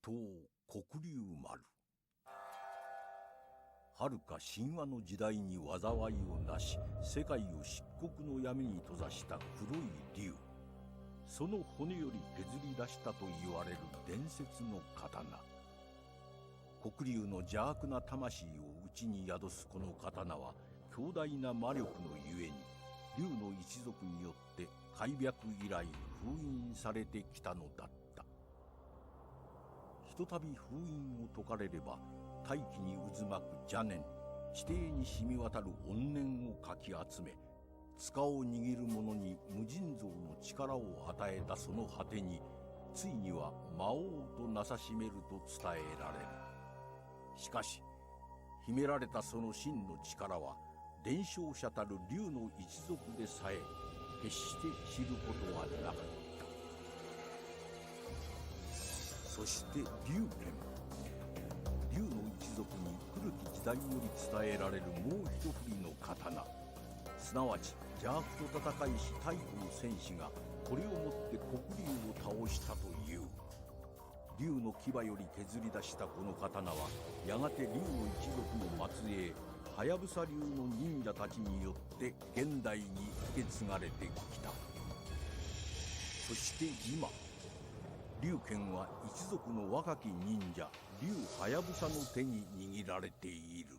刀黒龍丸。遥か神話の時代に災いをなし、世界を漆黒の闇に閉ざした黒い龍。その骨より削り出したと言われる伝説の刀。黒龍の邪悪な魂を内に宿すこの刀は、強大な魔力のゆえに龍の一族によって開闢以来封印されてきたのだった。ひとたび封印を解かれれば、大気に渦巻く邪念、地底に染み渡る怨念をかき集め、塚を握る者に無尽蔵の力を与えたその果てに、ついには魔王となさしめると伝えられる。しかし秘められたその真の力は、伝承者たる龍の一族でさえ決して知ることはなかった。そして龍剣、龍の一族に古き時代より伝えられるもう一振りの刀、すなわち邪悪と戦いし太古の戦士がこれをもって黒龍を倒したという。龍の牙より削り出したこの刀は、やがて龍の一族の末裔はやぶさ流の忍者たちによって現代に受け継がれてきた。そして今、龍剣は一族の若き忍者龍はやぶさの手に握られている。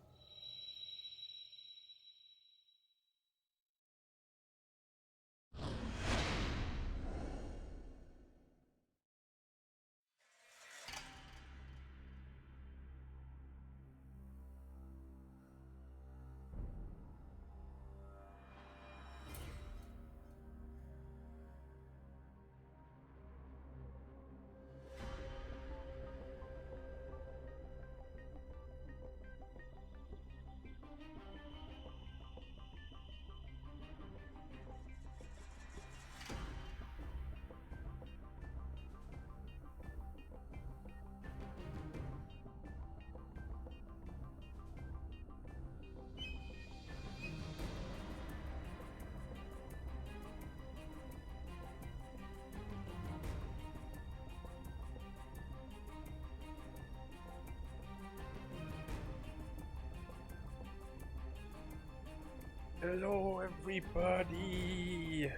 Hello everybody!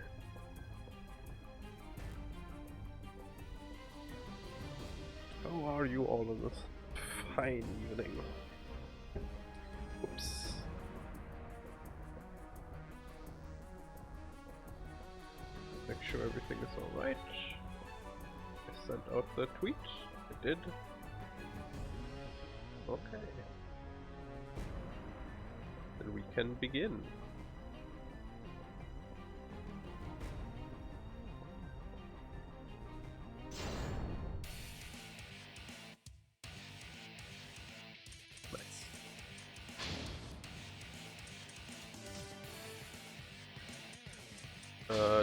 How are you all on this fine evening? Oops. Make sure everything is alright. I sent out the tweet. I did. Okay. Then we can begin.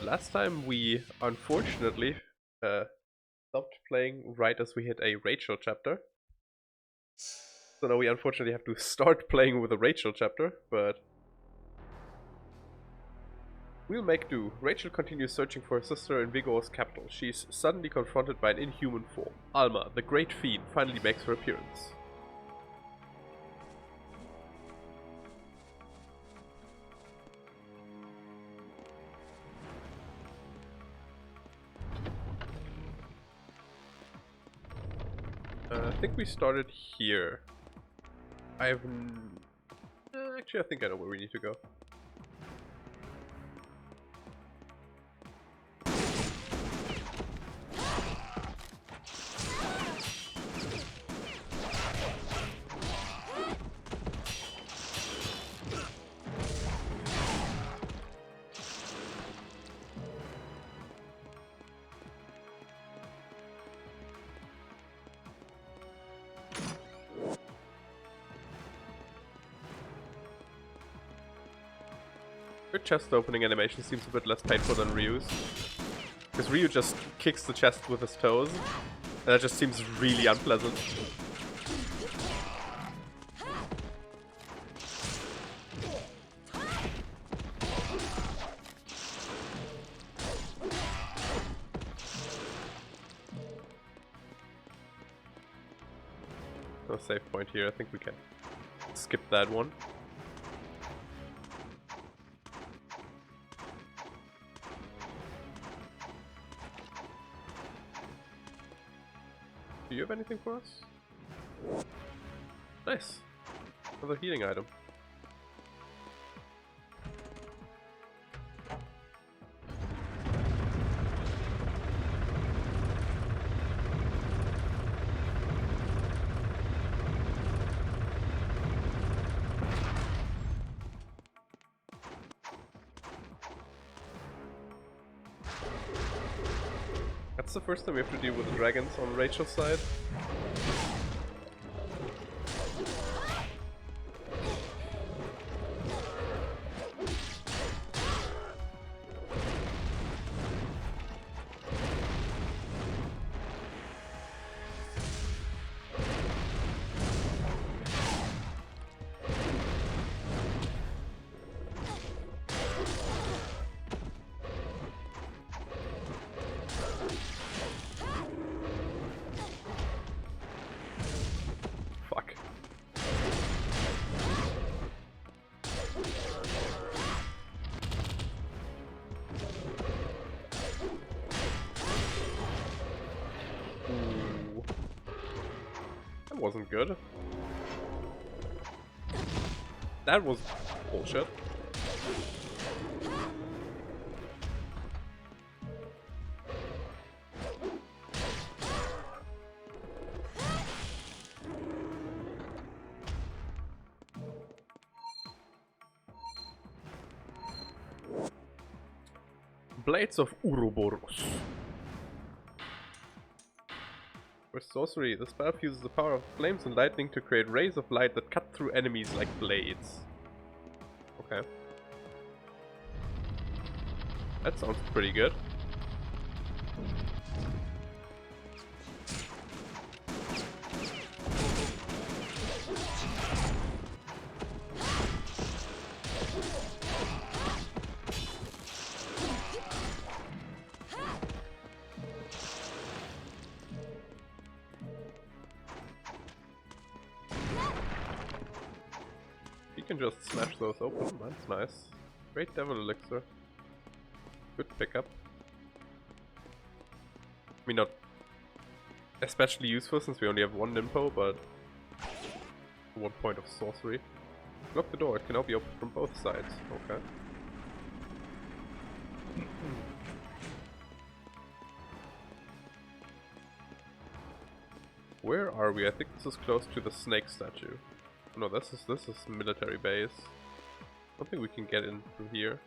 Last time we unfortunately stopped playing right as we hit a Rachel chapter. So now we unfortunately have to start playing with a Rachel chapter, but we'll make do. Rachel continues searching for her sister in Vigor's capital. She's suddenly confronted by an inhuman form. Alma, the Great Fiend, finally makes her appearance. I think we started here. Actually, I think I know where we need to go. Her chest opening animation seems a bit less painful than Ryu's. Because Ryu just kicks the chest with his toes, and that just seems really unpleasant. no save point here. I think we can skip that one. Do you have anything for us? Nice. Another healing item. That's the first time we have to deal with the dragons on Rachel's side. Fuck. Ooh. That wasn't good. That was bullshit. Blades of Ouroboros. For sorcery, the spell fuses the power of flames and lightning to create rays of light that cut through enemies like blades. Okay. That sounds pretty good. You can just smash those open, that's nice. Great Devil Elixir. Good pickup. I mean, not especially useful since we only have one Nimpo, but 1 point of sorcery. Lock the door, it can now be opened from both sides. Okay. Where are we? I think this is close to the snake statue. No, this is military base. I don't think we can get in through here.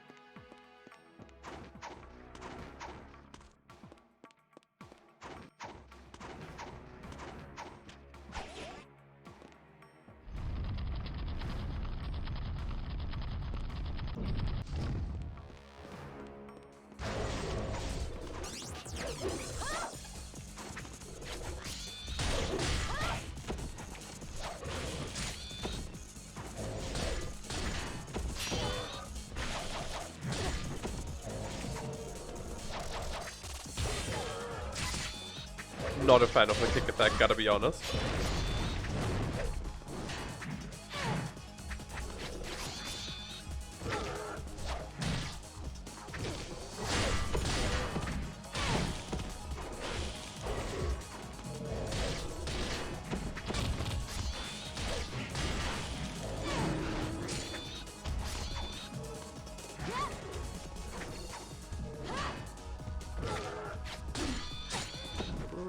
Not a fan of the kick attack, gotta be honest.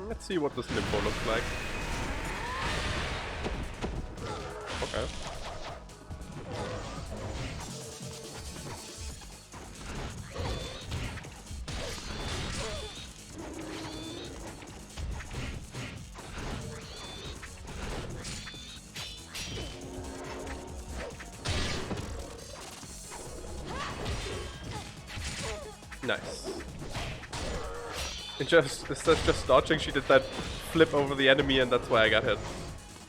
Let's see what this Nimbo looks like. Okay. Nice. Instead of just dodging, she did that flip over the enemy and that's why I got hit.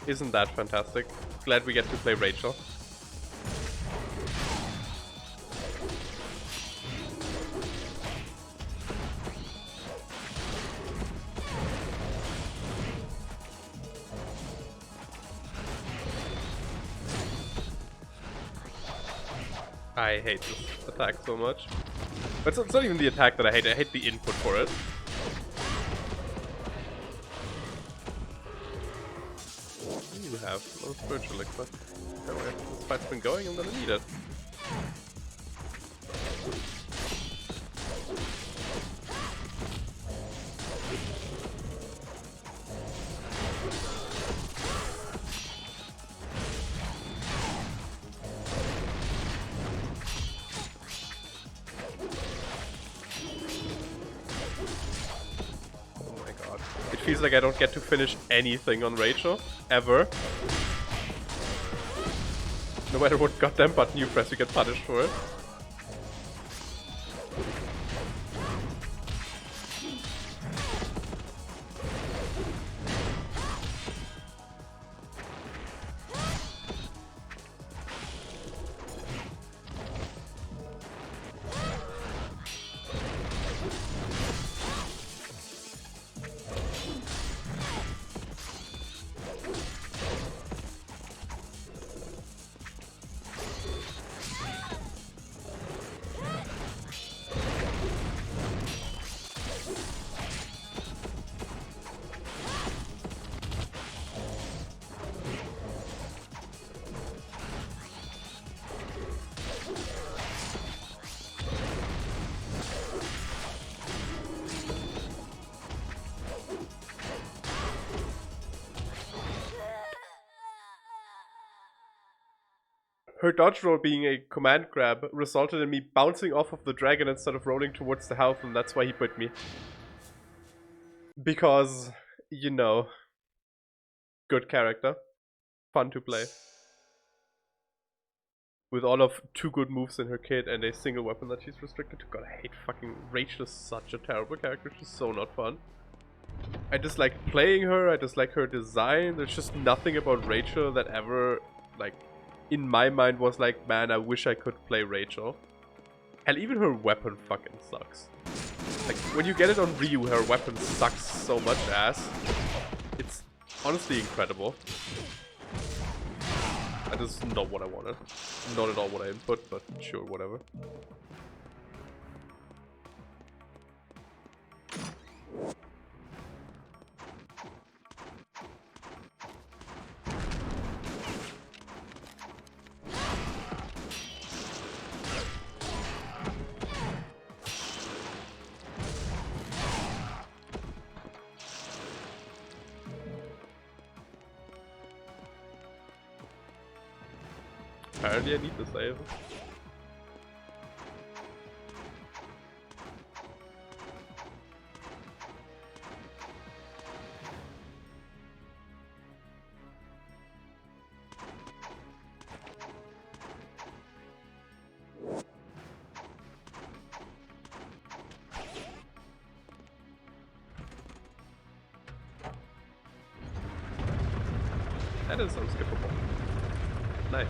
Isn't that fantastic? Glad we get to play Rachel. I hate this attack so much. But it's not even the attack that I hate the input for it. What do you have? No spiritual elixir. Anyway, this fight's been going, I'm gonna need it. Feels like I don't get to finish anything on Rachel, ever. No matter what goddamn button you press, you get punished for it. Her dodge roll being a command grab resulted in me bouncing off of the dragon instead of rolling towards the health, and that's why he bit me. Because, you know, good character. Fun to play. With all of 2 good moves in her kit and a single weapon that she's restricted to. God, I hate fucking Rachel is such a terrible character. She's so not fun. I dislike playing her, I dislike her design. There's just nothing about Rachel that ever, like, in my mind was like, man, I wish I could play Rachel. And even her weapon fucking sucks. Like, when you get it on Ryu, her weapon sucks so much ass. It's honestly incredible. That is not what I wanted. Not at all what I input, but sure, whatever. Apparently I need to save. That is unskippable. Nice.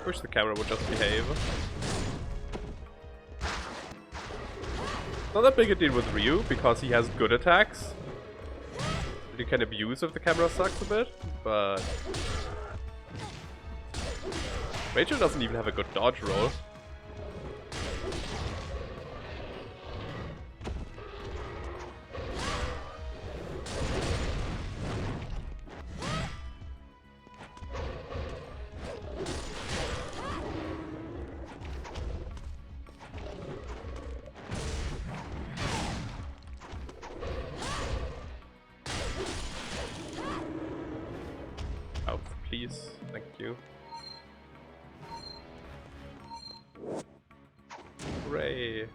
Wish the camera would just behave. Not that big a deal with Ryu, because he has good attacks that you can abuse if the camera sucks a bit, but Rachel doesn't even have a good dodge roll. Please, thank you. Hooray!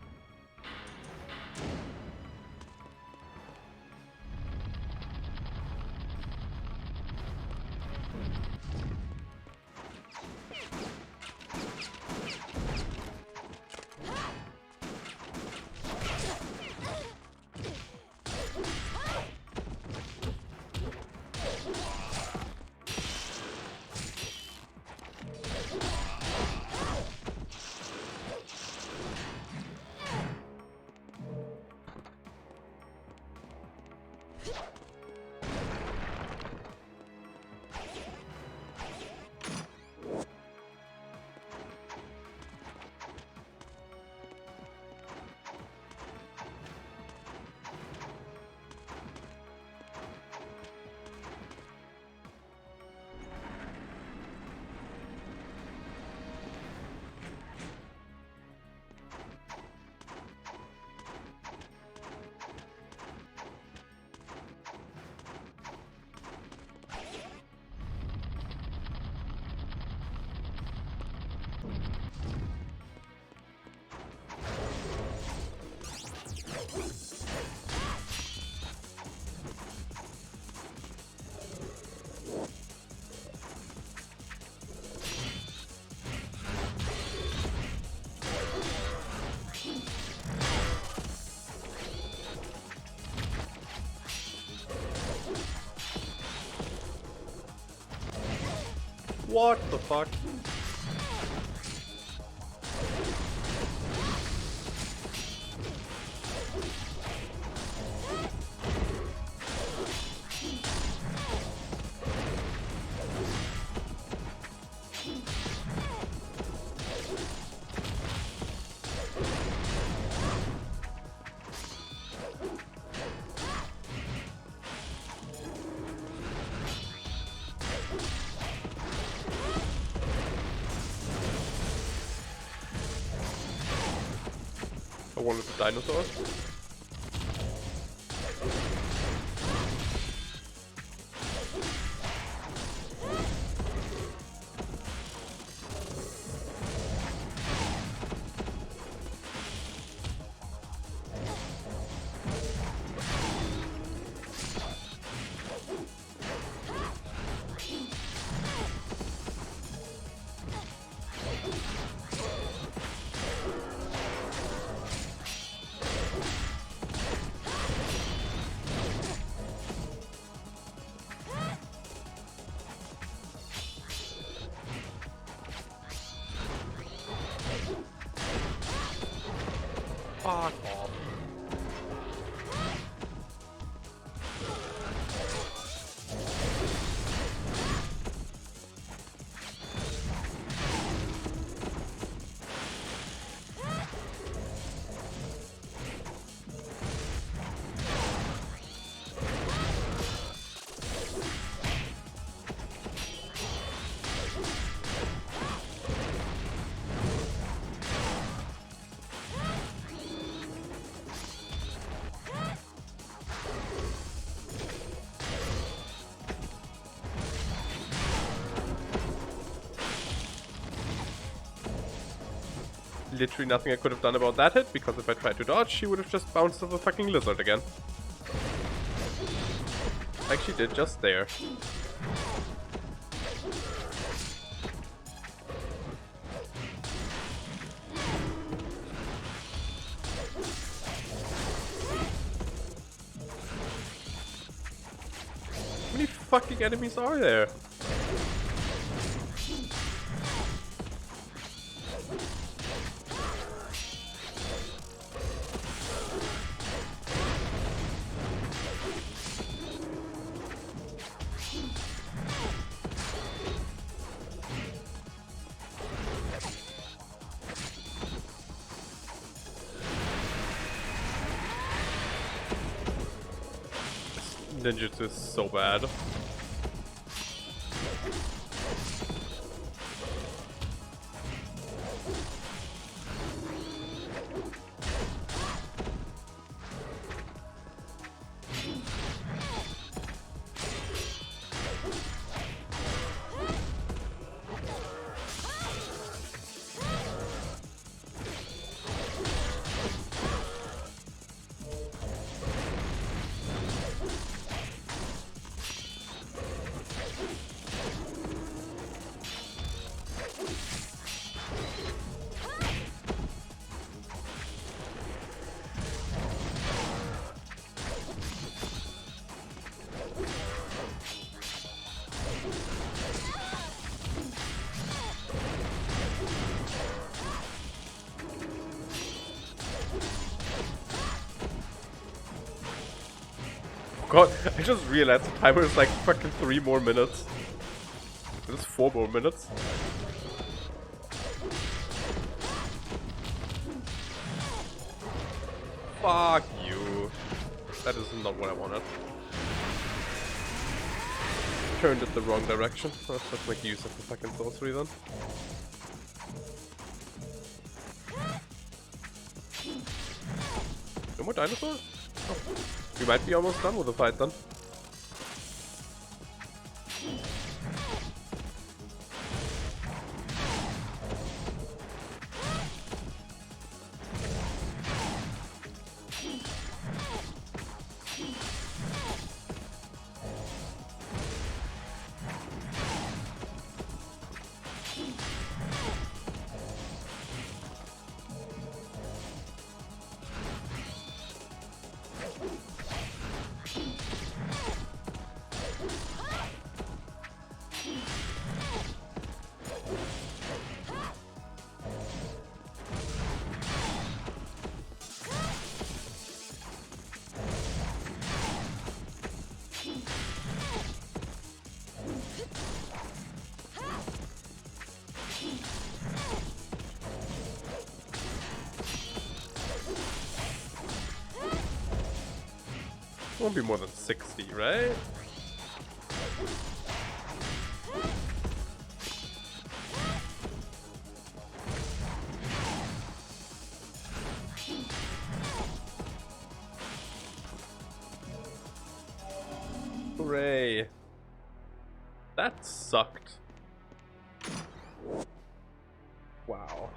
What the fuck? One of the dinosaurs. Fuck off. Literally nothing I could have done about that hit, because if I tried to dodge, she would have just bounced off the fucking lizard again. Like she did just there. How many fucking enemies are there? Ninjutsu is so bad. God, I just realized the timer is like fucking 3 more minutes. It's 4 more minutes. Fuck you. That is not what I wanted. Turned it the wrong direction. Let's make use of the fucking sorcery then. No more dinosaurs? Oh. We might be almost done with the fight then. Won't be more than 60, right? Hooray. That sucked. Wow.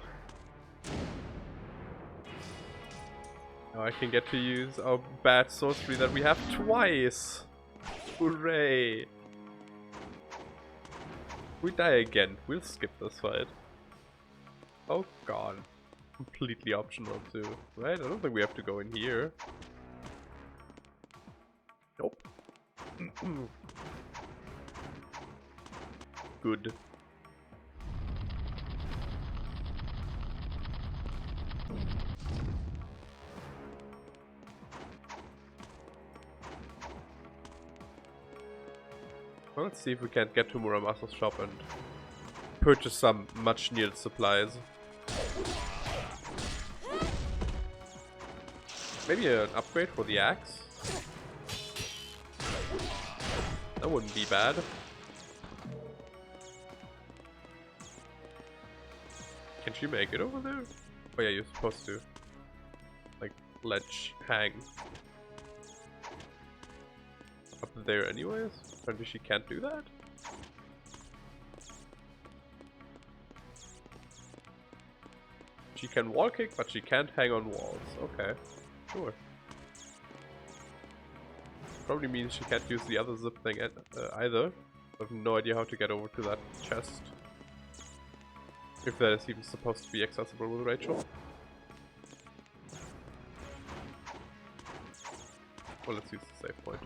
Now I can get to use our bad sorcery that we have twice. Hooray. We die again. We'll skip this fight. Oh god. Completely optional too. Right? I don't think we have to go in here. Nope. Good. Well, let's see if we can't get to Muramasa's shop and purchase some much needed supplies. Maybe an upgrade for the axe? That wouldn't be bad. Can she make it over there? Oh yeah, you're supposed to. Like, ledge hang. Up there anyways? Apparently she can't do that? She can wall kick, but she can't hang on walls. Okay, sure. Probably means she can't use the other zip thing either. I have no idea how to get over to that chest. If that is even supposed to be accessible with Rachel. Well, let's use the save point.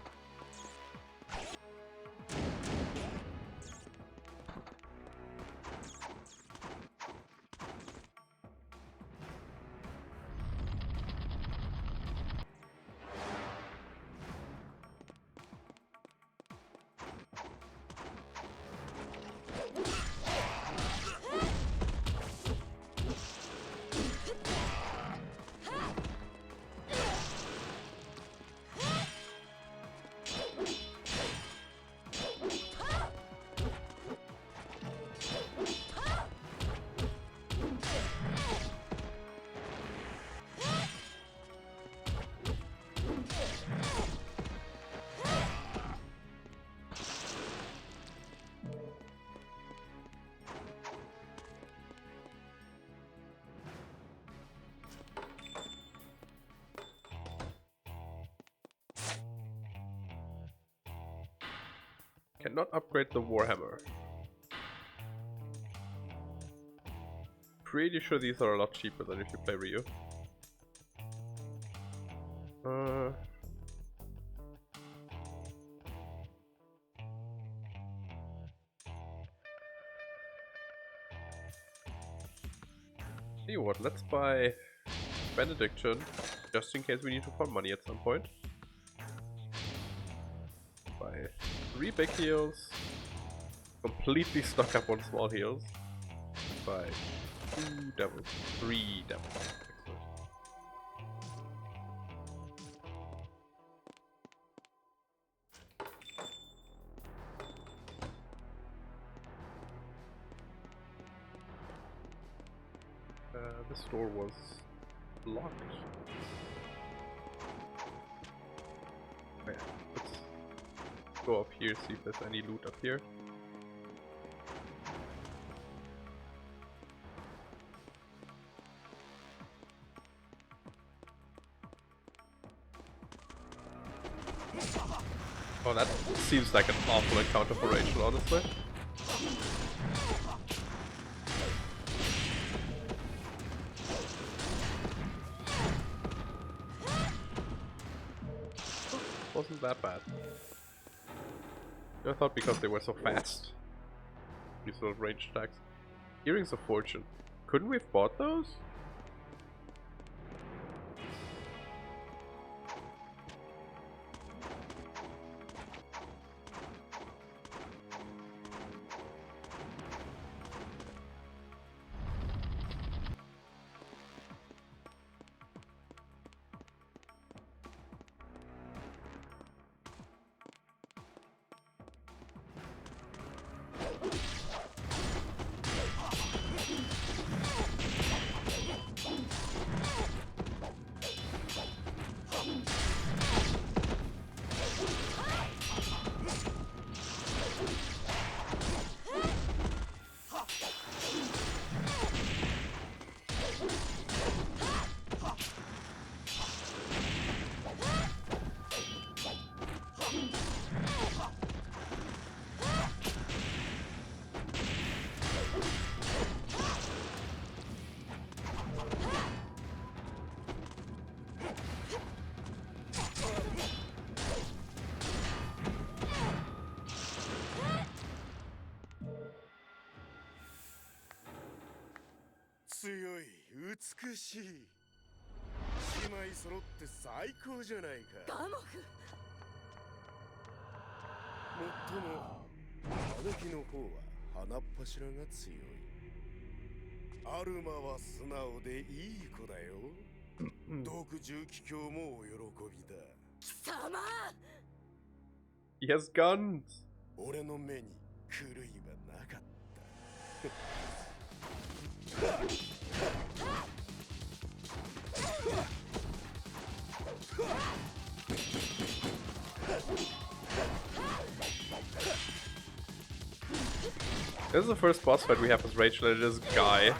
Cannot upgrade the Warhammer. Pretty sure these are a lot cheaper than if you play Ryu. See what, let's buy Benediction, just in case we need to farm money at some point. Buy 3 big heals, completely stock up on small heals. Buy 2 devils, 3 devils. Excellent. This door was locked. Oh, yeah. Let's go up here, see if there's any loot up here. Oh, that seems like an awful encounter for Rachel, honestly. Wasn't that bad. I thought because they were so fast. These little range attacks. Earrings of Fortune. Couldn't we have bought those? 美しい。姉妹揃って最高じゃないか。ガモフ。もっとも姉貴の方は鼻っ柱が強い。アルマは素直でいい子だよ。毒重機卿もお喜びだ。貴様。 He has guns. 俺の目に狂いはなかった。 This is the first boss fight we have with Rachel, and it is Guy.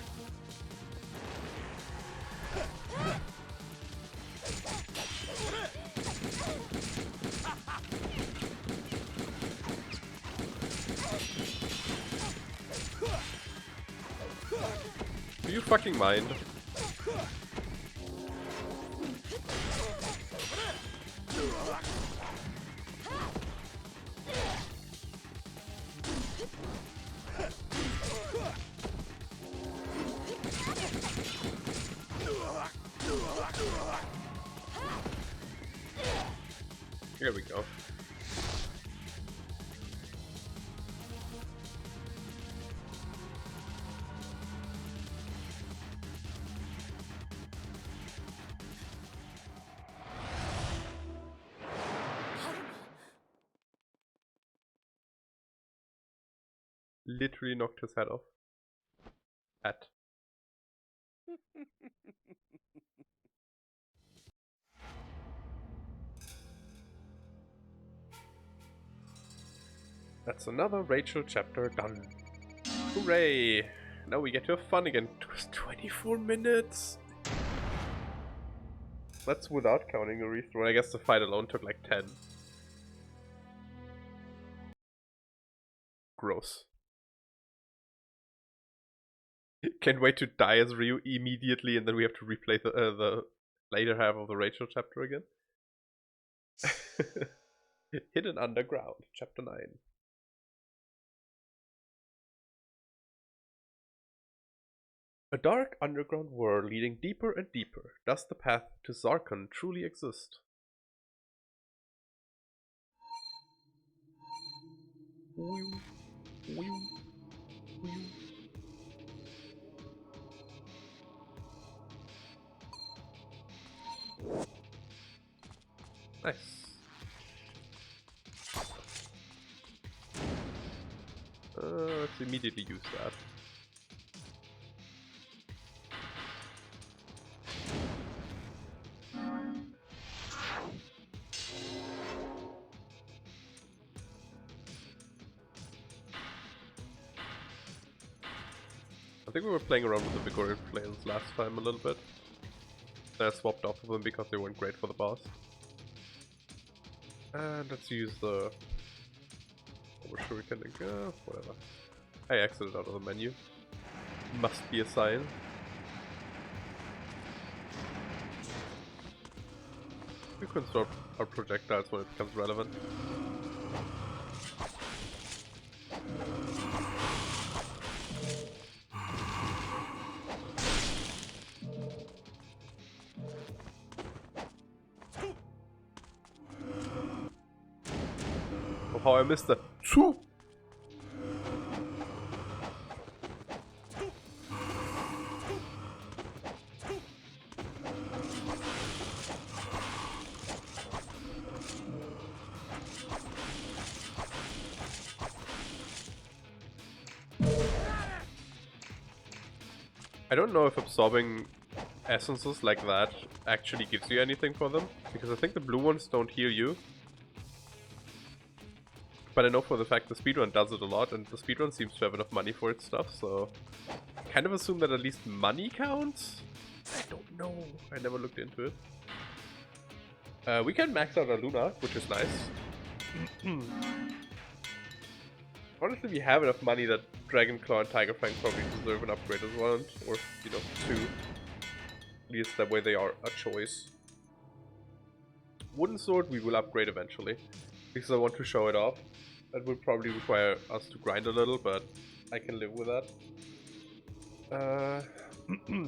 Do you fucking mind? Here we go. Literally knocked his head off. At. That's another Rachel chapter done. Hooray! Now we get to have fun again. It was 24 minutes! That's without counting the rethrow. I guess the fight alone took like 10. Gross. Can't wait to die as Ryu immediately, and then we have to replay the later half of the Rachel chapter again. Hidden Underground, chapter 9. A dark underground world leading deeper and deeper. Does the path to Zarkon truly exist? Nice. Let's immediately use that. I think we were playing around with the Vigorian Flames last time a little bit. Then I swapped off of them because they weren't great for the boss. And let's use the... Shuriken again, whatever. I exited out of the menu. Must be a sign. We can start our projectiles when it becomes relevant. Oh, how I missed that. I don't know if absorbing essences like that actually gives you anything for them, because I think the blue ones don't heal you. But I know for the fact the speedrun does it a lot, and the speedrun seems to have enough money for its stuff, so I kind of assume that at least money counts? I don't know. I never looked into it. We can max out our Luna, which is nice. Honestly, we have enough money that Dragonclaw and Tiger Fang probably deserve an upgrade as well, or, you know, two. At least that way they are a choice. Wooden Sword we will upgrade eventually, because I want to show it off. That would probably require us to grind a little, but I can live with that.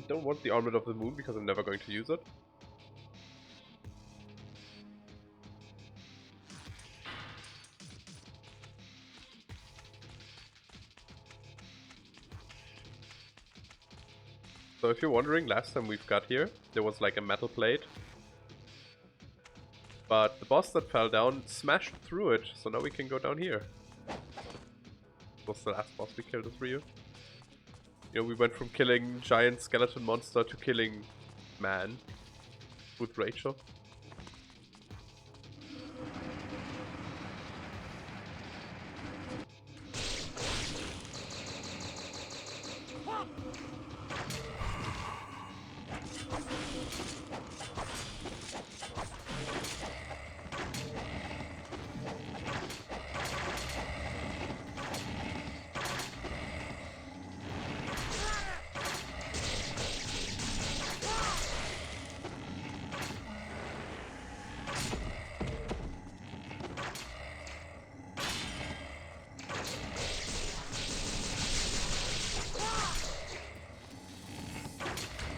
Don't want the Armlet of the Moon because I'm never going to use it. So if you're wondering, last time we've got here, there was like a metal plate. But the boss that fell down smashed through it, so now we can go down here. Was the last boss we killed as Ryu. You know, we went from killing giant skeleton monster to killing man with Rachel.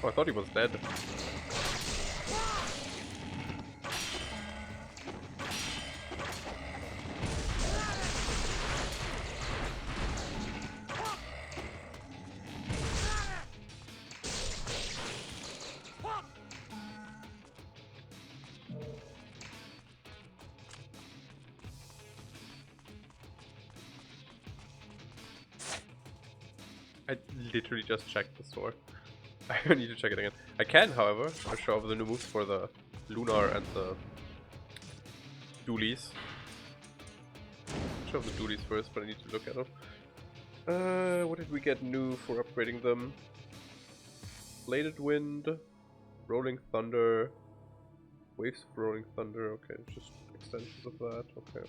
Oh, I thought he was dead. I literally just checked the store. I need to check it again. I can, however, show off the new moves for the Lunar and the Dualies. Show off the Dualies first, but I need to look at them. What did we get new for upgrading them? Bladed Wind, Rolling Thunder, Waves of Rolling Thunder. Okay, just extensions of that. Okay.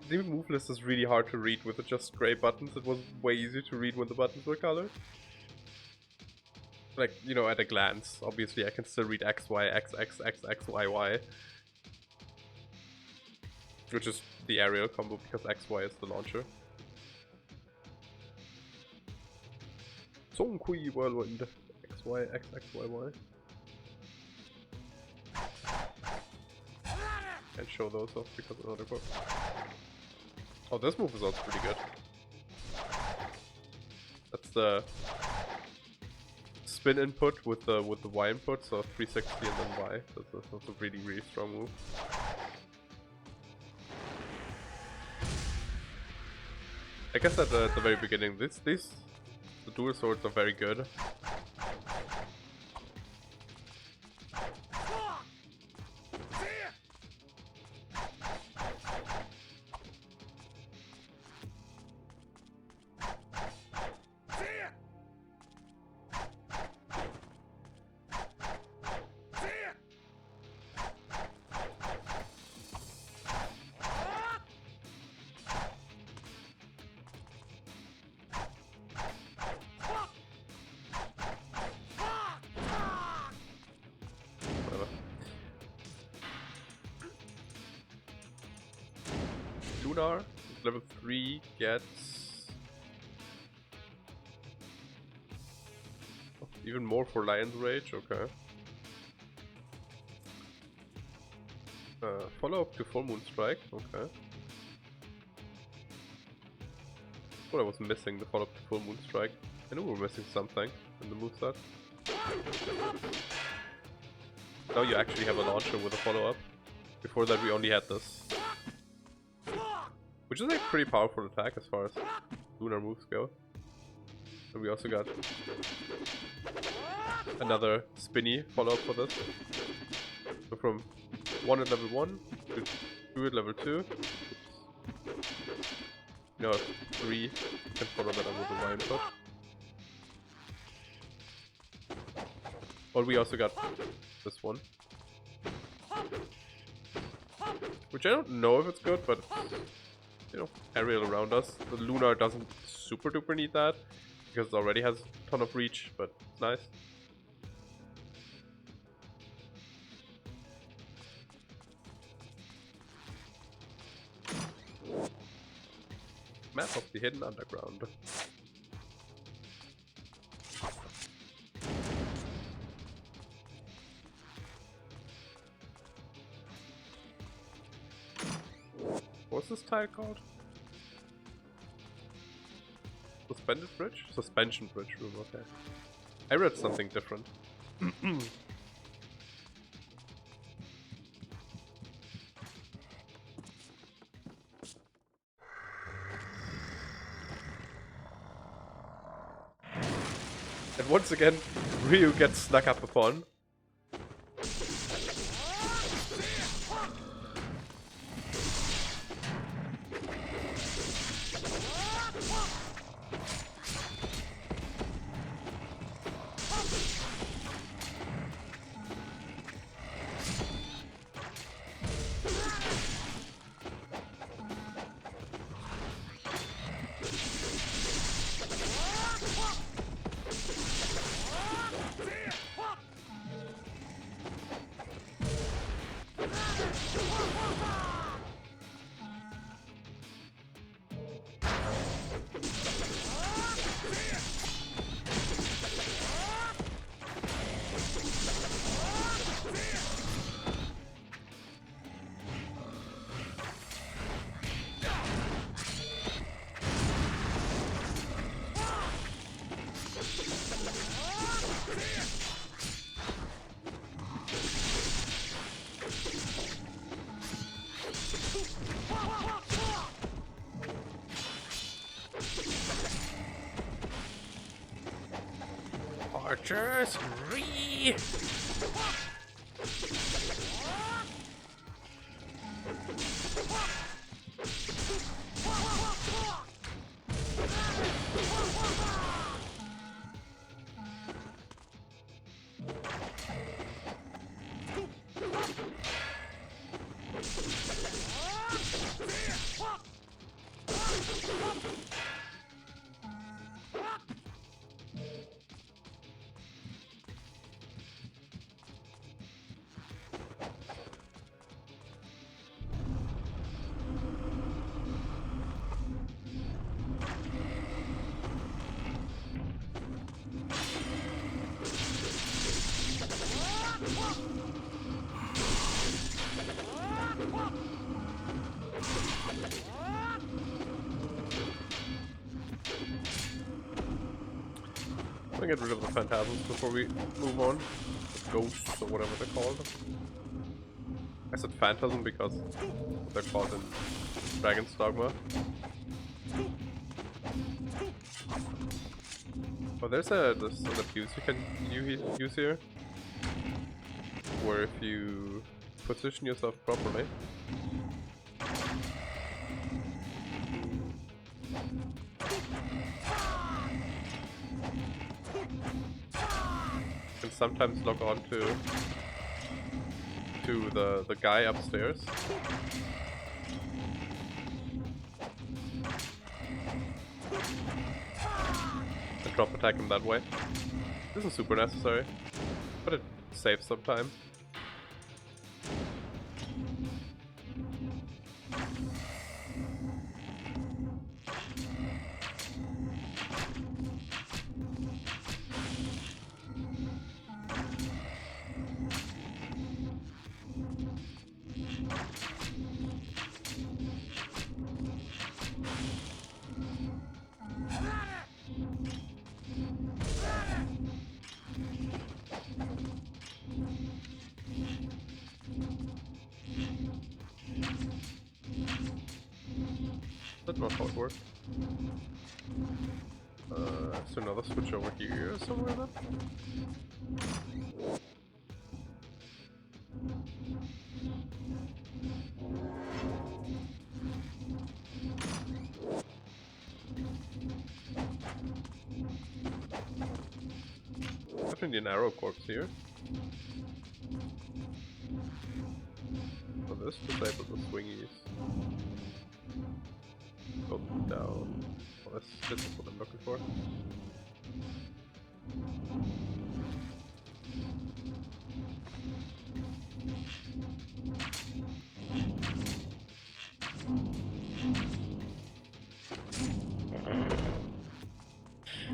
The move list is really hard to read with just gray buttons. It was way easier to read when the buttons were colored. Like, you know, at a glance. Obviously, I can still read X, Y, X, X, X, X, Y, Y. Which is the aerial combo because X, Y is the launcher. Song Kui Whirlwind. X, Y, X, X, Y, Y. Can't show those off because of another book. Oh, this move is also pretty good. That's the spin input with the Y input, so 360 and then Y. That's a really strong move. I guess at the very beginning, the dual swords are very good. Lunar, level 3 gets even more for Lion's Rage, okay. Follow up to Full Moon Strike, okay. Thought I was missing the follow up to Full Moon Strike. I knew we were missing something in the moveset. Now you actually have a launcher with a follow up. Before that we only had this. Which is a pretty powerful attack as far as lunar moves go. And we also got another spinny follow-up for this. So from 1 at level 1 to 2 at level 2. Oops. No, 3. You can follow that up with the Y input. But we also got this one. Which I don't know if it's good, but you know, aerial around us. The Lunar doesn't super duper need that because it already has a ton of reach, but it's nice. Map of the Hidden Underground. What's this tile called? Suspended bridge? Suspension bridge room, okay. I read something different. And once again, Ryu gets snuck up upon. Archers, re! I'm gonna get rid of the phantasms before we move on. The ghosts or whatever they're called. I said phantasm because they're called in Dragon's Dogma. Oh, there's an abuse you can use here, where if you position yourself properly, you can sometimes log on to the guy upstairs. And drop attack him that way. This isn't super necessary, but it saves some time. That's not how it works. Is another switch over here somewhere then? Definitely an arrow corpse here. So this disables the swingies. Go down. Well, this is what I'm looking for.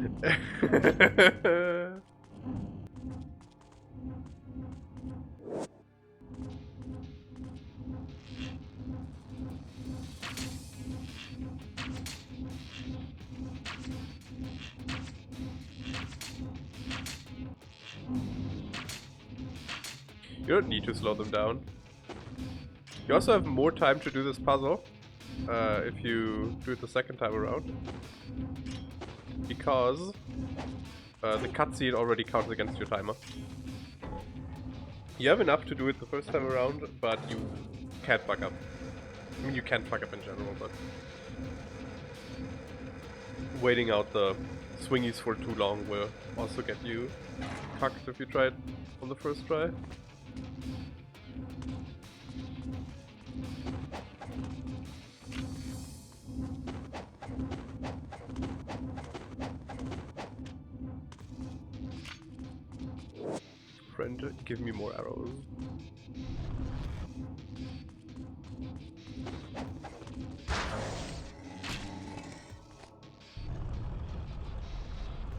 You don't need to slow them down. You also have more time to do this puzzle if you do it the second time around. Because the cutscene already counts against your timer. You have enough to do it the first time around, but you can't fuck up. I mean, you can't fuck up in general, but waiting out the swingies for too long will also get you fucked if you try it on the first try. Friend, give me more arrows.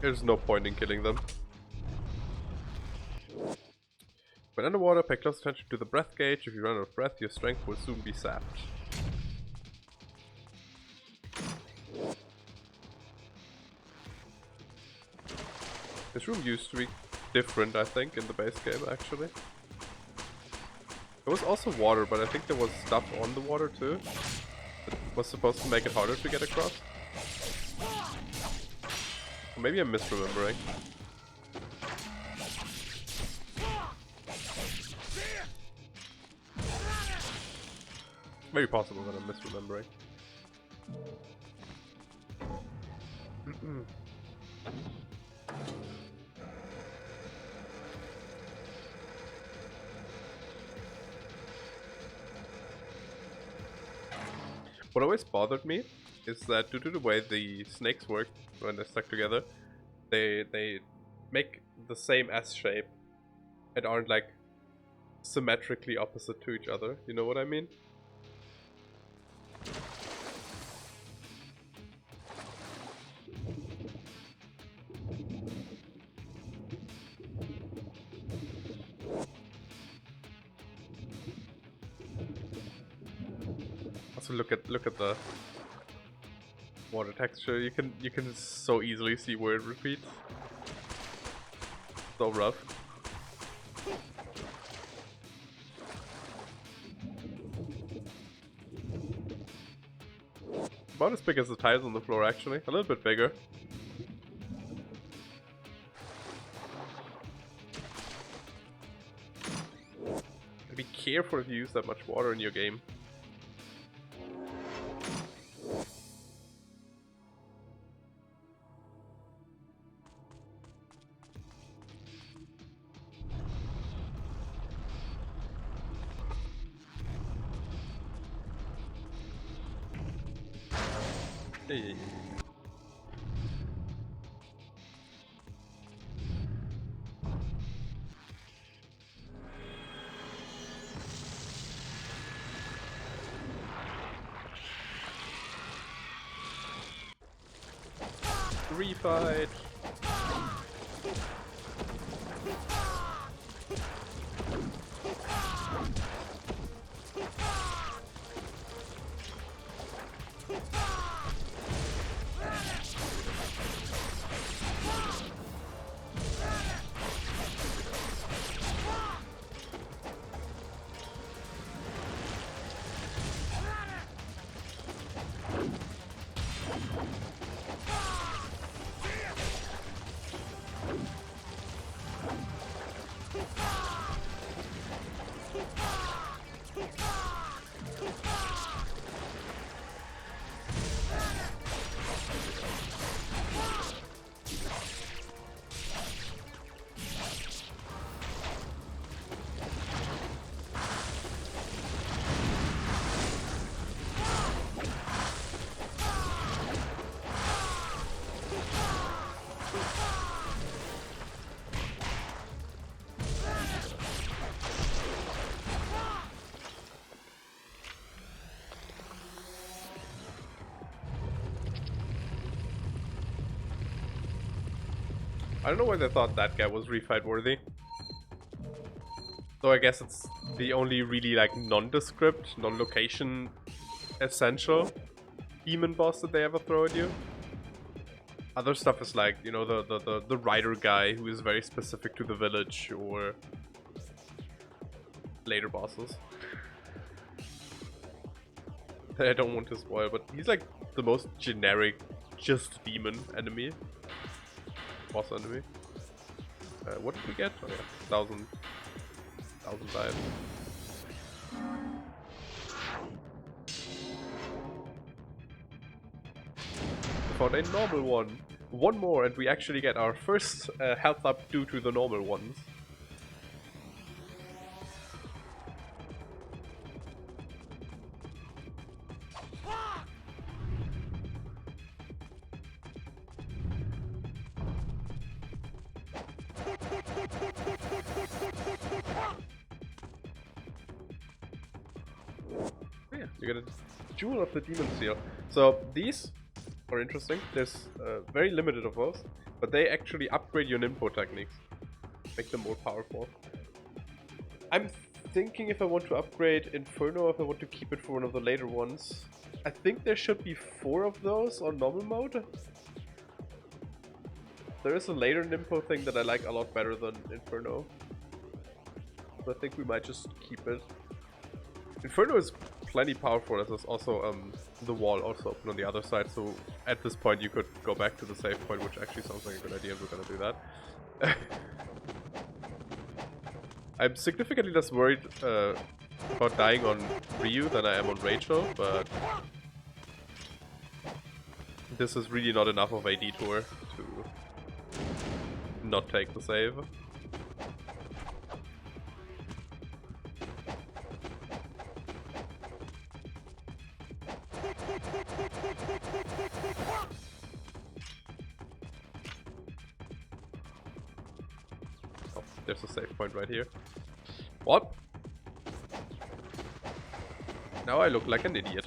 There's no point in killing them. When underwater, pay close attention to the breath gauge. If you run out of breath, your strength will soon be sapped. This room used to be different, I think, in the base game, actually. There was also water, but I think there was stuff on the water, too. That was supposed to make it harder to get across. Or maybe I'm misremembering. Maybe possible that I'm misremembering. What always bothered me is that due to the way the snakes work when they're stuck together, they make the same S shape and aren't like symmetrically opposite to each other. You know what I mean? Also look at the water texture. You can so easily see where it repeats. So rough. About as big as the tiles on the floor, actually. A little bit bigger. Be careful if you use that much water in your game. Hey. Refight. I don't know why they thought that guy was refight worthy. So I guess it's the only really like nondescript, non-location essential demon boss that they ever throw at you. Other stuff is like, you know, the rider guy who is very specific to the village, or later bosses. I don't want to spoil, but he's like the most generic, just demon enemy. Boss enemy. What did we get? Oh yeah, 1,000 lives. We found a normal one. One more and we actually get our first health up due to the normal ones. Yeah, you get a Jewel of the Demon Seal. So these are interesting. There's very limited of those, but they actually upgrade your Nimpo techniques, make them more powerful. I'm thinking if I want to upgrade Inferno, if I want to keep it for one of the later ones. I think there should be 4 of those on normal mode. There is a later Nimpo thing that I like a lot better than Inferno. So I think we might just keep it. Inferno is plenty powerful, as is also the wall also open on the other side, so at this point you could go back to the save point, which actually sounds like a good idea, and we're gonna do that. I'm significantly less worried about dying on Ryu than I am on Rachel, but this is really not enough of a detour to not take the save. Oh, there's a save point right here. What? Now I look like an idiot.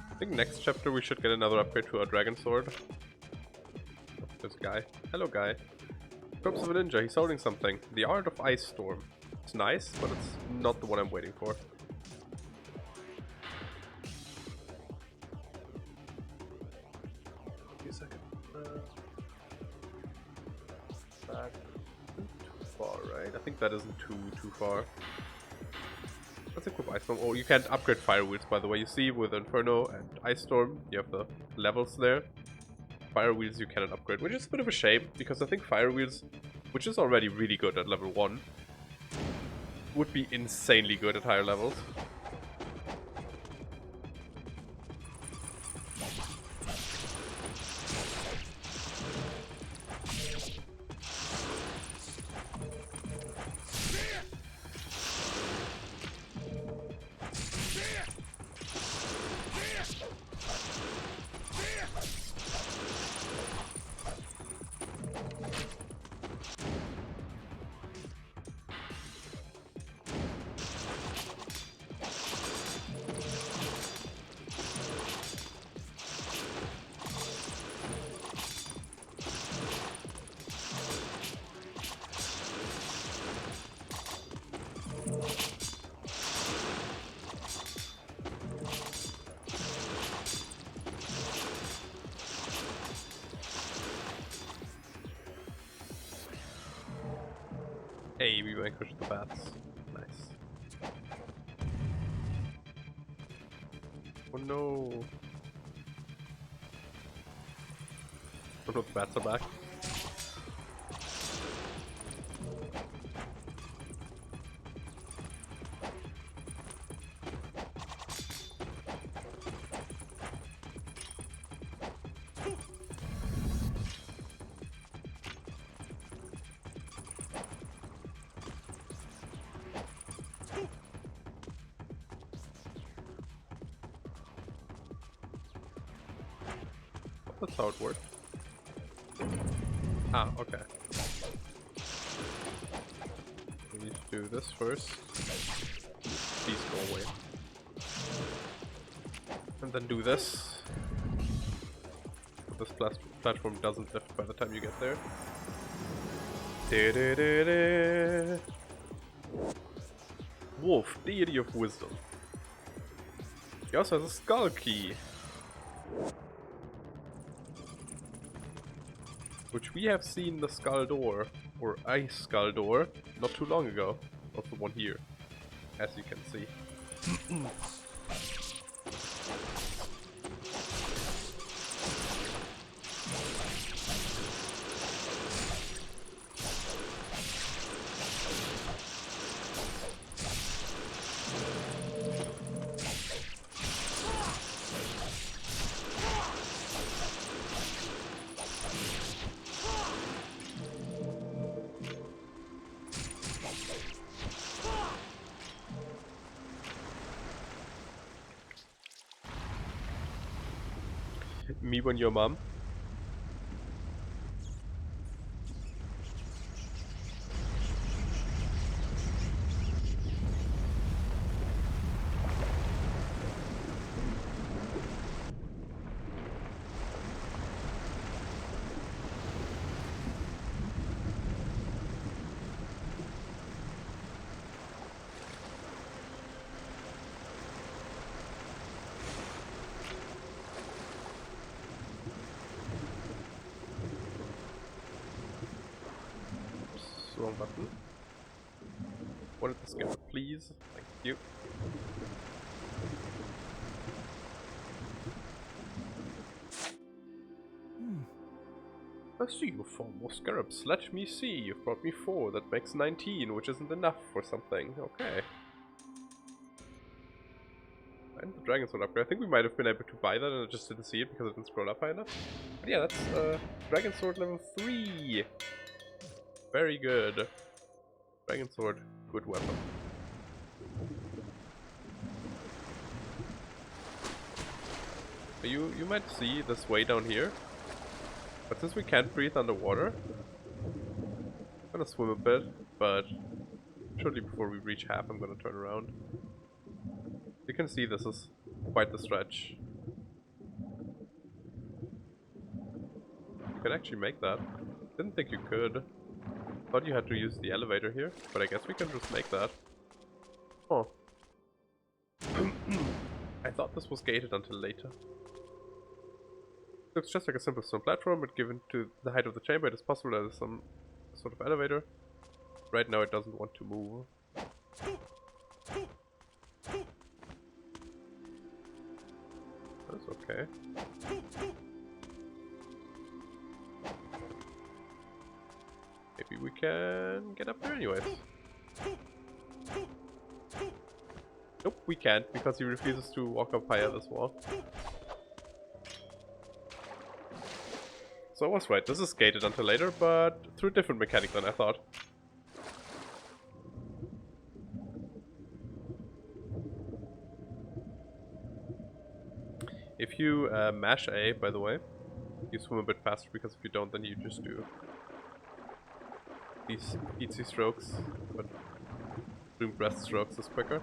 I think next chapter we should get another upgrade to our dragon sword. Oh, this guy. Hello, guy. Corpse of a ninja. He's holding something. The Art of Ice Storm. It's nice, but it's not the one I'm waiting for. Give me a second. Back. Too far, right? I think that isn't too far. Let's equip Ice Storm. Oh, you can't upgrade Fire Wheels, by the way. You see, with Inferno and Ice Storm, you have the levels there. Fire Wheels you cannot upgrade, which is a bit of a shame, because I think Fire Wheels, which is already really good at level 1, would be insanely good at higher levels. Hey, we vanquished the bats. Nice. Oh no. Oh no, the bats are back. That's how it works. Ah, okay. We need to do this first. Please go away. And then do this. This platform doesn't lift by the time you get there. Da-da-da-da. Wolf, deity of wisdom. He also has a skull key, which we have seen the skull door, or a skull door, not too long ago. Not the one here, as you can see. Me when your mom. Wrong button. Wanted the Scarab, please. Thank you. I see you found more Scarabs. Let me see. You've brought me 4. That makes 19, which isn't enough for something. Okay. And the Dragon Sword upgrade. I think we might have been able to buy that and I just didn't see it because it didn't scroll up high enough. But yeah, that's Dragon Sword level 3. Very good. Dragon Sword, good weapon. You might see this way down here, but since we can't breathe underwater, I'm gonna swim a bit, but shortly before we reach half I'm gonna turn around. You can see this is quite the stretch. You could actually make that. Didn't think you could. Thought you had to use the elevator here, but I guess we can just make that. Oh. I thought this was gated until later. Looks just like a simple stone platform, but given to the height of the chamber, it is possible that there's some sort of elevator. Right now it doesn't want to move. That's okay. Maybe we can get up there anyways. Nope, we can't, because he refuses to walk up higher this wall. So I was right, this is gated until later, but through a different mechanic than I thought. If you mash A, by the way, you swim a bit faster, because if you don't, then you just do these easy strokes, but doing breaststrokes is quicker.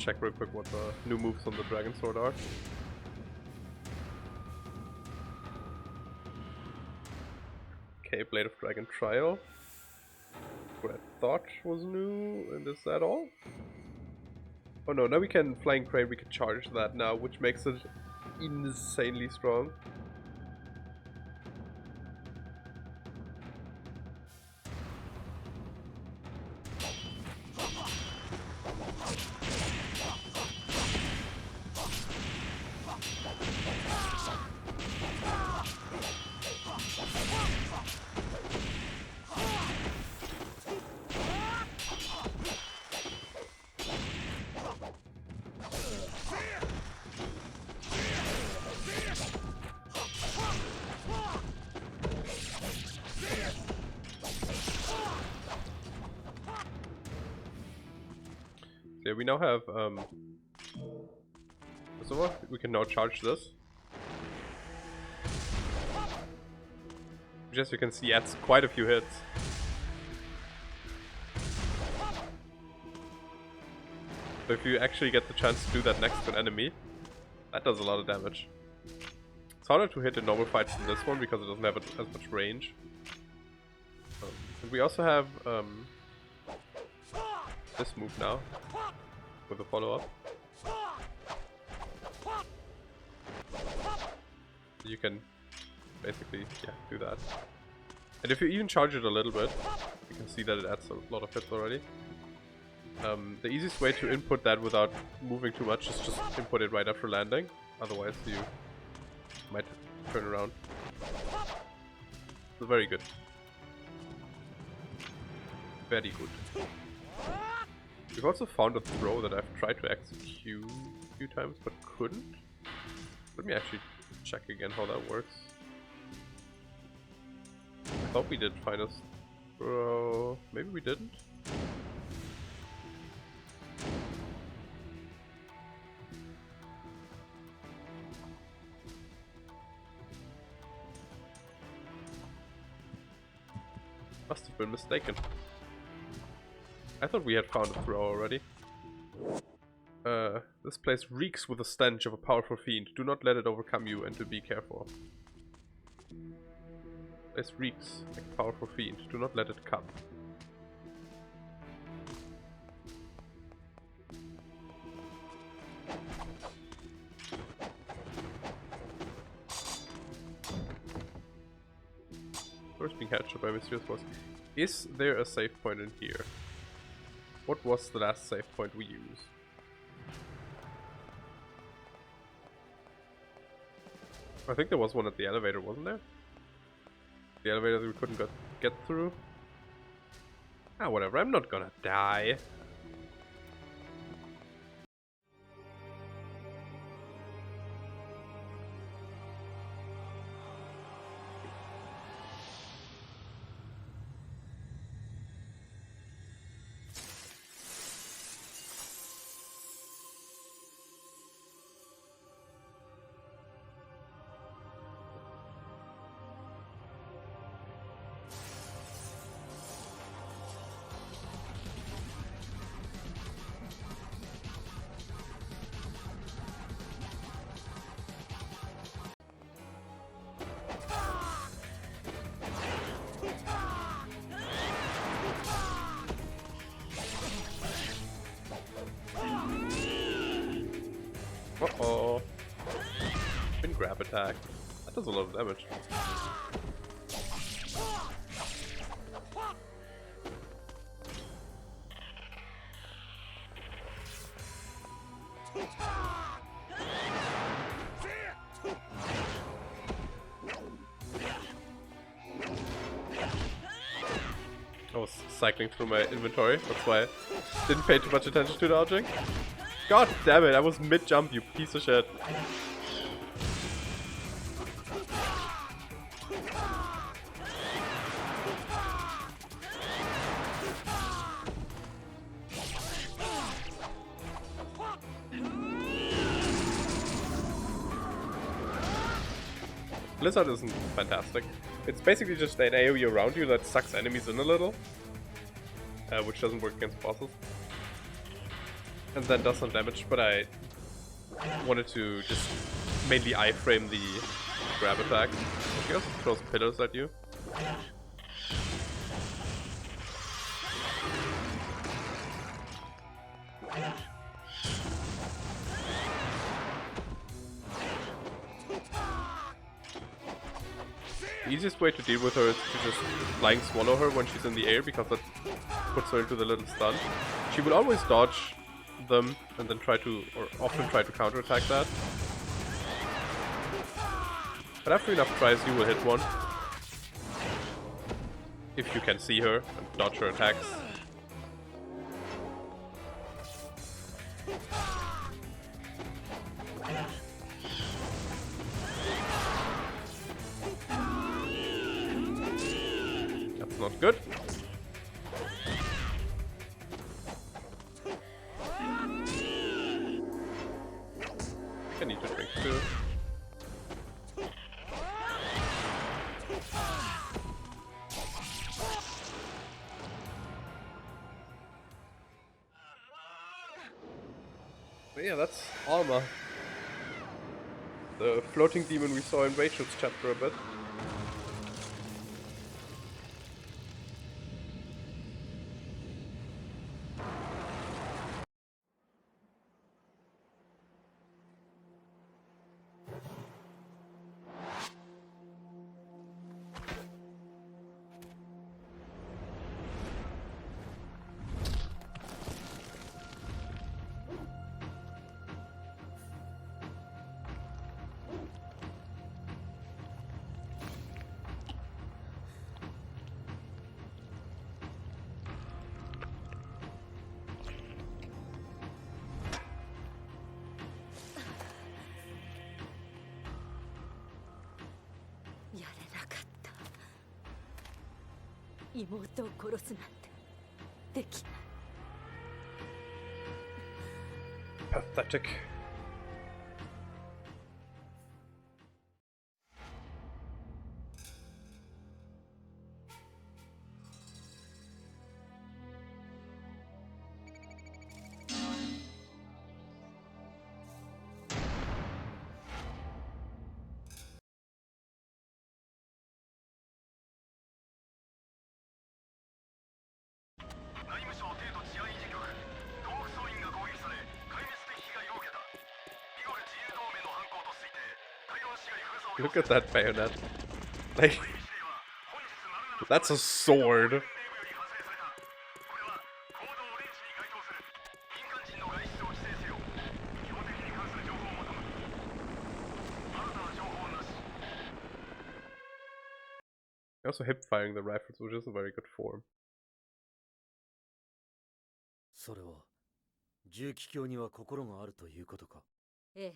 check real quick what the new moves on the Dragon Sword are. Okay, Blade of Dragon Trial. What I thought was new, and is that all? Oh no, now we can Flying Crane, we can charge that now, which makes it insanely strong. Yeah, we now have, first of all, we can now charge this. Which, as you can see, adds quite a few hits. So if you actually get the chance to do that next to an enemy, that does a lot of damage. It's harder to hit in normal fights than this one because it doesn't have as much range. And we also have this move now, with a follow-up. You can basically, yeah, do that. And if you even charge it a little bit, you can see that it adds a lot of hits already. The easiest way to input that without moving too much is just input it right after landing. Otherwise you might turn around. So very good. Very good. We've also found a throw that I've tried to execute a few times but couldn't. Let me actually check again how that works. I thought we did find a throw. Maybe we didn't? Must have been mistaken. I thought we had found a throw already. This place reeks with the stench of a powerful fiend. Do not let it overcome you, and to be careful. This reeks like a powerful fiend. Do not let it come. First being captured by mysterious force. Is there a save point in here? What was the last save point we used? I think there was one at the elevator, wasn't there? The elevator that we couldn't get through? Ah, whatever, I'm not gonna die. Uh-oh. Been grab attack. That does a lot of damage. I was cycling through my inventory, that's why I didn't pay too much attention to dodging. God damn it, I was mid-jump, you piece of shit. Blizzard isn't fantastic. It's basically just an AoE around you that sucks enemies in a little. Which doesn't work against bosses. and then does some damage, but I wanted to just mainly iframe the grab attack. She also throws pillars at you. The easiest way to deal with her is to just flying swallow her when she's in the air, because that puts her into the little stun. She will always dodge them and then try to, or often try to counterattack that. But after enough tries, you will hit one. If you can see her and dodge her attacks. That's not good. I need to drink too. But yeah, that's Alma. The floating demon we saw in Rachel's chapter a bit. Pathetic. Look at that bayonet. Like, that's a sword. Also hip firing the rifles, which is a very good form. それは重気境には心があるということか。ええ、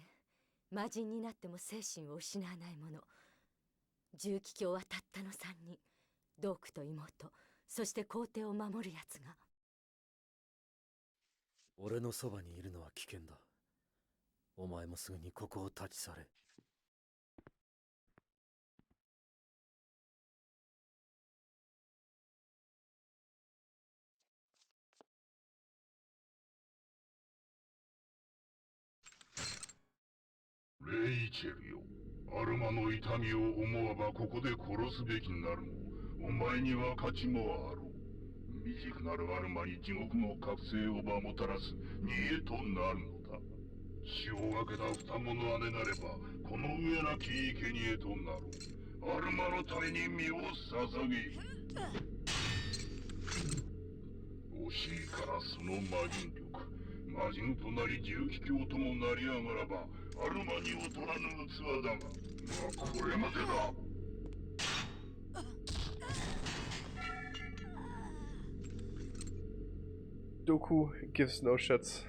魔人になっても精神を失わないもの。重気境はたったの3人。ドークと妹、そして皇帝を守るやつが。俺のそばにいるのは危険だ。お前もすぐにここを立ち去れ。レイチェルよ、アルマの痛みを思わばここで殺すべきなるの。お前には価値もあろう。未熟なるアルマに地獄の覚醒をばもたらす逃げとなるのだ。血を分けた双子の姉なればこの上なき生贄となろう。アルマのために身を捧げ。惜しいからその魔人力。魔人となり重気境ともなりやがらばアルマに劣らぬ器だが、まあこれまでだ。Doku gives no shits.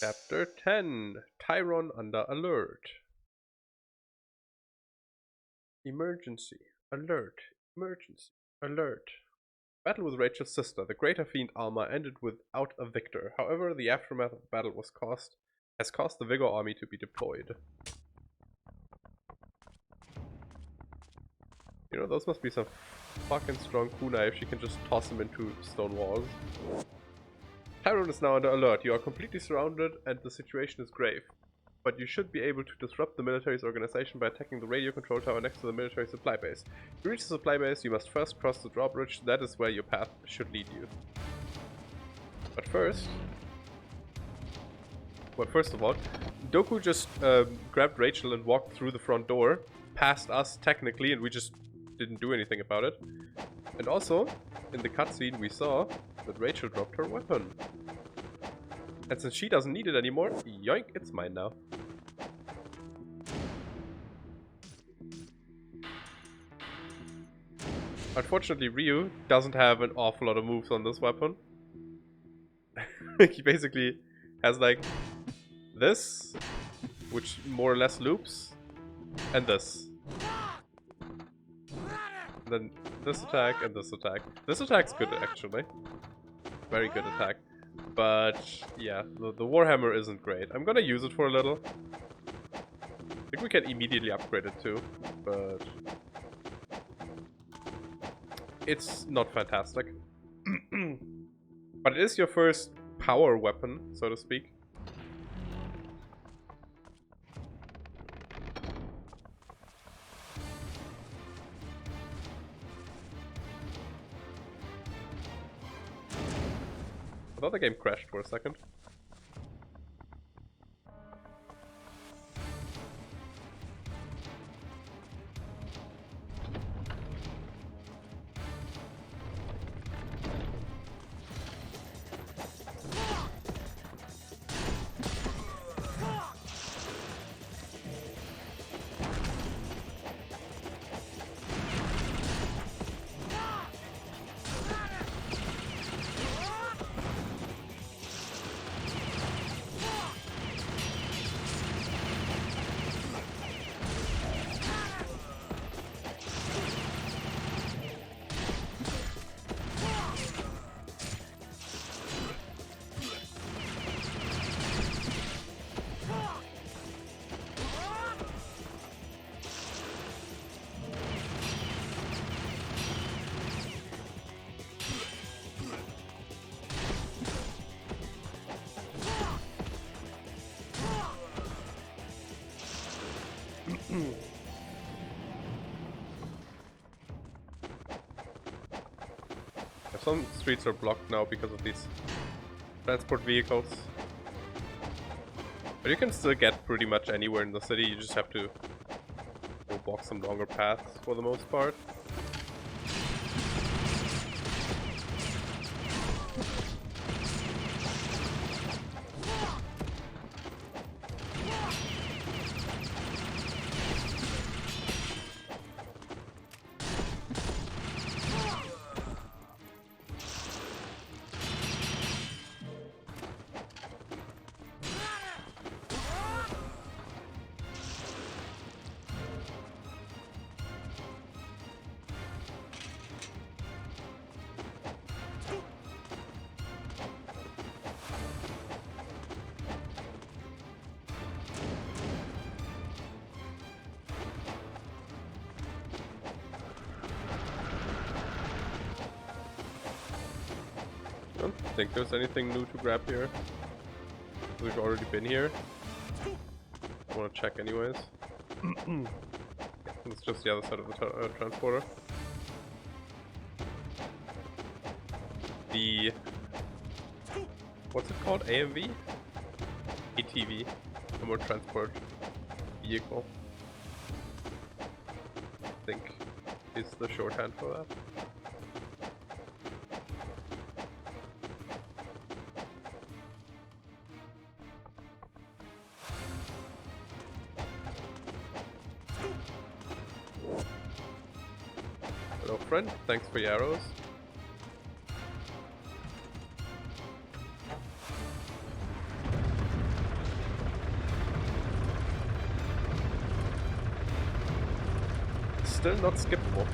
Chapter 10, Tyron under alert. Emergency, alert, emergency, alert. Battle with Rachel's sister, the Greater Fiend Alma, ended without a victor. However, the aftermath of the battle has caused the Vigor army to be deployed. You know, those must be some fucking strong kunai if she can just toss them into stone walls. Tyrone is now under alert. You are completely surrounded and the situation is grave. But you should be able to disrupt the military's organization by attacking the radio control tower next to the military supply base. To reach the supply base, you must first cross the drawbridge. That is where your path should lead you. But first of all, Doku just grabbed Rachel and walked through the front door, past us technically, and we just didn't do anything about it. And also, in the cutscene we saw that Rachel dropped her weapon. And since she doesn't need it anymore, yoink, it's mine now. Unfortunately, Ryu doesn't have an awful lot of moves on this weapon. He basically has like this, which more or less loops, and this. And then this attack and this attack. This attack's good actually. Very good attack. But yeah, the Warhammer isn't great. I'm gonna use it for a little. I think we can immediately upgrade it too, but it's not fantastic. But it is your first power weapon, so to speak. I thought the game crashed for a second. Some streets are blocked now because of these transport vehicles. But you can still get pretty much anywhere in the city, you just have to walk some longer paths for the most part. I don't think there's anything new to grab here. We've already been here. I want to check anyways. It's just the other side of the transporter. The... what's it called? AMV? ATV. Armored Transport Vehicle. I think is the shorthand for that. Hello friend, thanks for your arrows. Still not skippable.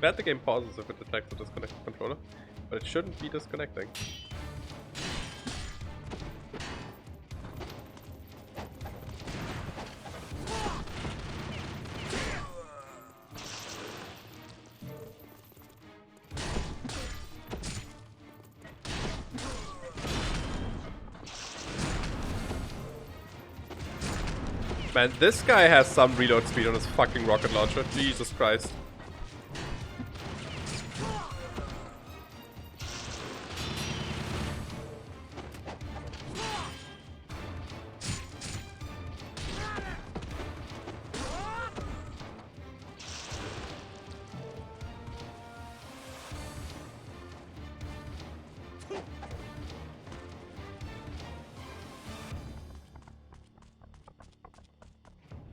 Glad the game pauses if it detects a disconnected controller, but it shouldn't be disconnecting. Man, this guy has some reload speed on his fucking rocket launcher. Jesus Christ.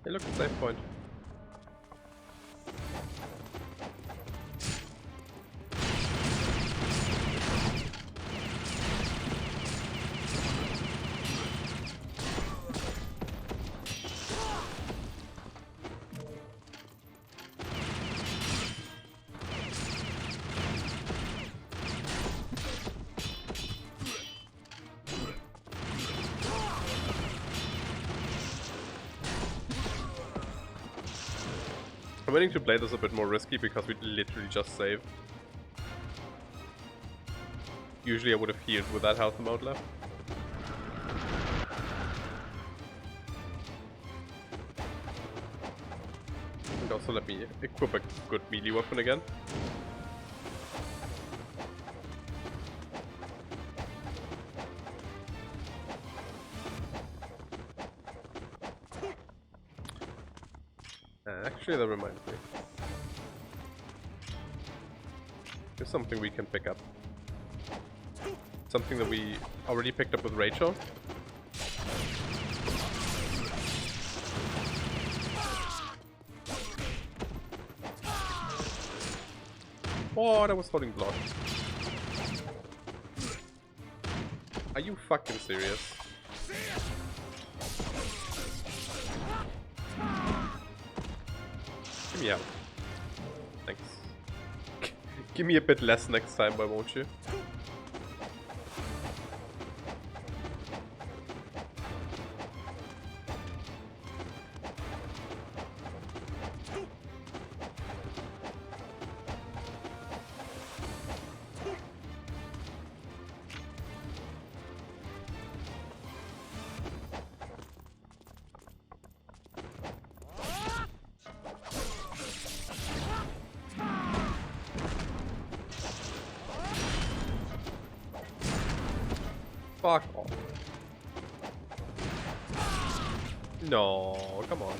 Hey, look, a save point. I'm willing to play this a bit more risky because we literally just saved. Usually I would have healed with that health amount left. And also let me equip a good melee weapon again. Actually, that reminds me. There's something we can pick up. Something that we already picked up with Rachel. Oh, that was holding block. Are you fucking serious? Give me out. Thanks. Give me a bit less next time, why won't you? Fuck off. No, come on.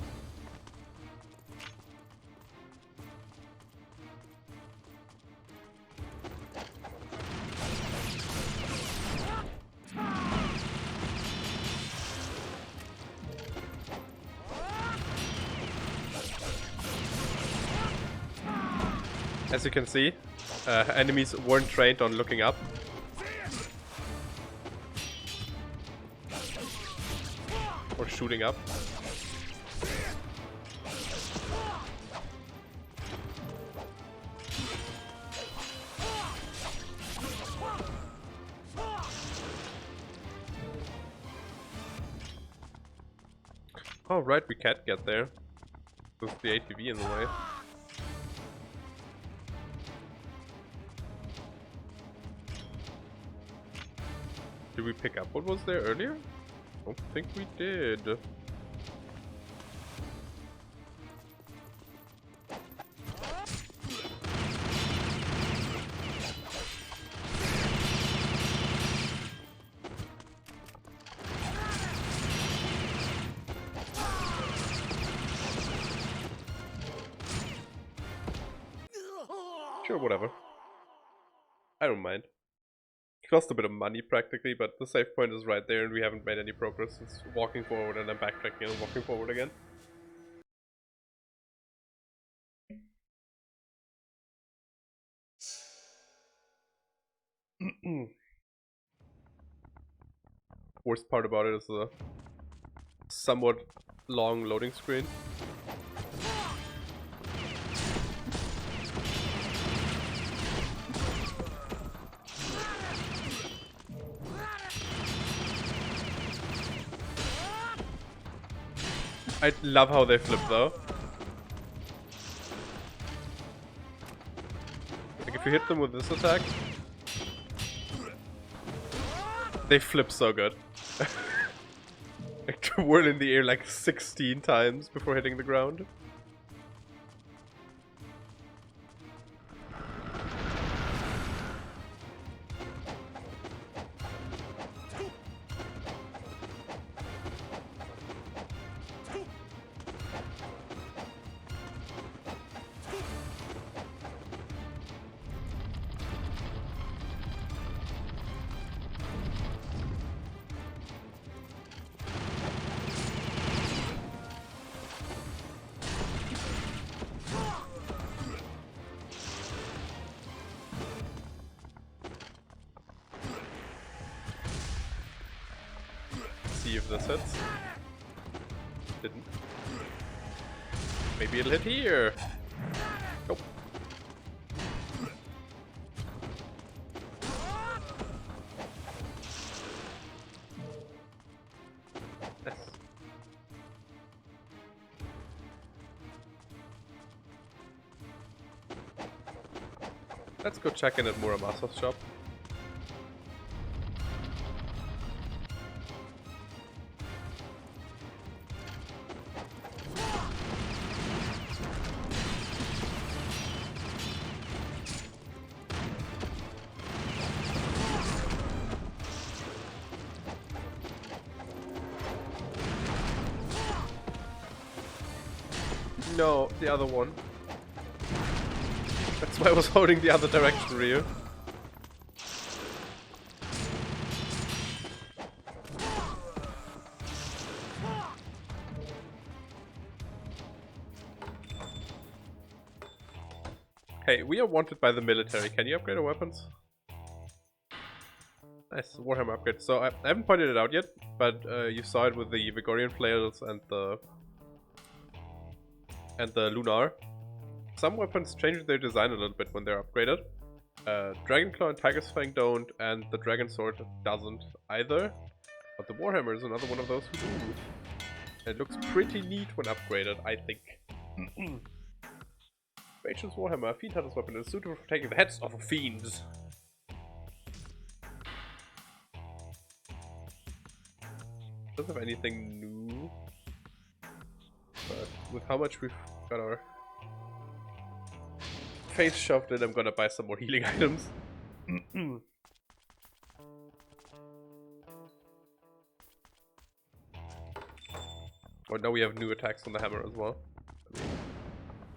As you can see, enemies weren't trained on looking up. Or shooting up. Oh right, we can't get there. With the ATV in the way. Did we pick up what was there earlier? I don't think we did. Sure, whatever. I don't mind. It cost a bit of money practically, but the save point is right there and we haven't made any progress. It's walking forward and then backtracking and walking forward again. Worst part about it is the somewhat long loading screen. I love how they flip though. Like if you hit them with this attack, they flip so good. Like to whirl in the air like 16 times before hitting the ground. See if this hits. Didn't. Maybe it'll hit here. Nope. Yes. Let's go check in at Muramasa's shop. No, the other one. That's why I was holding the other direction, Ryu. Hey, we are wanted by the military. Can you upgrade our weapons? Nice, Warhammer upgrade. So I haven't pointed it out yet, but you saw it with the Vigorian flails and the Lunar. Some weapons change their design a little bit when they're upgraded. Dragon Claw and Tiger's Fang don't, and the Dragon Sword doesn't either. But the Warhammer is another one of those who do. It looks pretty neat when upgraded, I think. Rachel's Warhammer, a Fiend Hunter's weapon, is suitable for taking the heads off of fiends. Doesn't have anything new. But with how much we've got our face shoved in, I'm gonna buy some more healing items. Oh, now we have new attacks on the hammer as well.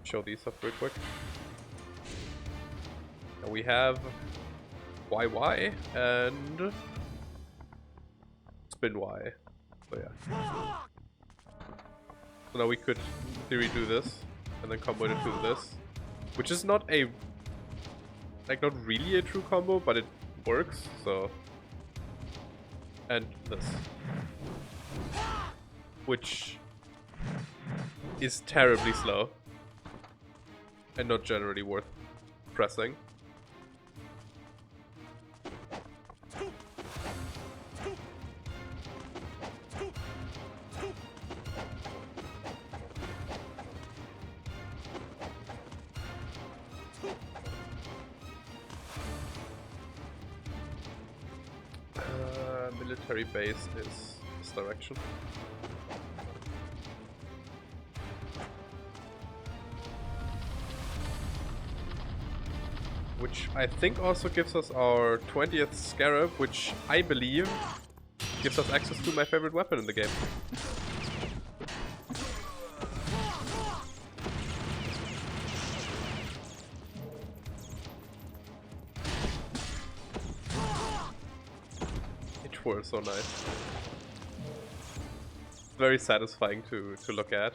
Show these off real quick. Now we have YY and Spin Y. So yeah. So now we could, in theory, do this and then combo it into this, which is not a, like, not really a true combo, but it works. So, and this, which is terribly slow and not generally worth pressing. Military base is this direction. Which I think also gives us our 20th Scarab, which I believe gives us access to my favorite weapon in the game. It was so nice. Very satisfying to look at.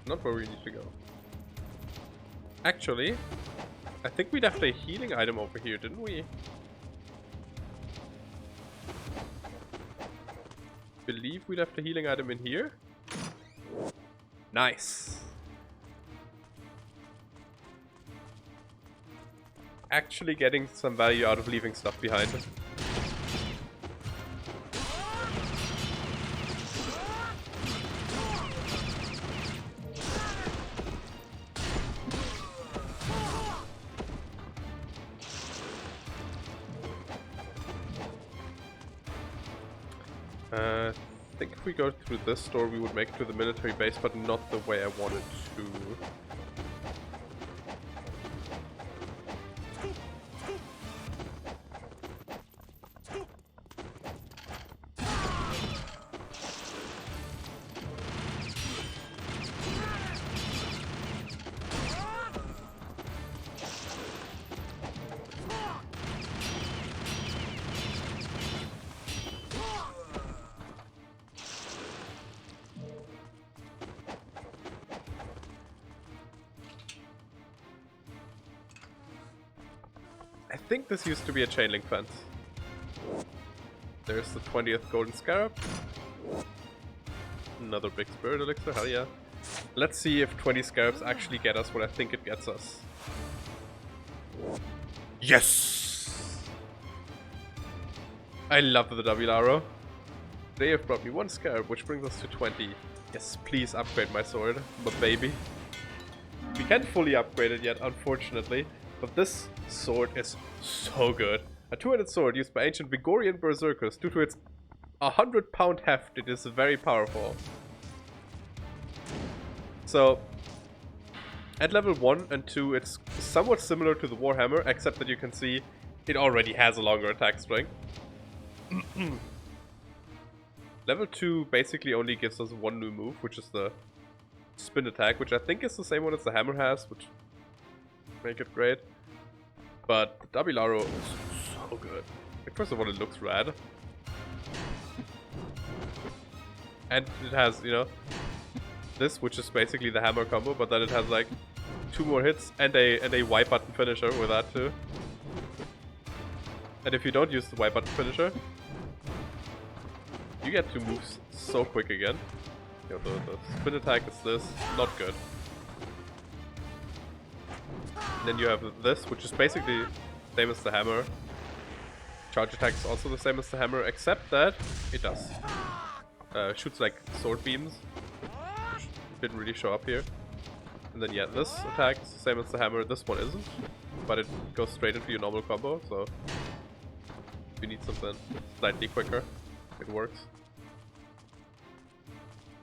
Not where we need to go. Actually, I think we left a healing item over here, didn't we? Believe we left a healing item in here? Nice. Actually getting some value out of leaving stuff behind. I think if we go through this door we would make it to the military base, but not the way I wanted to. I think this used to be a chain link fence. There's the 20th golden scarab. Another big spirit elixir, hell yeah. Let's see if 20 scarabs actually get us what I think it gets us. Yes! I love the double arrow. They have brought me 1 scarab, which brings us to 20. Yes, please upgrade my sword, my baby. We can't fully upgrade it yet, unfortunately. But this sword is so good. A two-handed sword used by ancient Vigorian berserkers. Due to its 100-pound heft, it is very powerful. So, at level 1 and 2, it's somewhat similar to the Warhammer, except that you can see it already has a longer attack strength. Level 2 basically only gives us 1 new move, which is the spin attack, which I think is the same one as the hammer has, which make it great. But the double arrow is so good. Like, first of all, it looks rad. And it has, you know, this, which is basically the hammer combo, but then it has like 2 more hits and a Y button finisher with that too. And if you don't use the Y button finisher, you get 2 moves so quick again. You know, the spin attack is this, not good. And then you have this, which is basically the same as the hammer. Charge attack is also the same as the hammer, except that it does. Shoots like sword beams, which didn't really show up here. And then yeah, this attack is the same as the hammer. This one isn't, but it goes straight into your normal combo, so if you need something slightly quicker, it works.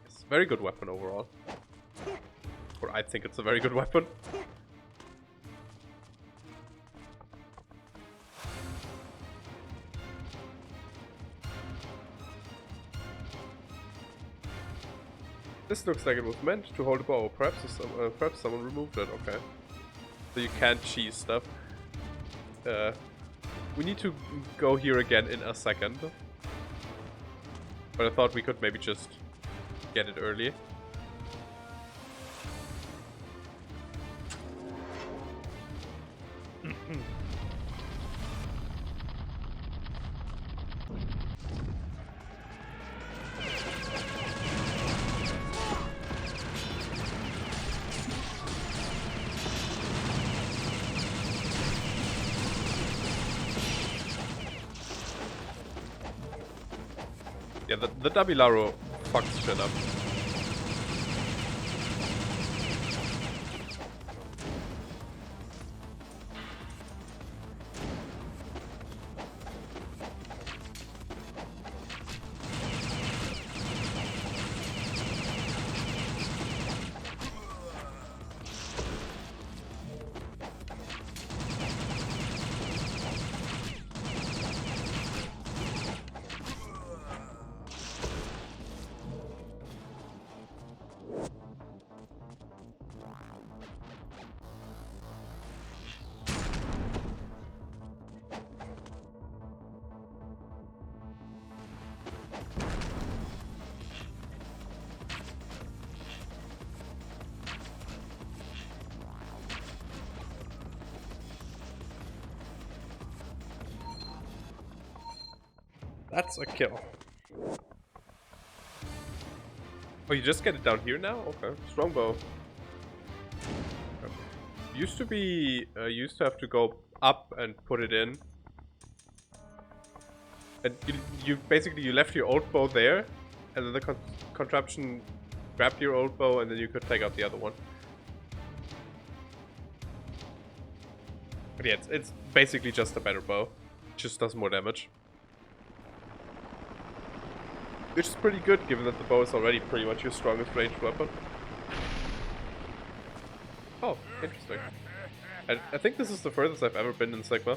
It's a very good weapon overall. Or I think it's a very good weapon. This looks like it was meant to hold a bow. Perhaps someone removed it. Okay. So you can't cheese stuff. We need to go here again in a second. But I thought we could maybe just get it early. Yeah, the double arrow fucks shit up. That's a kill. Oh, you just get it down here now? Okay. Strongbow. Used to be, used to have to go up and put it in. And you basically, you left your old bow there, and then the contraption grabbed your old bow, and then you could take out the other one. But yeah, it's basically just a better bow. It just does more damage. Which is pretty good, given that the bow is already pretty much your strongest ranged weapon. Oh, interesting. I think this is the furthest I've ever been in Sigma.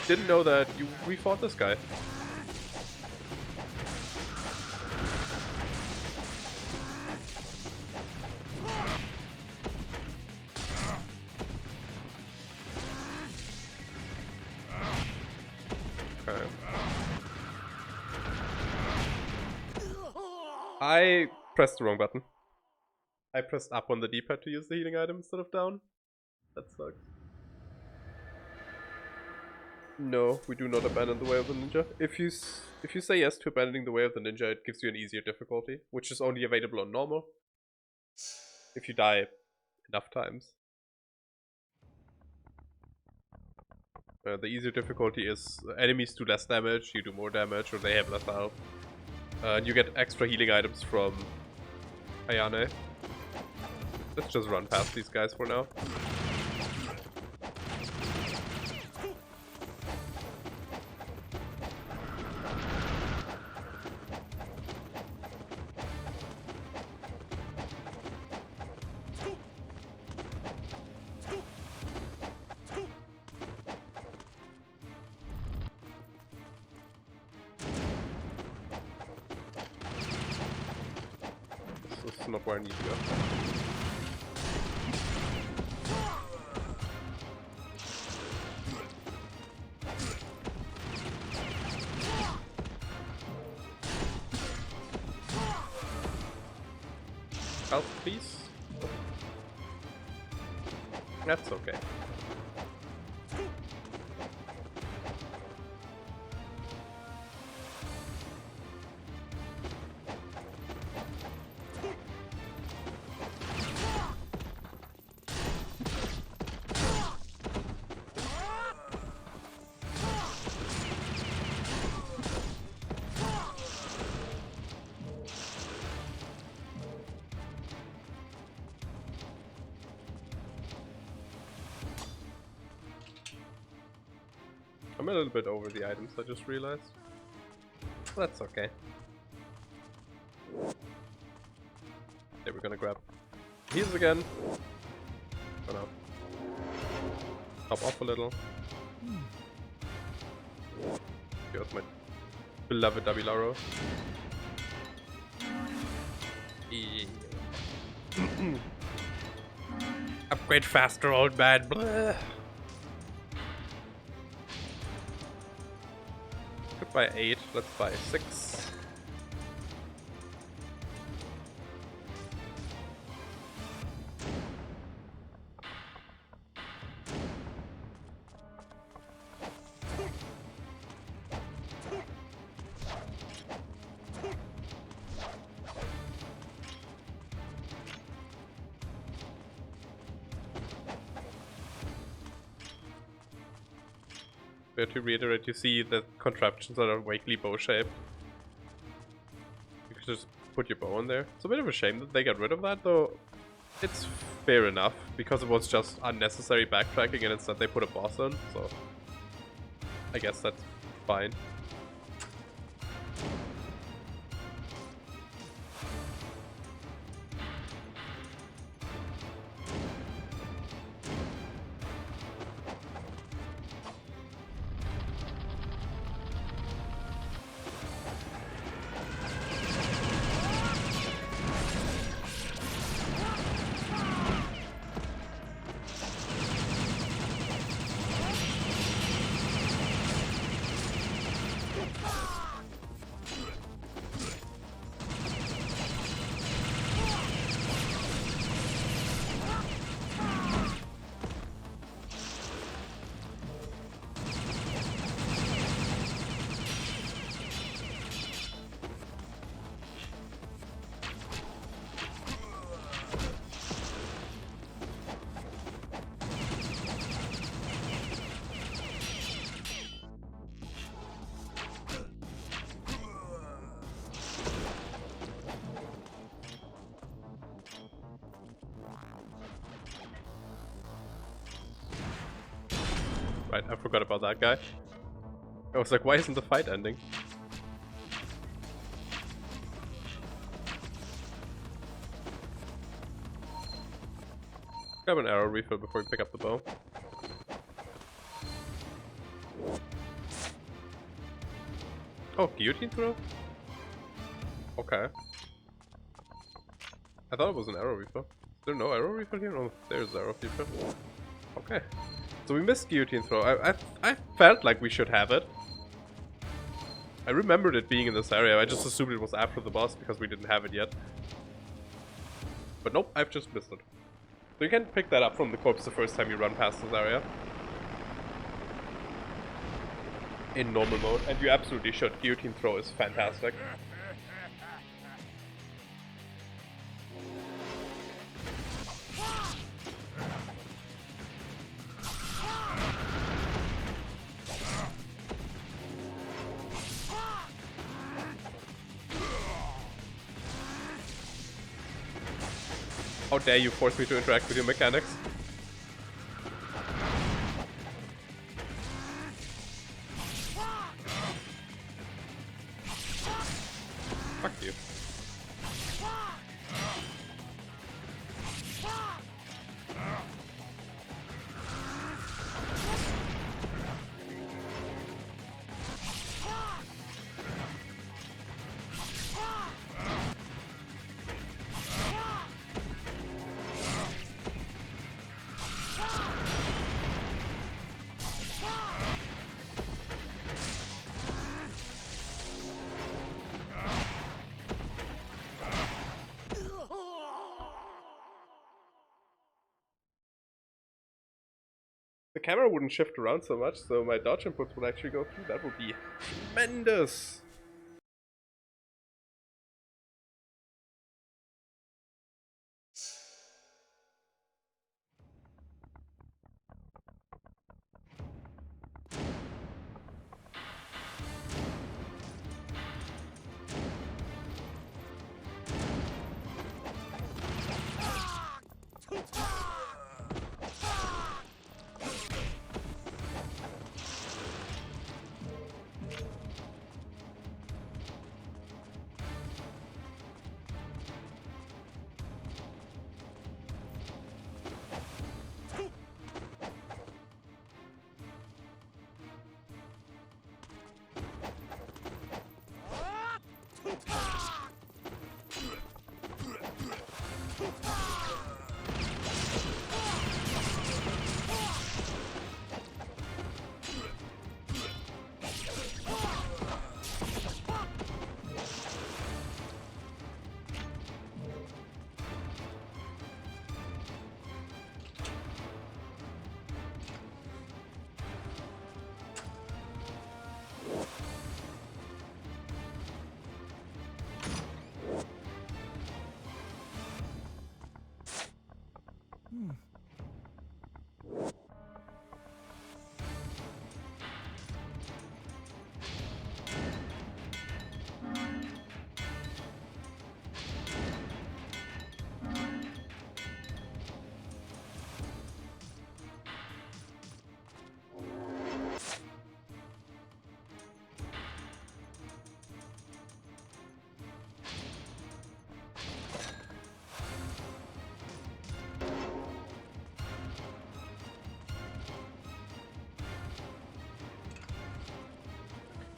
Didn't know that we fought this guy. Okay. I pressed the wrong button. I pressed up on the D-pad to use the healing item instead of down. That sucks. No, we do not abandon the way of the ninja. If you say yes to abandoning the way of the ninja, it gives you an easier difficulty, which is only available on normal. If you die enough times. The easier difficulty is enemies do less damage, you do more damage, or they have less health. And you get extra healing items from Ayane. Let's just run past these guys for now. This is not where I need to go. Health, please. That's okay. I'm a little bit over the items, I just realized. That's okay. There, we're gonna grab heals again. Gonna hop off a little. Here's my beloved Dabilaro. Upgrade faster, old man. Blah. Buy 8, let's buy 6. To reiterate, you see that contraptions that are vaguely bow-shaped. You could just put your bow in there. It's a bit of a shame that they got rid of that, though. It's fair enough, because it was just unnecessary backtracking and instead they put a boss in, so I guess that's fine. Right, I forgot about that guy. I was like, why isn't the fight ending? Grab an arrow refill before we pick up the bow. Oh, guillotine throw? Okay. I thought it was an arrow refill. Is there no arrow refill here? No, there's arrow refill. Okay. So we missed guillotine throw. I felt like we should have it. I remembered it being in this area. I just assumed it was after the boss because we didn't have it yet. But nope, I've just missed it. So you can pick that up from the corpse the first time you run past this area. In normal mode. And you absolutely should. Guillotine throw is fantastic. How dare you force me to interact with your mechanics? Fuck you. The camera wouldn't shift around so much, so my dodge inputs would actually go through. That would be tremendous!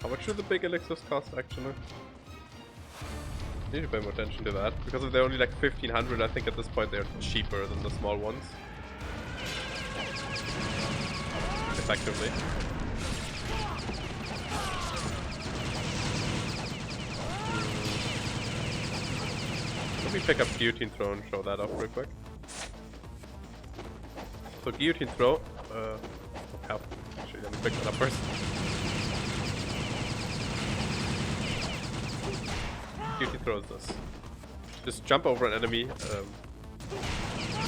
How much do the big elixirs cost actually? Need to pay more attention to that, because if they're only like 1500, I think at this point they're cheaper than the small ones. Effectively. Let me pick up guillotine throw and show that off real quick. So guillotine throw, actually let me pick that up first. Guillotine throws this. Just jump over an enemy, and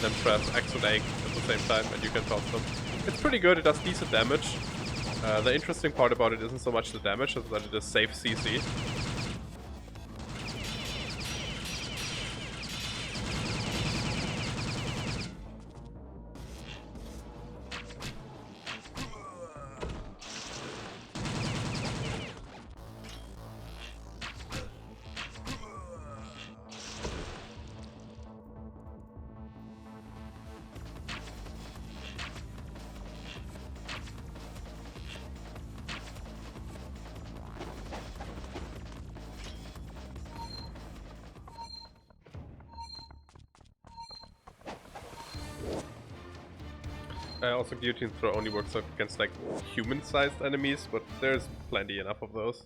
then press X and A at the same time, and you can toss them. It's pretty good, it does decent damage. The interesting part about it isn't so much the damage, as that it is safe CC. Also, guillotine throw only works against like human-sized enemies, but there's plenty enough of those.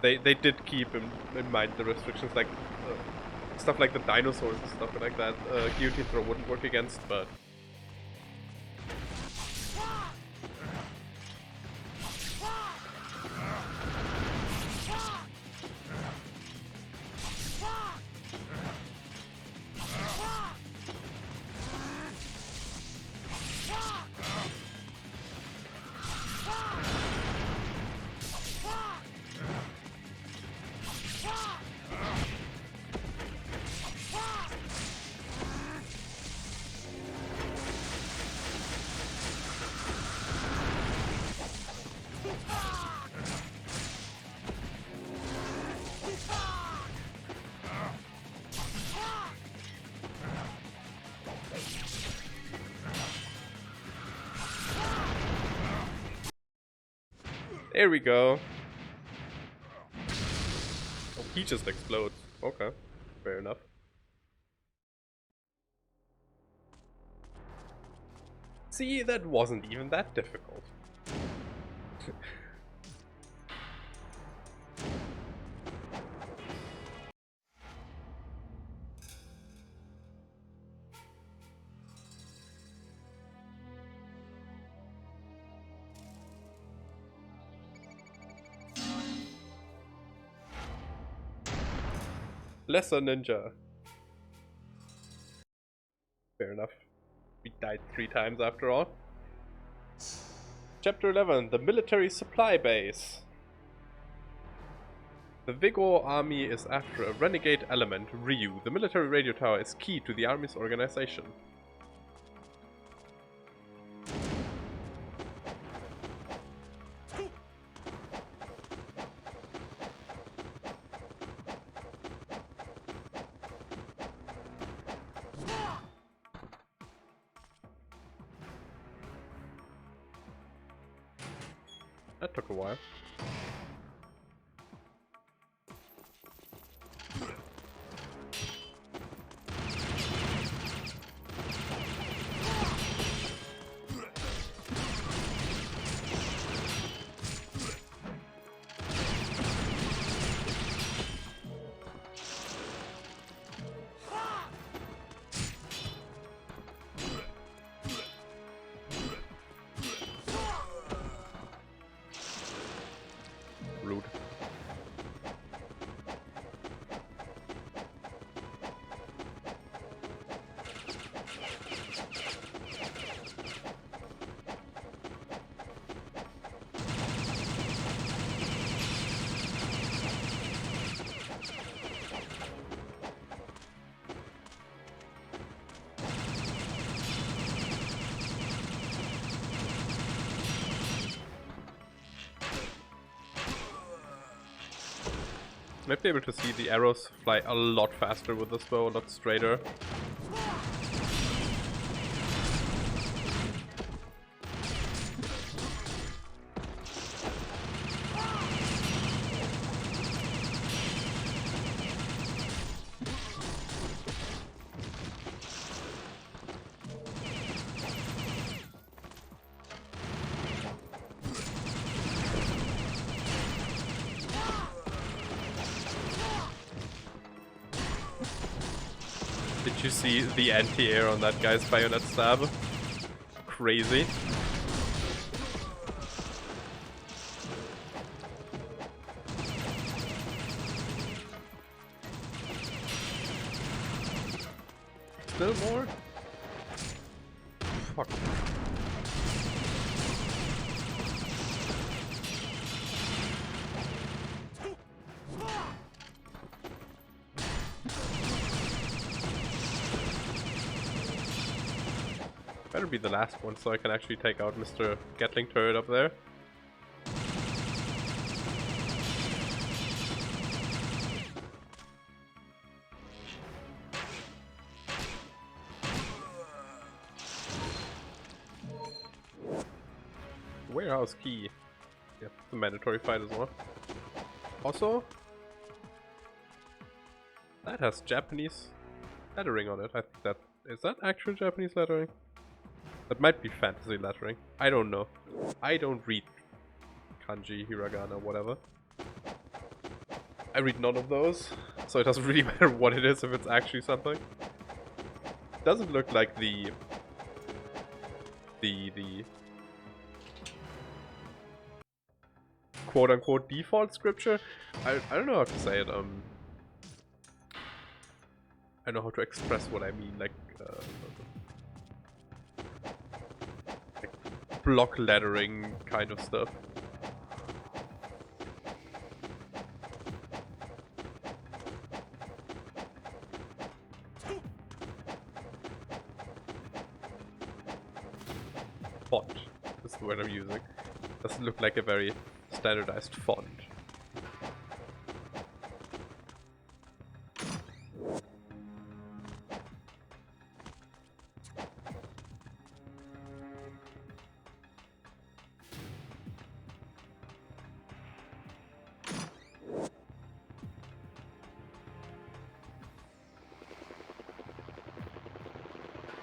They did keep in mind the restrictions, like stuff like the dinosaurs and stuff like that. Guillotine throw wouldn't work against, but there we go. Oh, he just explodes. Okay, fair enough. See, that wasn't even that difficult. Lesser ninja. Fair enough. We died 3 times after all. Chapter 11, the military supply base. The Vigor army is after a renegade element, Ryu. The military radio tower is key to the army's organization. That took a while. Rude. Might be able to see the arrows fly a lot faster with this bow, a lot straighter. Did you see the anti-air on that guy's bayonet stab? Crazy. Still more? Fuck. Better be the last one so I can actually take out Mr. Gatling turret up there. Warehouse key. Yep, it's a mandatory fight as well. Also, that has Japanese lettering on it. I think that is that actual Japanese lettering? That might be fantasy lettering. I don't know. I don't read kanji, hiragana, whatever. I read none of those, so it doesn't really matter what it is if it's actually something. It doesn't look like the quote-unquote default scripture. I don't know how to say it. I know how to express what I mean, like block lettering kind of stuff. Font is the word I'm using. Doesn't look like a very standardized font.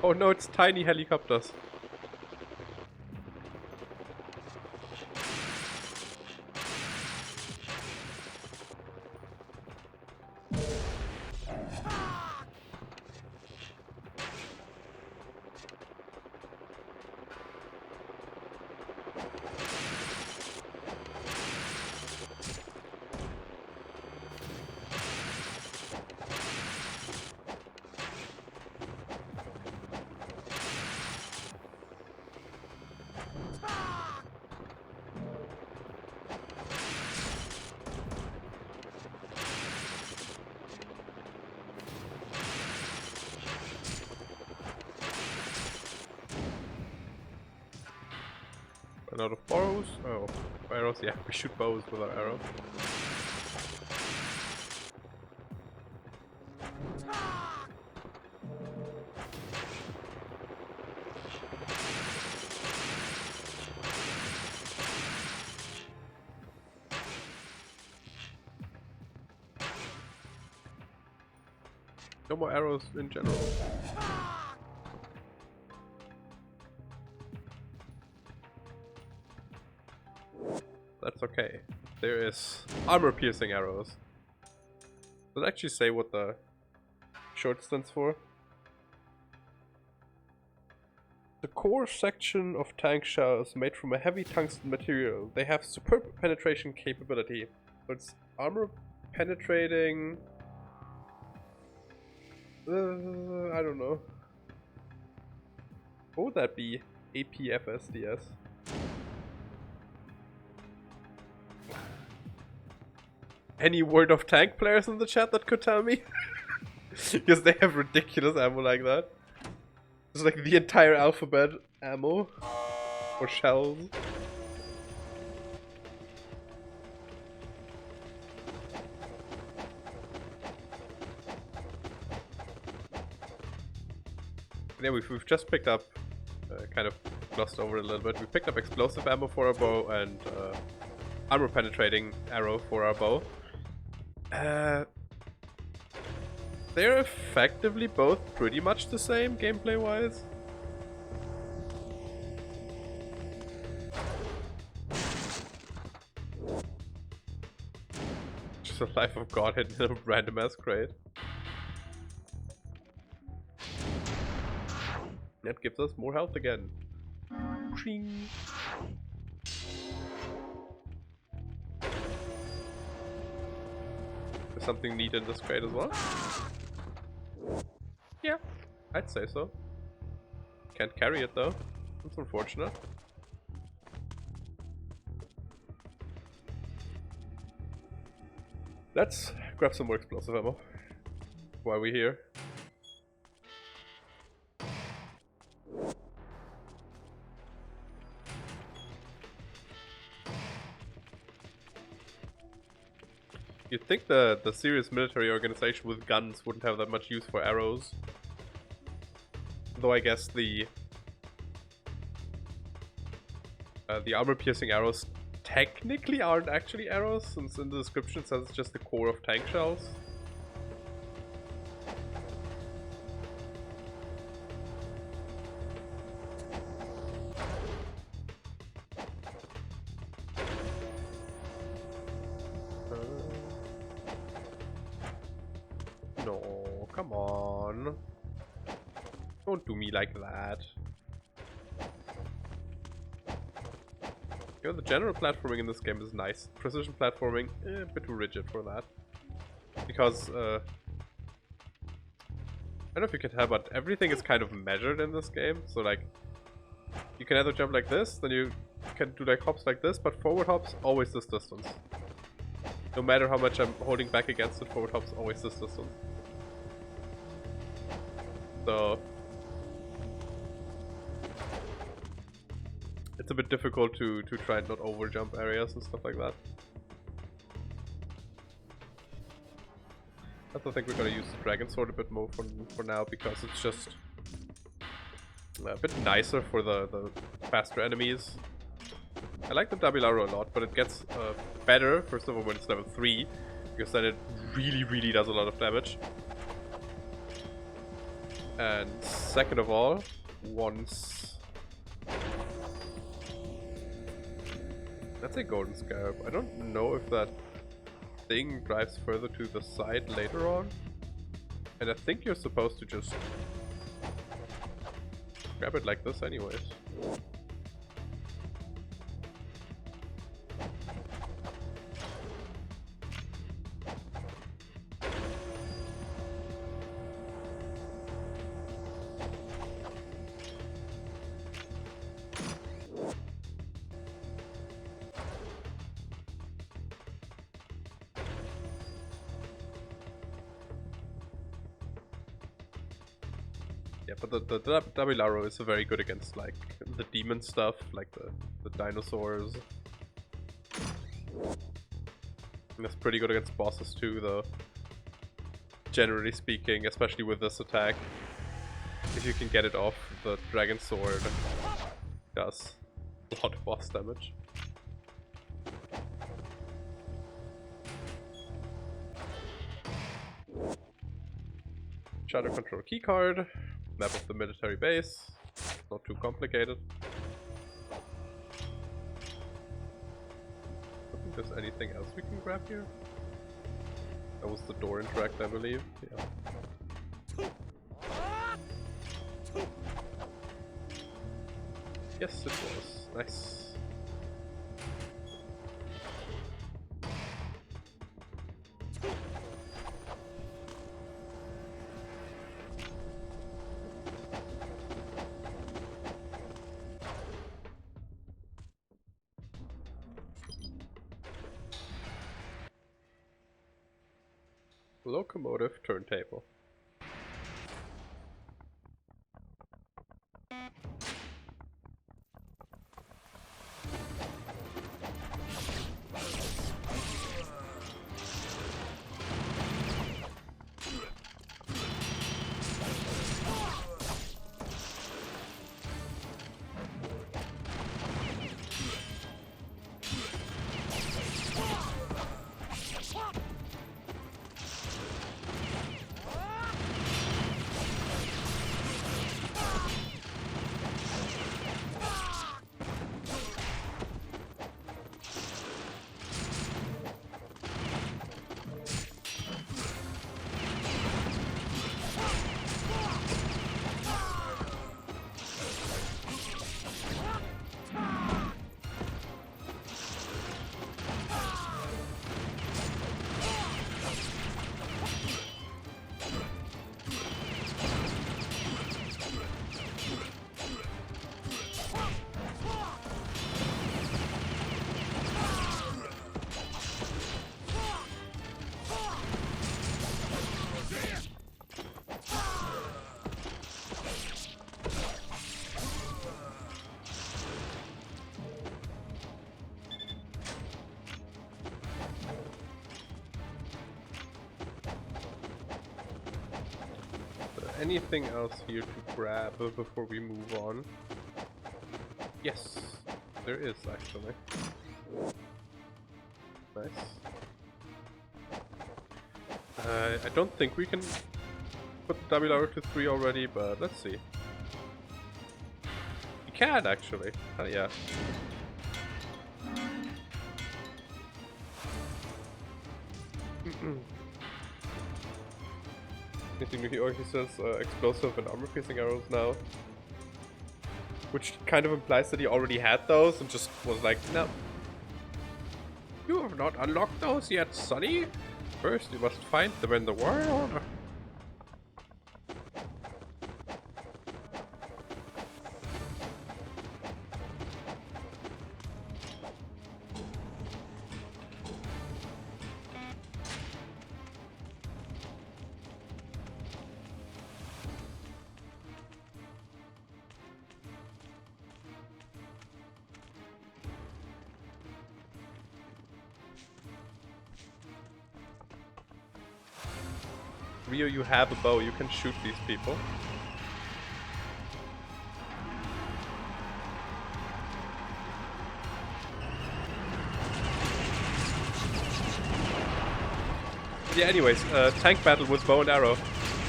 Oh no, it's tiny helicopters. Run out of bows? Oh, arrows? Yeah, we shoot bows with our arrow. No more arrows in general. That's okay. There is armor-piercing arrows. Does it actually say what the short stands for? The core section of tank shells made from a heavy tungsten material. They have superb penetration capability. So it's armor penetrating. I don't know. What would that be? APFSDS. Any World of Tank players in the chat that could tell me? Because they have ridiculous ammo like that. It's like the entire alphabet ammo. Or shells. Yeah, we've just picked up, kind of glossed over it a little bit. We picked up explosive ammo for our bow and armor penetrating arrow for our bow. They're effectively both pretty much the same gameplay wise. Just a life of God hidden in a random ass crate. That gives us more health again. Ching. There's something neat in this crate as well. Yeah, I'd say so. Can't carry it though. That's unfortunate. Let's grab some more explosive ammo while we're here. You'd think the serious military organization with guns wouldn't have that much use for arrows. Though I guess the armor-piercing arrows technically aren't actually arrows, since in the description it says it's just the core of tank shells. Come on. Don't do me like that. You know, the general platforming in this game is nice. Precision platforming, a bit too rigid for that. Because, I don't know if you can tell, but everything is kind of measured in this game. So, like, you can either jump like this, then you can do, like, hops like this, but forward hops, always this distance. No matter how much I'm holding back against it, forward hops, always this distance. So it's a bit difficult to try and not over jump areas and stuff like that. I don't think we're gonna use the Dragon Sword a bit more for now, because it's just a bit nicer for the faster enemies. I like the double arrow a lot, but it gets better, first of all, when it's level 3, because then it really does a lot of damage. And second of all, once... That's a golden scarab. I don't know if that thing drives further to the side later on. And I think you're supposed to just grab it like this anyways. Yeah, but the double arrow is very good against, like, the demon stuff, like the dinosaurs. And it's pretty good against bosses too, though. Generally speaking, especially with this attack. If you can get it off, the dragon sword does a lot of boss damage. Shadow control keycard. Map of the military base. Not too complicated. I don't think there's anything else we can grab here. That was the door interact, I believe. Yeah. Yes, it was. Nice. Locomotive turntable. Anything else here to grab before we move on? Yes, there is actually. Nice. I don't think we can put the double arrow to 3 already, but let's see. You can actually. Oh yeah. He says explosive and armor piercing arrows now. Which kind of implies that he already had those and just was like, no. You have not unlocked those yet, Sonny. First you must find them in the world. Rio, you have a bow, you can shoot these people. Yeah, anyways, tank battle with bow and arrow.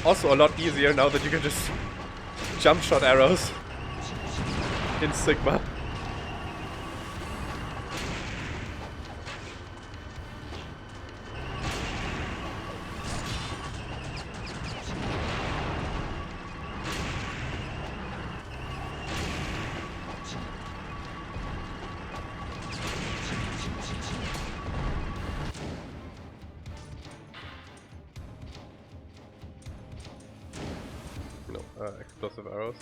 Also a lot easier now that you can just jump shot arrows in Sigma. Explosive arrows.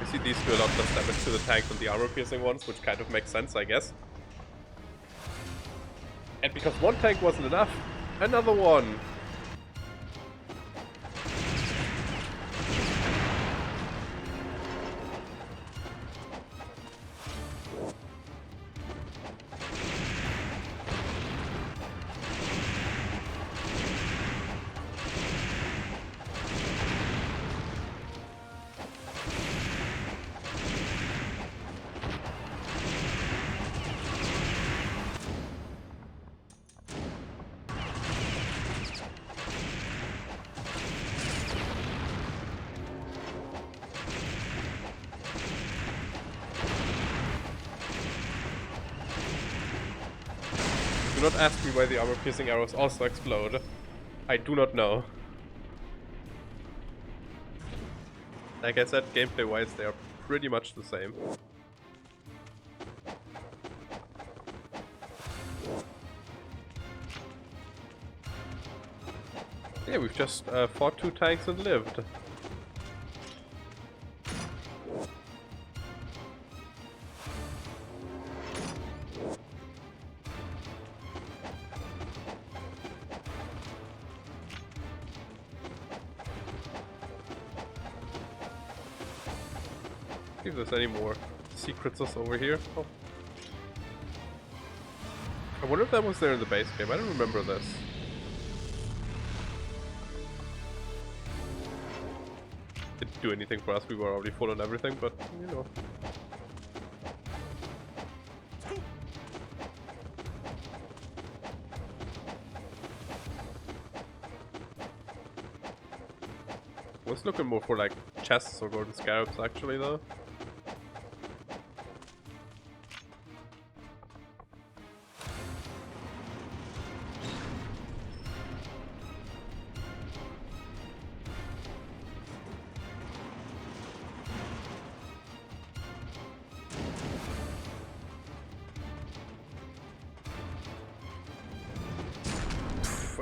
You see these do a lot less damage to the tanks than the armor piercing ones, which kind of makes sense, I guess. And because one tank wasn't enough, another one! Do not ask me why the armor piercing arrows also explode. I do not know. Like I said, gameplay wise they are pretty much the same. Yeah, we've just fought 2 tanks and lived. See if there's any more secrets over here. Oh. I wonder if that was there in the base game. I don't remember this. Didn't do anything for us. We were already full on everything, but you know. I was looking more for like chests or golden scarabs actually though.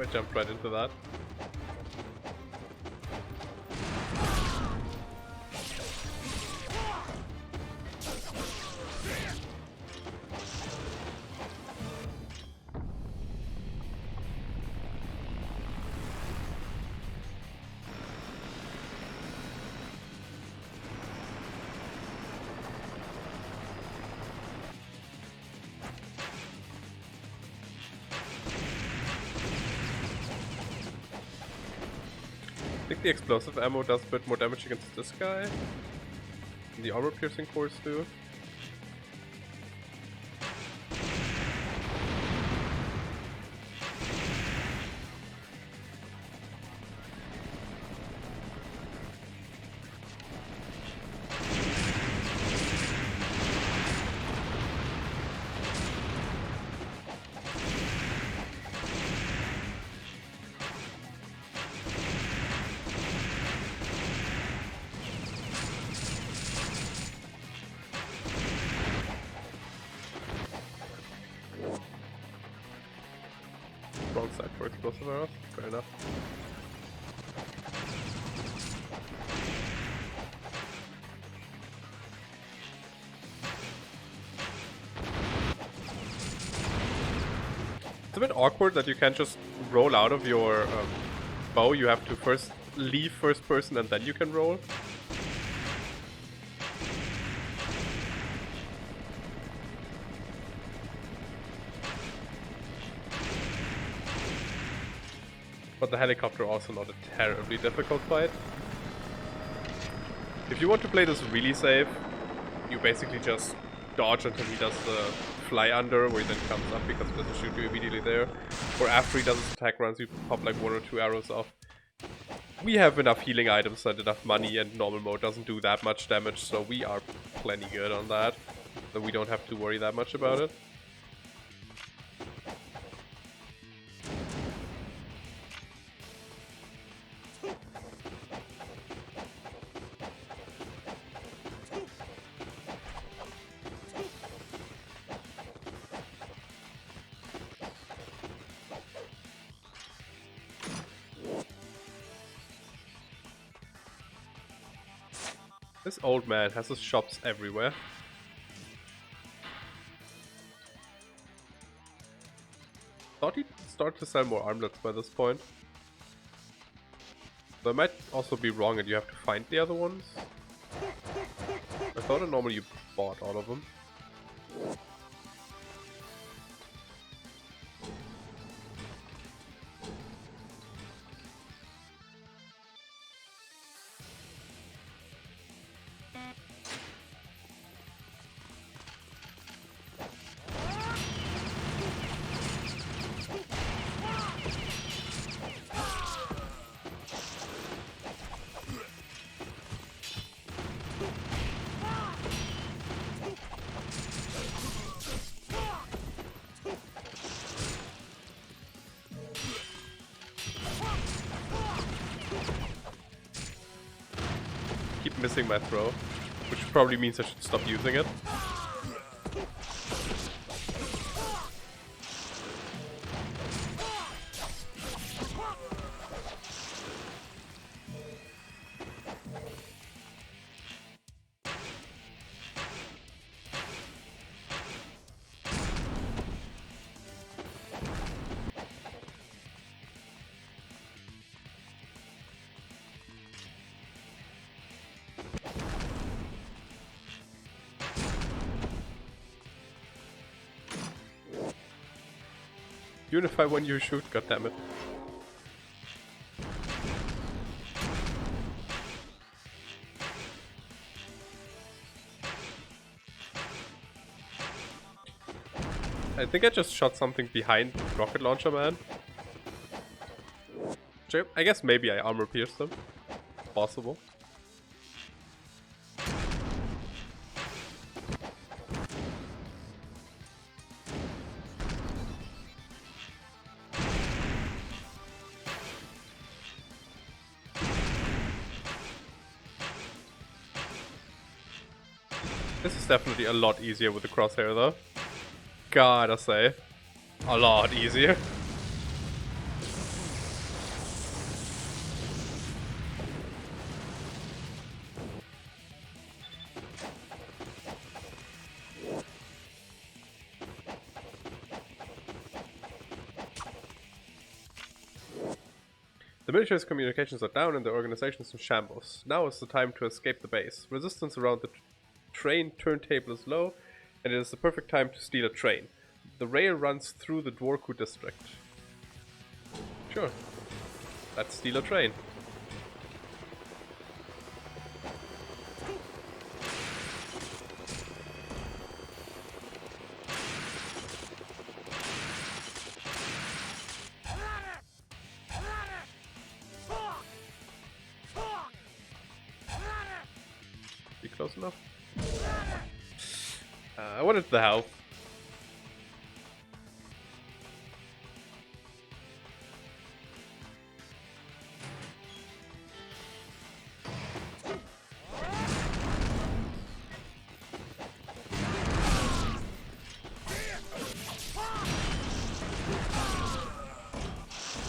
I jumped right into that. I think the explosive ammo does a bit more damage against this guy. And the armor piercing cores do. explosive arrows? Fair enough. It's a bit awkward that you can't just roll out of your bow. You have to first leave first person and then you can roll. But the helicopter also not a terribly difficult fight. If you want to play this really safe, you basically just dodge until he does the fly under, where he then comes up because he doesn't shoot you immediately there. Or after he does his attack runs, you pop like 1 or 2 arrows off. We have enough healing items and enough money, and normal mode doesn't do that much damage, so we are plenty good on that. So we don't have to worry that much about it. This old man has his shops everywhere. Thought he'd start to sell more armlets by this point. But I might also be wrong and you have to find the other ones. I thought that normally you bought all of them. Keep missing my throw, which probably means I should stop using it. Unify when you shoot, goddammit. I think I just shot something behind Rocket Launcher Man. I guess maybe I armor pierced them. Possible. This is definitely a lot easier with the crosshair though. Gotta say. A lot easier. The military's communications are down and the organization is in shambles. Now is the time to escape the base. Resistance around the train turntable is low, and it is the perfect time to steal a train. The rail runs through the Dworku district. Sure. Let's steal a train. Be close enough? I wanted the health.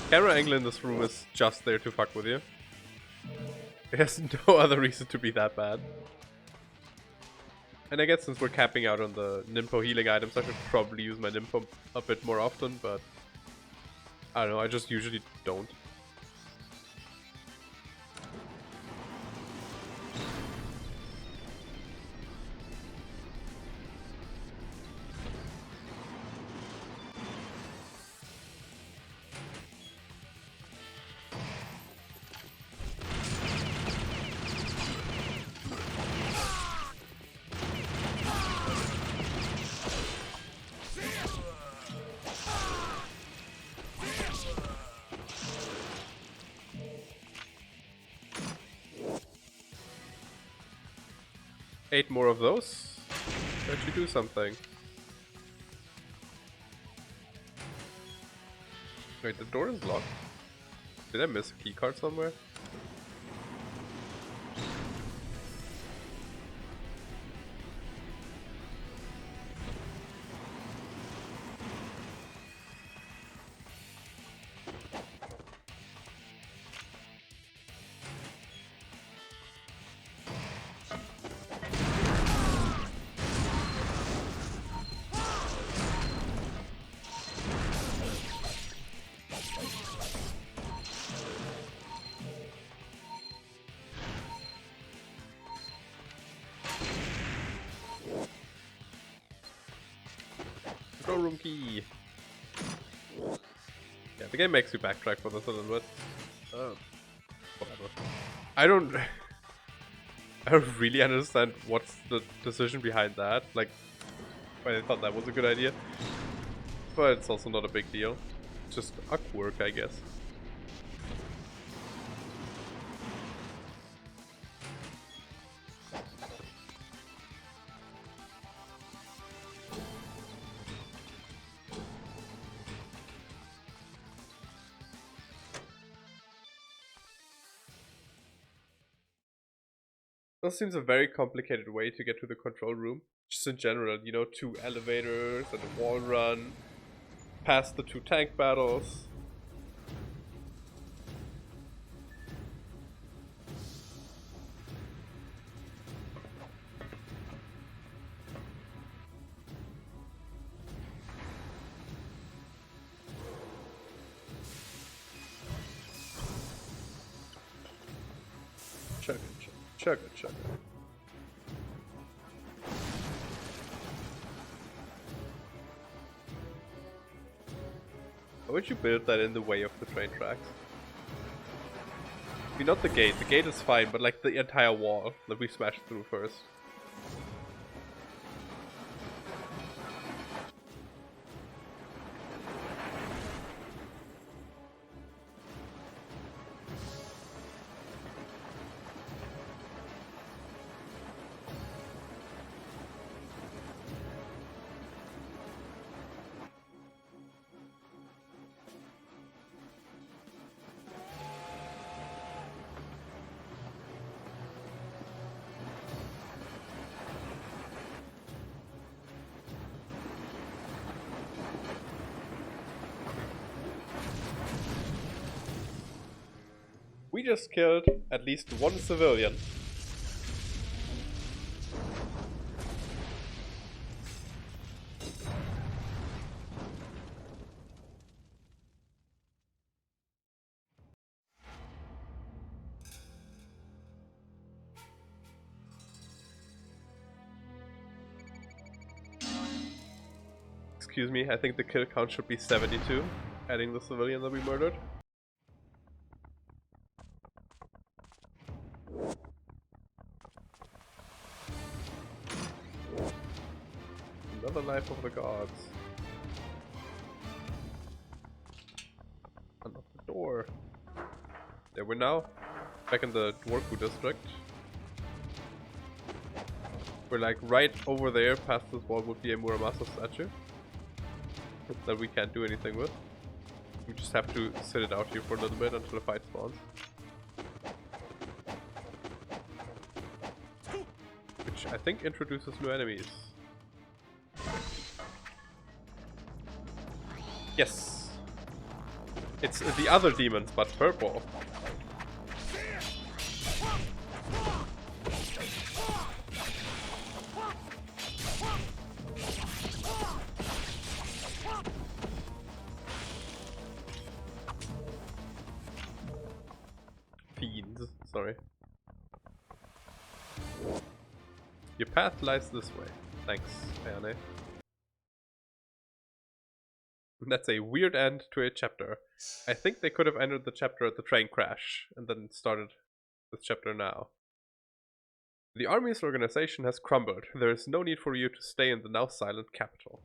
Camera angle in this room is just there to fuck with you. It has no other reason to be that bad. And I guess since we're capping out on the Nympho healing items, I should probably use my Nympho a bit more often, but I don't know, I just usually don't. Eight more of those. That should do something. Wait, the door is locked. Did I miss a keycard somewhere? Control room key. Yeah, the game makes you backtrack for this a little bit. Whatever. I don't really understand what's the decision behind that. Like, I thought that was a good idea, but it's also not a big deal. Just a quirk, I guess. This seems a very complicated way to get to the control room. Just in general, you know, 2 elevators and a wall run, past the 2 tank battles. Chugga, chugga, chugga, chugga. How would you build that in the way of the train tracks? I mean, not the gate. The gate is fine, but like the entire wall that we smashed through first. We just killed at least 1 civilian. Excuse me, I think the kill count should be 72, adding the civilian that we murdered. Another knife of the gods. Unlock the door. There we're now. Back in the Dwarku district. We're like right over there, past this wall would be a Muramasa statue. That we can't do anything with. We just have to sit it out here for a little bit until the fight spawns. Which I think introduces new enemies. Yes! It's the other demons, but purple. Fiends, sorry. Your path lies this way. Thanks, Ayane. That's a weird end to a chapter. I think they could have ended the chapter at the train crash and then started this chapter now. The army's organization has crumbled. There is no need for you to stay in the now silent capital.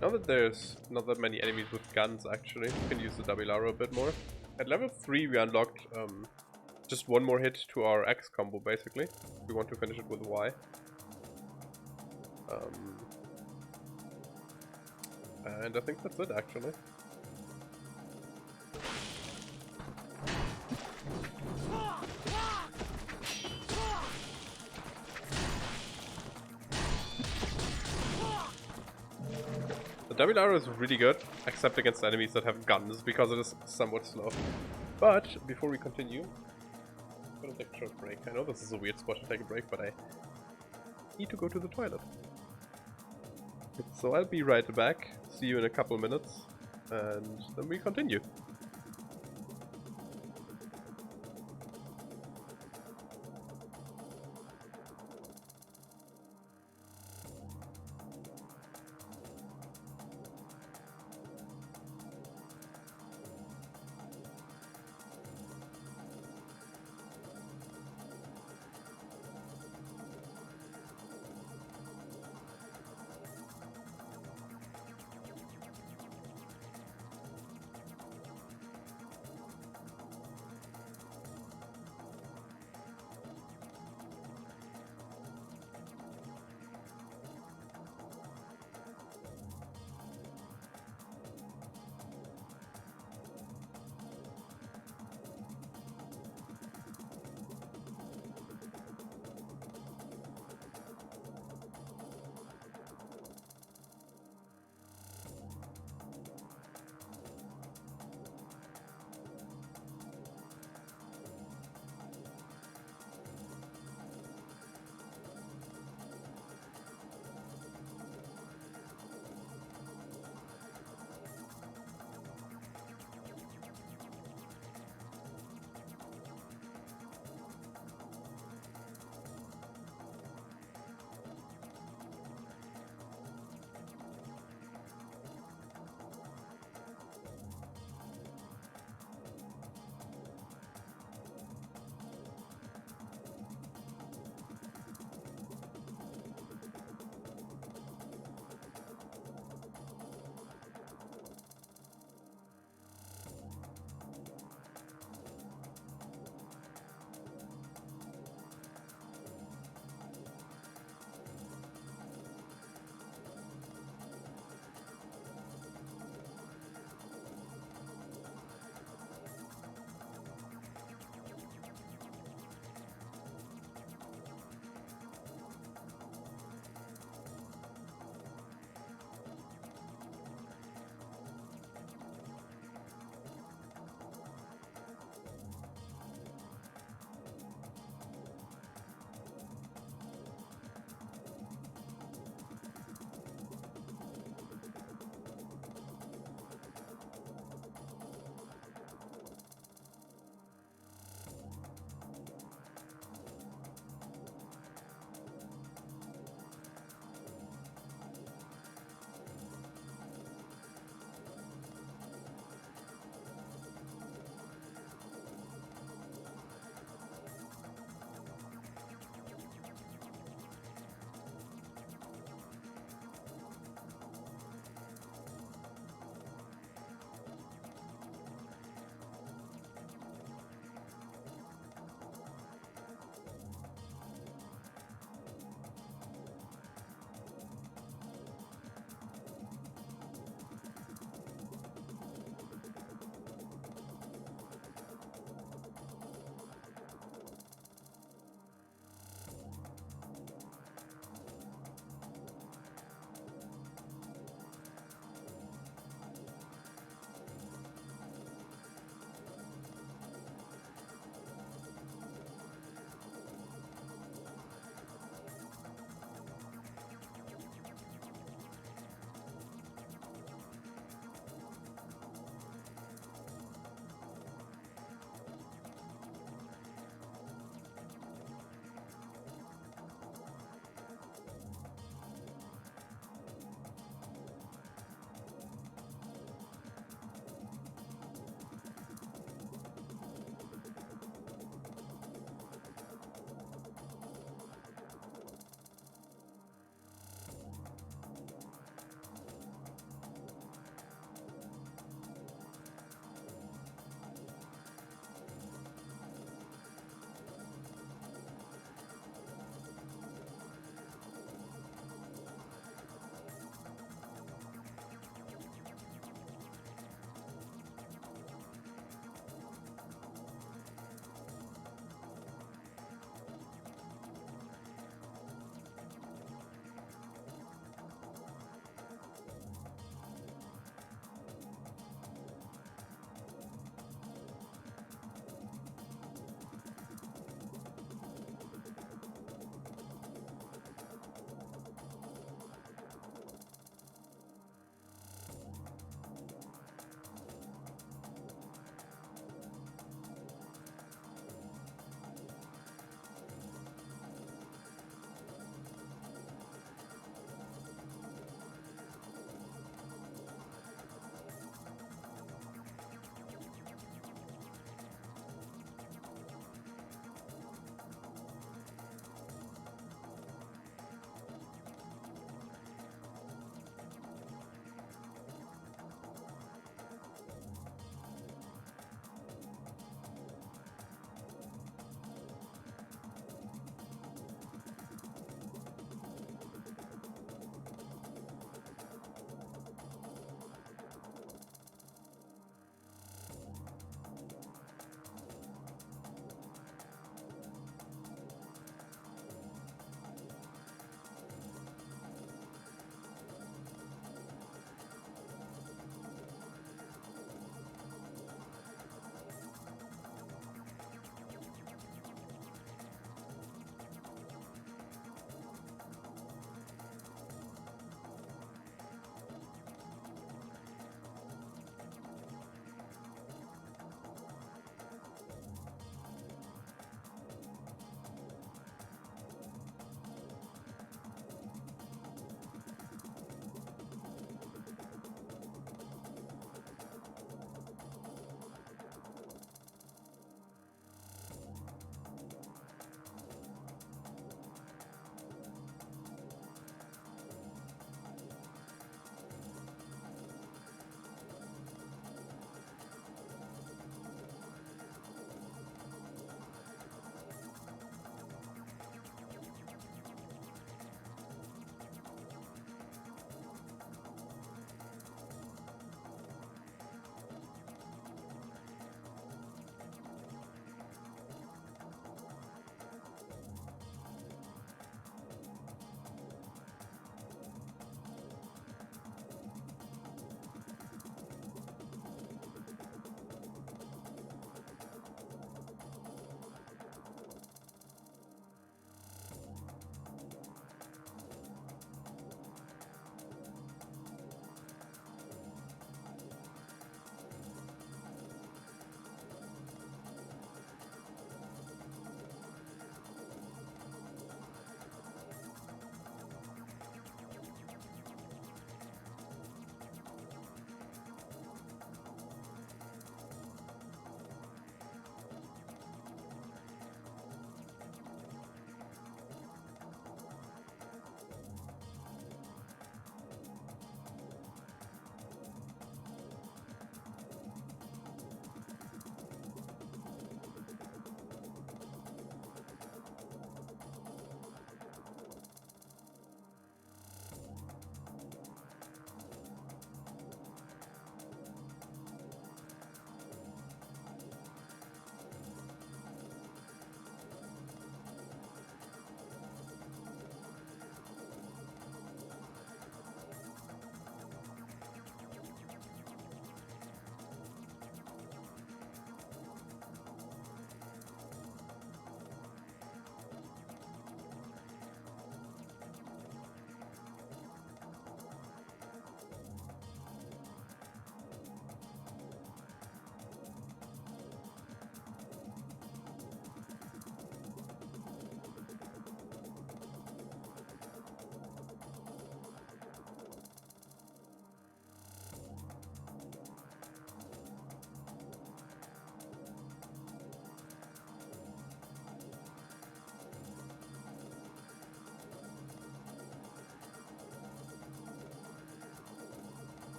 Now that there's not that many enemies with guns, actually, we can use the double arrow a bit more. At level 3 we unlocked just one more hit to our X combo, basically. We want to finish it with Y. And I think that's it, actually. The double arrow is really good, except against enemies that have guns, because it is somewhat slow. But, before we continue, I'm gonna take a short break. I know this is a weird spot to take a break, but I need to go to the toilet. So I'll be right back, see you in a couple minutes, and then we continue.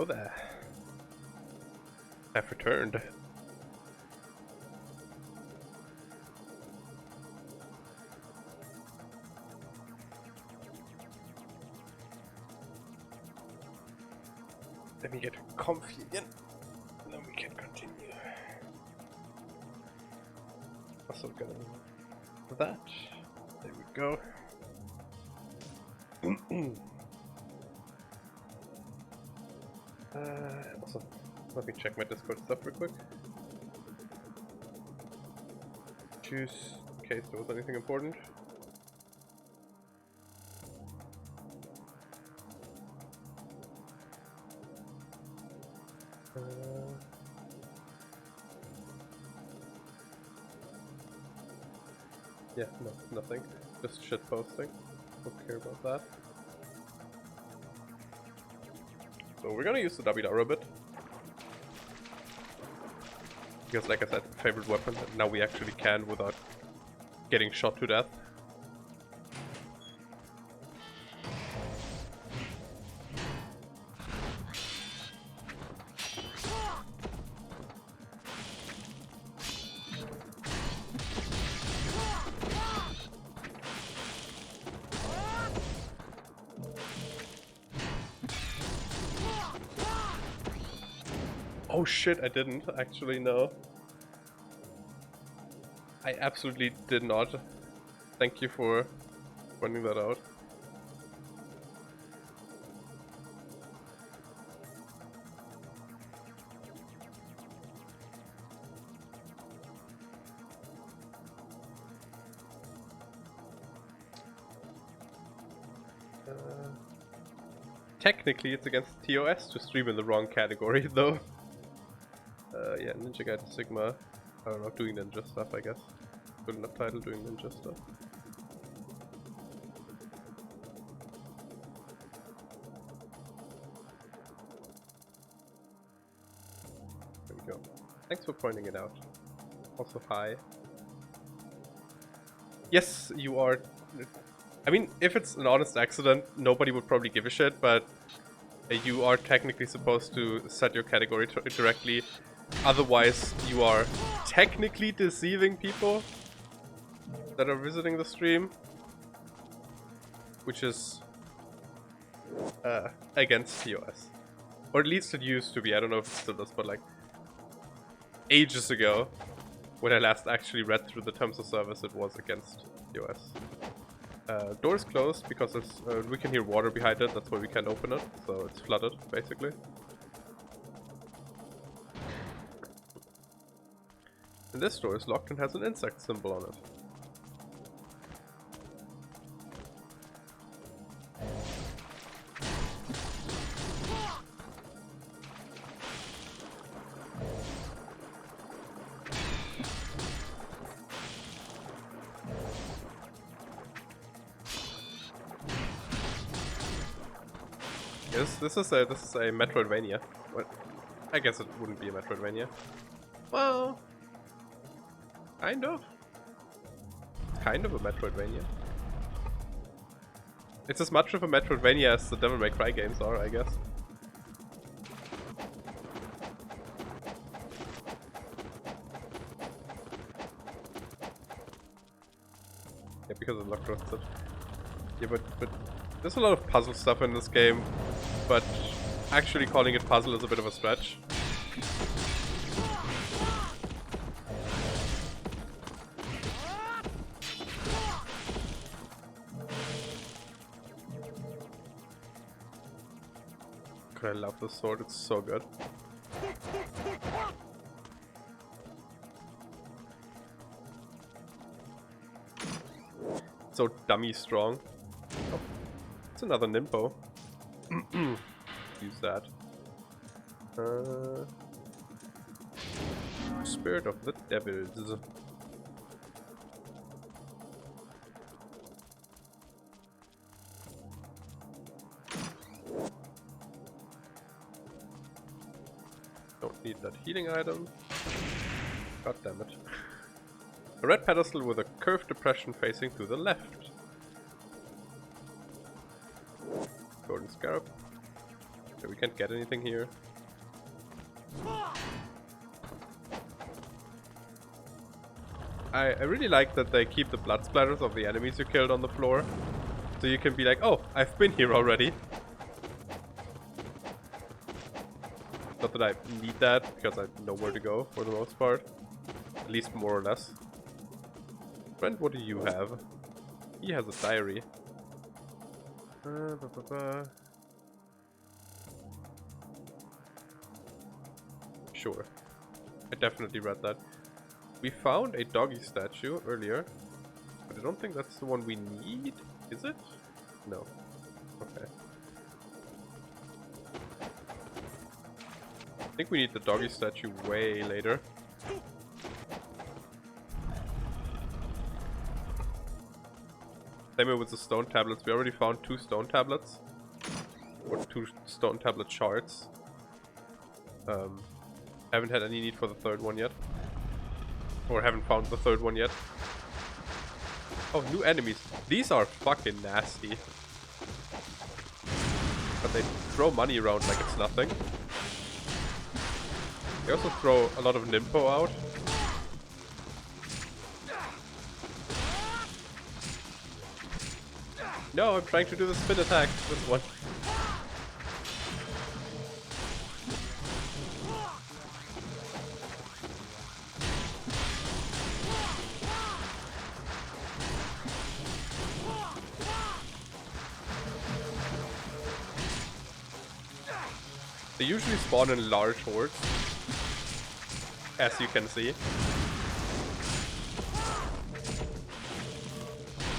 Hello there. I've returned. Let me get comfy again, and then we can continue. Also gonna do that. There we go. Also, let me check my Discord stuff real quick. Choose in case there was anything important. Yeah, no, nothing. Just shit posting. Don't care about that. So we're gonna use the WR a bit. Because like I said, favorite weapon, and now we actually can without getting shot to death. Oh shit, I didn't actually, no. I absolutely did not. Thank you for pointing that out. Technically it's against TOS to stream in the wrong category though. Yeah, Ninja Gaiden Sigma. I don't know, doing ninja stuff, I guess. Good enough title, doing ninja stuff. There we go. Thanks for pointing it out. Also, hi. Yes, you are... I mean, if it's an honest accident, nobody would probably give a shit, but you are technically supposed to set your category directly. Otherwise, you are technically deceiving people that are visiting the stream, which is against TOS. Or at least it used to be. I don't know if it still does, but like ages ago, when I last actually read through the terms of service, it was against TOS. Door's closed because it's, we can hear water behind it, that's why we can't open it, so it's flooded, basically. And this door is locked and has an insect symbol on it. Yes, this is a Metroidvania. What? I guess it wouldn't be a Metroidvania. Well, kind of. Kind of a Metroidvania. It's as much of a Metroidvania as the Devil May Cry games are, I guess. Yeah, because of luck roasted. Yeah, but there's a lot of puzzle stuff in this game, but actually calling it puzzle is a bit of a stretch. God, I love this sword, it's so good. So dummy strong. Oh, it's another Nimpo. Use that. Spirit of the Devils. Don't need that healing item. God damn it. A red pedestal with a curved depression facing to the left. Golden Scarab. Okay, we can't get anything here. I really like that they keep the blood splatters of the enemies you killed on the floor. So you can be like, oh, I've been here already. Not that I need that, because I know where to go for the most part. At least more or less. Friend, what do you have? He has a diary. Sure. I definitely read that. We found a doggy statue earlier, but I don't think that's the one we need. Is it? No. Okay. I think we need the doggy statue way later. Same with the stone tablets. We already found 2 stone tablets. Or 2 stone tablet shards. Haven't had any need for the 3rd one yet. Or haven't found the 3rd one yet. Oh, new enemies. These are fucking nasty. But they throw money around like it's nothing. They also throw a lot of Nimpo out. No, I'm trying to do the spin attack with one. They usually spawn in large hordes, as you can see.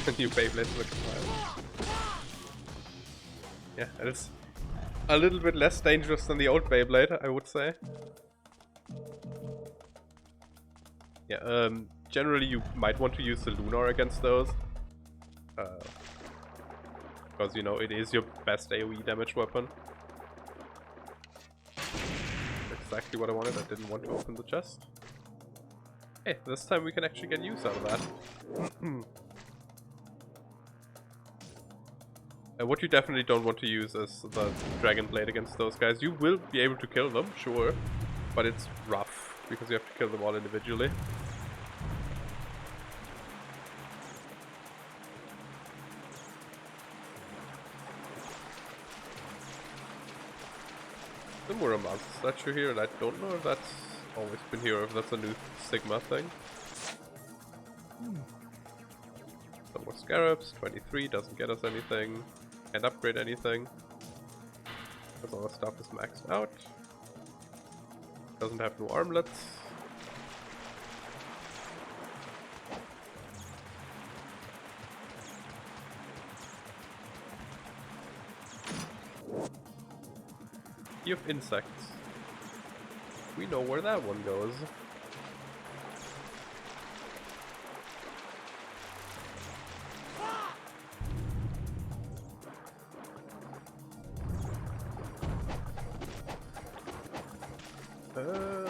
The new Beyblade looks wild. Yeah, and it's a little bit less dangerous than the old Beyblade, I would say. Yeah, generally you might want to use the Lunar against those. Because, you know, it is your best AoE damage weapon. Exactly what I wanted. I didn't want to open the chest. Hey, this time we can actually get use out of that. What you definitely don't want to use is the Dragon Blade against those guys. You will be able to kill them, sure, but it's rough because you have to kill them all individually. The Muramasa statue here, and I don't know if that's always been here or if that's a new Sigma thing. Some more Scarabs, 23, doesn't get us anything. Can't upgrade anything. Because all the stuff is maxed out. Doesn't have no armlets. Sea of insects. We know where that one goes.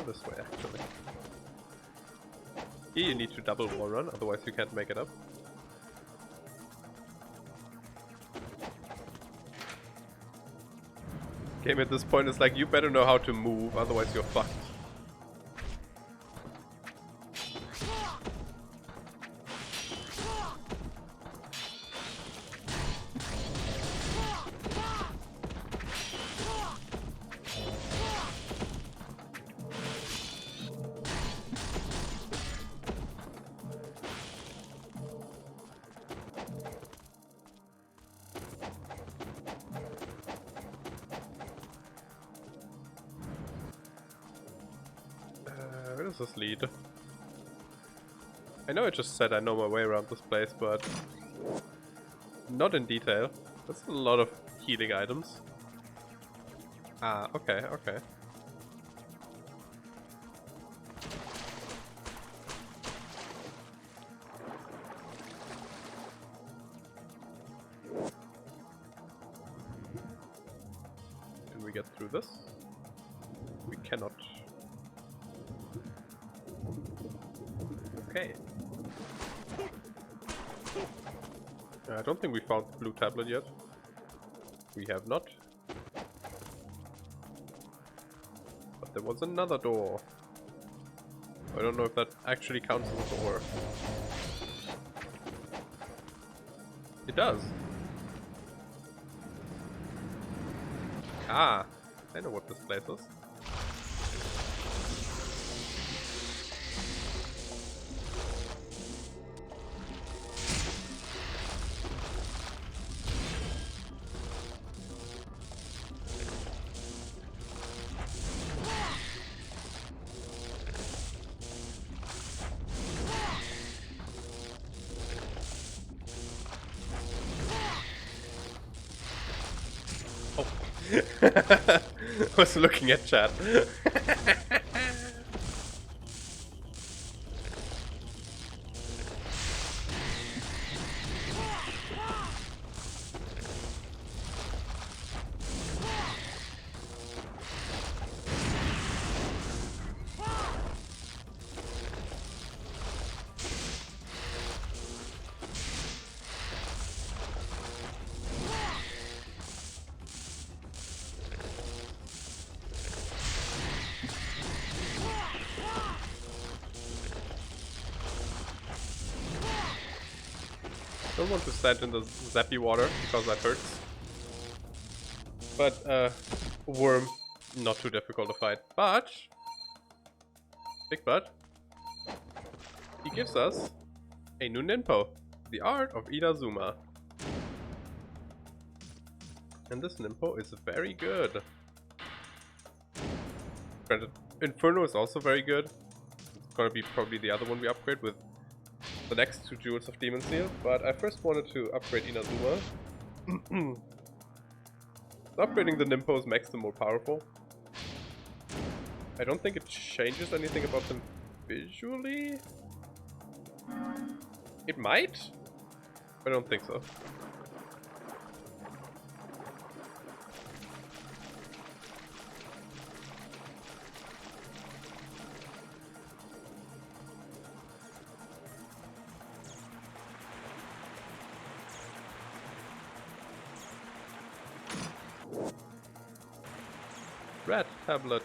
This way actually. Here you need to double wall run, otherwise you can't make it up. Game at this point is like, you better know how to move, otherwise you're fucked. Where does this lead? I know I just said I know my way around this place, but not in detail. That's a lot of healing items. Ah, okay, okay. Can we get through this? We cannot. Okay. I don't think we found the blue tablet yet. We have not. there was another door. I don't know if that actually counts as a door. It does. Ah, I know what this place is. Was looking at chat. Don't want to stand in the zappy water because that hurts. But worm, not too difficult to fight. But Big Butt, he gives us a new ninpo, the art of Inazuma. And this ninpo is very good. Granted, Inferno is also very good. It's gonna be probably the other one we upgrade with the next 2 Jewels of Demon Seal, but I first wanted to upgrade Inazuma. Upgrading the Nimpos makes them more powerful. I don't think it changes anything about them visually. It might? I don't think so. Red tablet.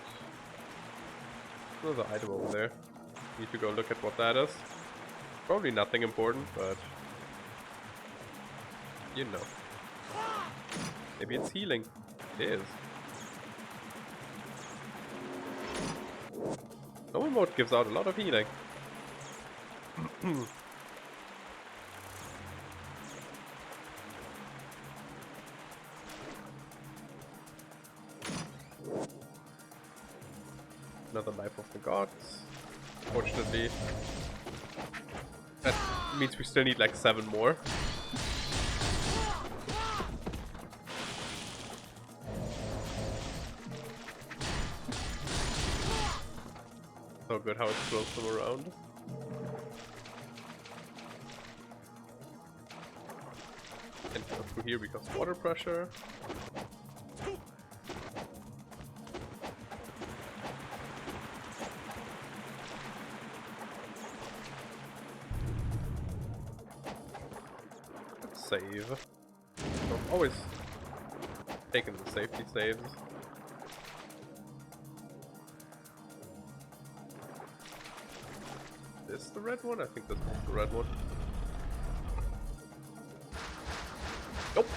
Another item over there. Need to go look at what that is. Probably nothing important, but you know. Maybe it's healing. It is. Normal mode gives out a lot of healing. Another Life of the Gods. Fortunately, that means we still need like 7 more. So good how it throws them around. And go through here because water pressure. Save. So I'm always taking the safety saves. Is this the red one? I think this one's the red one. Nope.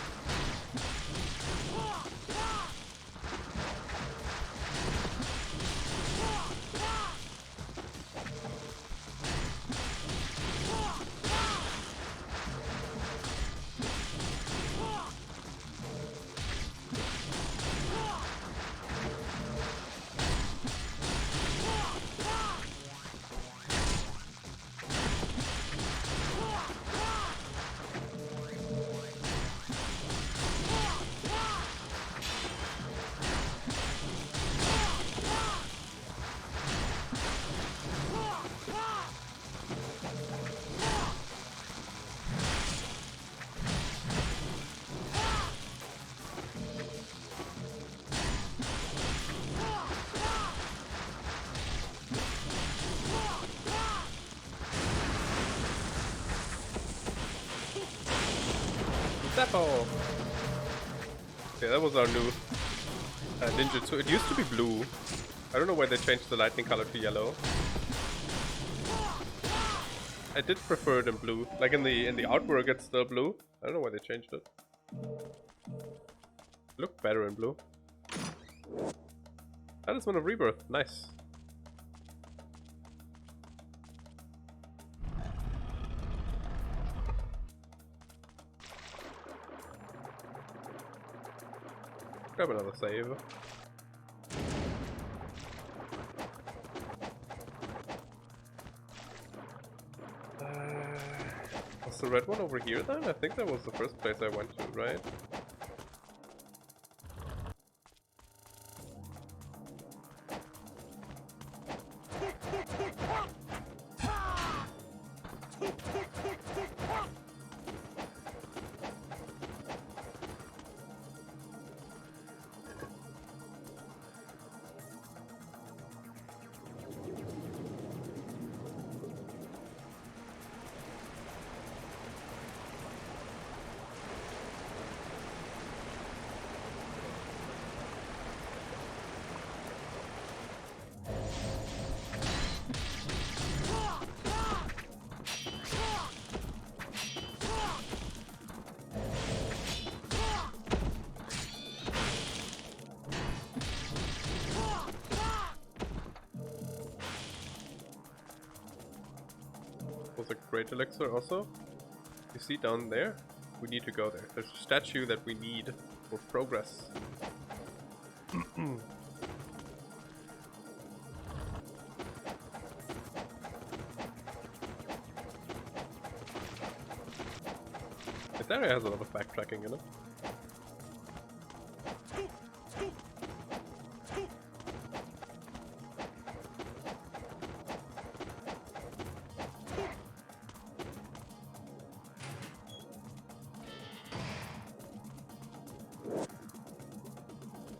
Seppo! Okay, that was our new ninjutsu. It used to be blue, I don't know why they changed the lightning color to yellow. I did prefer it in blue. Like in the artwork it's still blue. I don't know why they changed it. Look better in blue. Talisman of Rebirth, nice. Grab another save. Was the red one over here then? I think that was the first place I went to, right? Was a great elixir also. You see down there? We need to go there. There's a statue that we need for progress. This area has a lot of backtracking in it.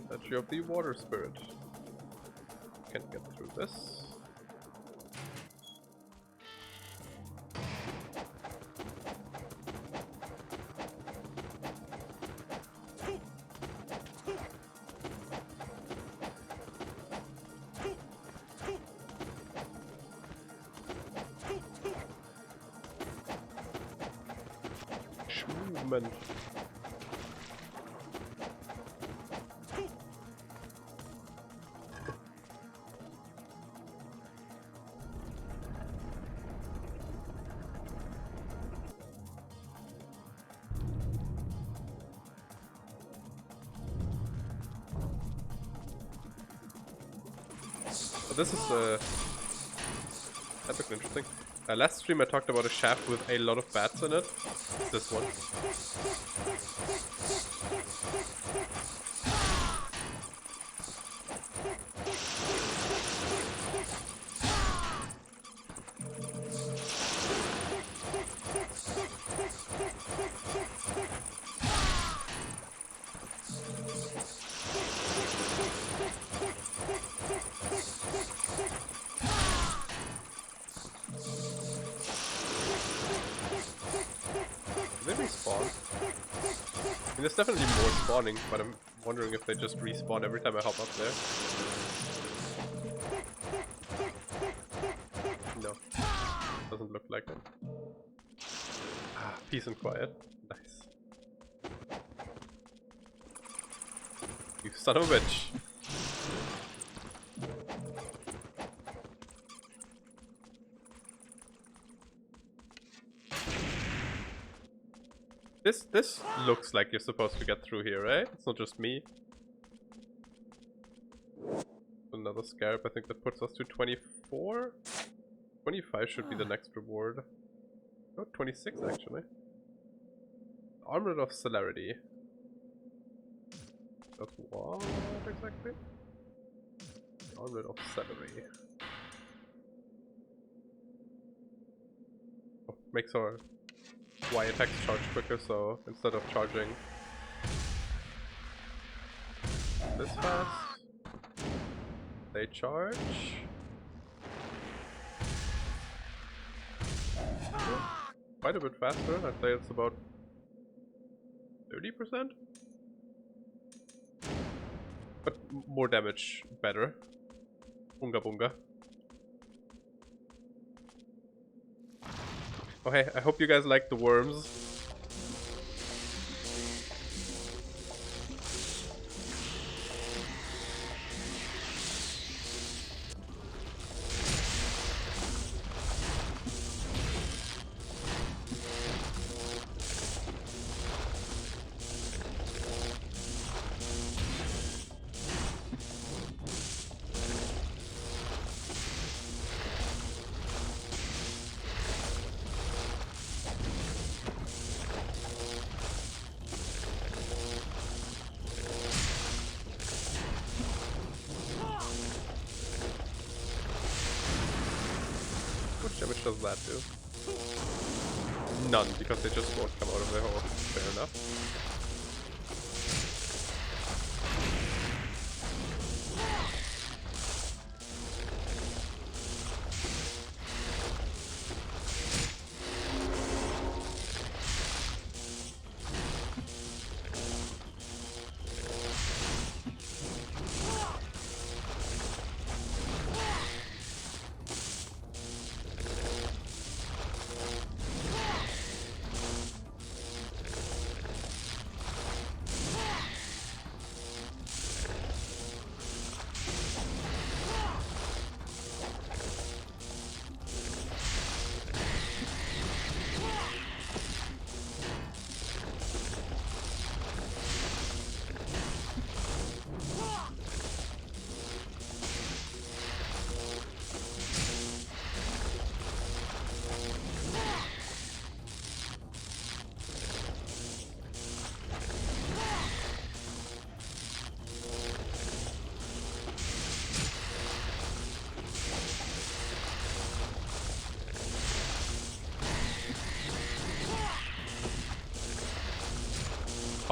Statue of the water spirit. Can't get through this. Movement. This is that looks interesting. Last stream I talked about a shaft with a lot of bats in it. This one. There's definitely more spawning, but I'm wondering if they just respawn every time I hop up there. No, doesn't look like it. Ah, peace and quiet. Nice. You son of a bitch. This looks like you're supposed to get through here, right? It's not just me. Another Scarab, I think that puts us to 24? 25 should be the next reward. Oh, 26 actually. Armlet of Celerity. That's what exactly? Armlet of Celery. Oh, makes our Y attacks charge quicker, so instead of charging this fast, they charge. Quite a bit faster. I'd say it's about 30%. But more damage better. Bunga bunga. Oh hey, I hope you guys like the worms. What damage does that do? None, because they just won't come out of their hole. Fair enough.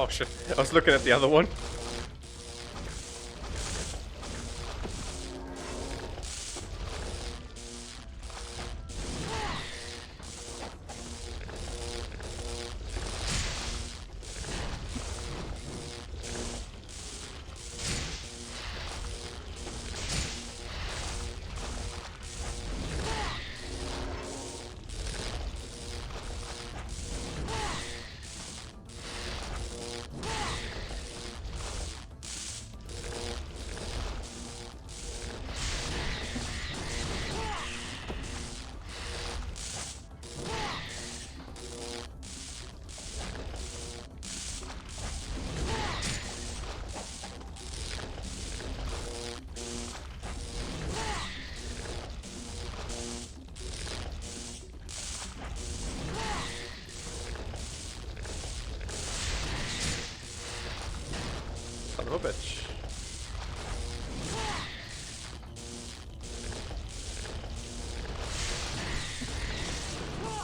Oh shit, I was looking at the other one. Son of a bitch.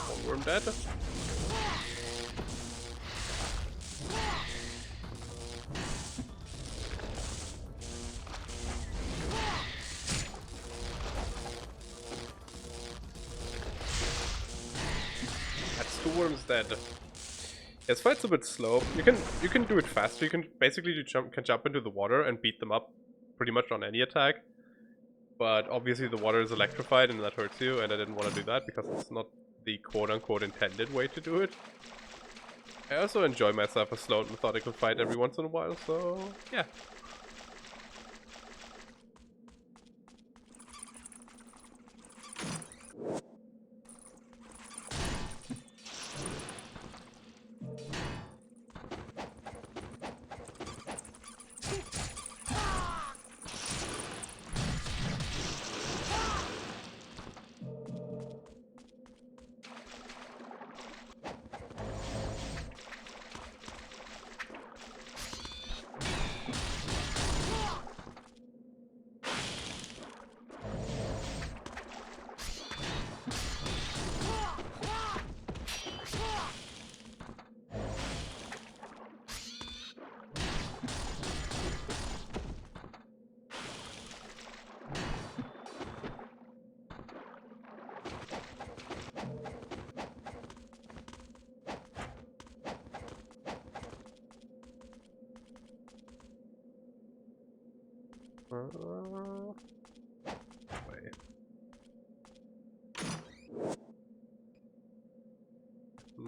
One worm dead. That's two worms dead. This fight's a bit slow. You can do it faster. You can basically jump into the water and beat them up pretty much on any attack. But obviously the water is electrified and that hurts you, and I didn't want to do that because it's not the quote-unquote intended way to do it. I also enjoy myself a slow and methodical fight every once in a while, so yeah.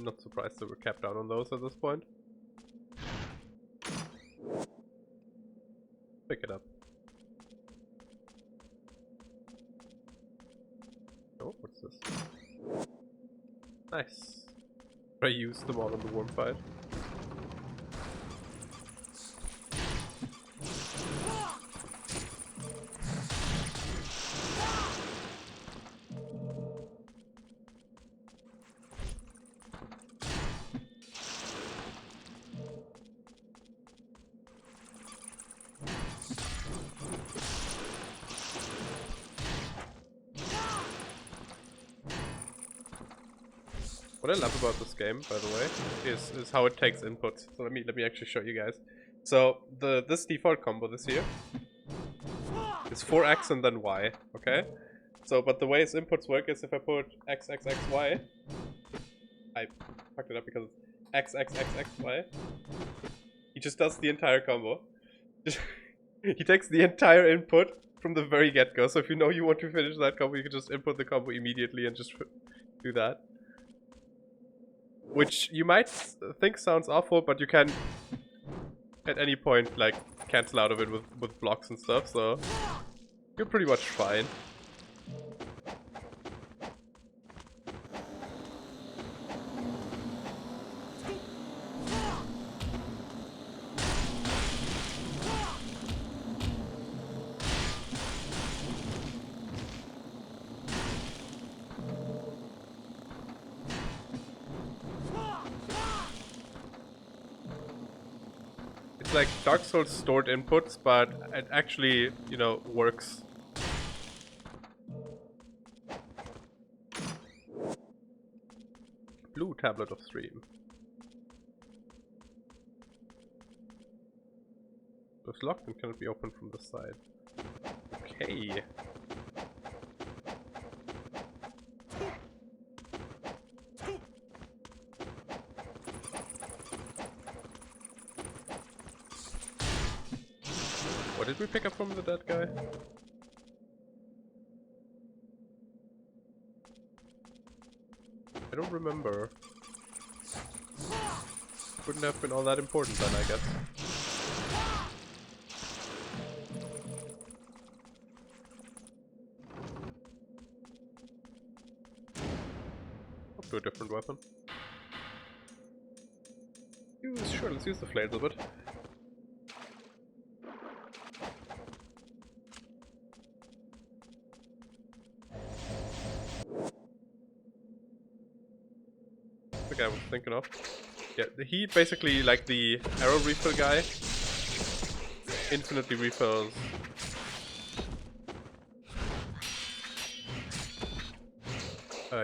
Not surprised that we're capped down on those at this point. Pick it up. Oh, what's this? Nice. I used them all in the worm fight. What I love about this game, by the way, is how it takes inputs. So let me actually show you guys. So this default combo this here is 4x and then y, okay? So but the way its inputs work is if I put x x x y, I fucked it up because it's x x x x y. He just does the entire combo. He takes the entire input from the very get-go. So if you know you want to finish that combo, you can just input the combo immediately and just do that. Which you might think sounds awful, but you can at any point like cancel out of it with blocks and stuff, so you're pretty much fine. It's like Dark Souls stored inputs, but it actually, you know, works. Blue Tablet of Stream. It's locked and cannot be opened from the side. Okay. What did we pick up from the dead guy? I don't remember. Wouldn't have been all that important then, I guess. Up to a different weapon. Sure, let's use the flares a bit. The guy I was thinking of. Yeah, he basically, like the arrow refill guy, infinitely refills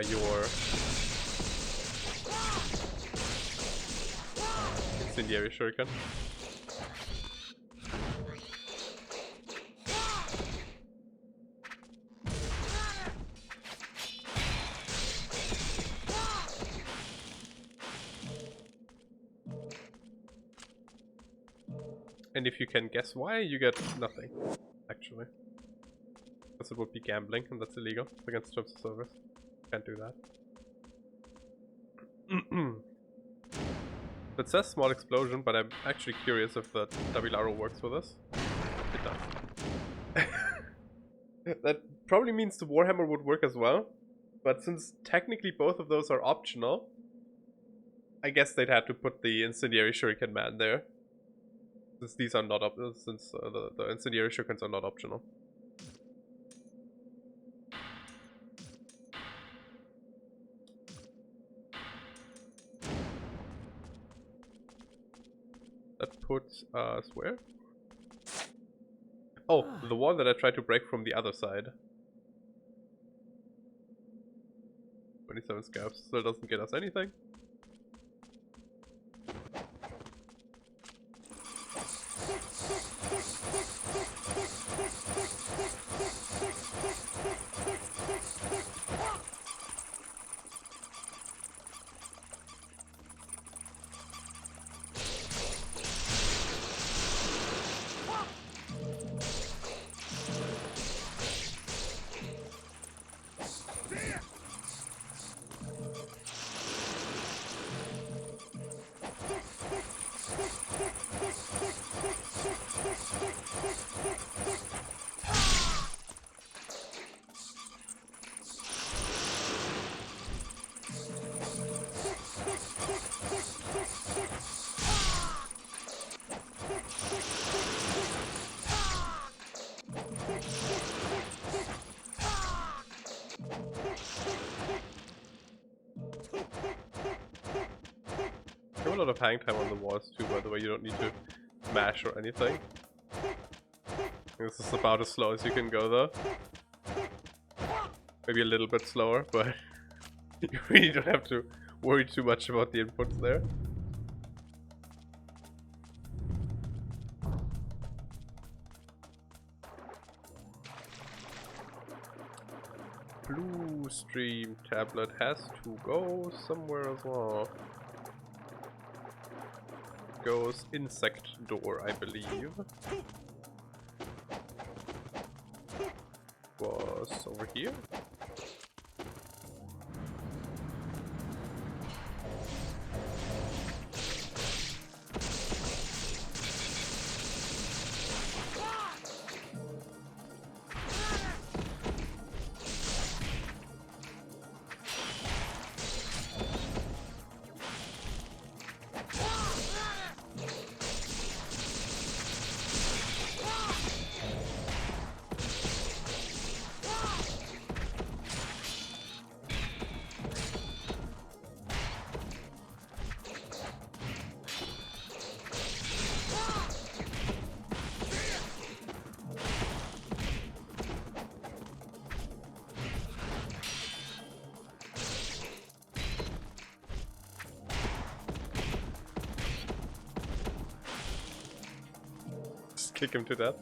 your incendiary shuriken. And if you can guess why, you get nothing, actually. Because it would be gambling, and that's illegal. It's against terms of service. Can't do that. It says small explosion, but I'm actually curious if the double arrow works for this. It does. That probably means the Warhammer would work as well. But since technically both of those are optional, I guess they'd have to put the incendiary shuriken man there. Since these are not the incendiary shurikens are not optional. That puts us where? Oh, the wall that I tried to break from the other side. 27 Scarabs still doesn't get us anything. have a lot of hang time on the walls too, by the way. You don't need to mash or anything. This is about as slow as you can go though. Maybe a little bit slower, but you really don't have to worry too much about the inputs there. Blue stream tablet has to go somewhere as well. Goes insect door, I believe. Was over here. Kick him to death.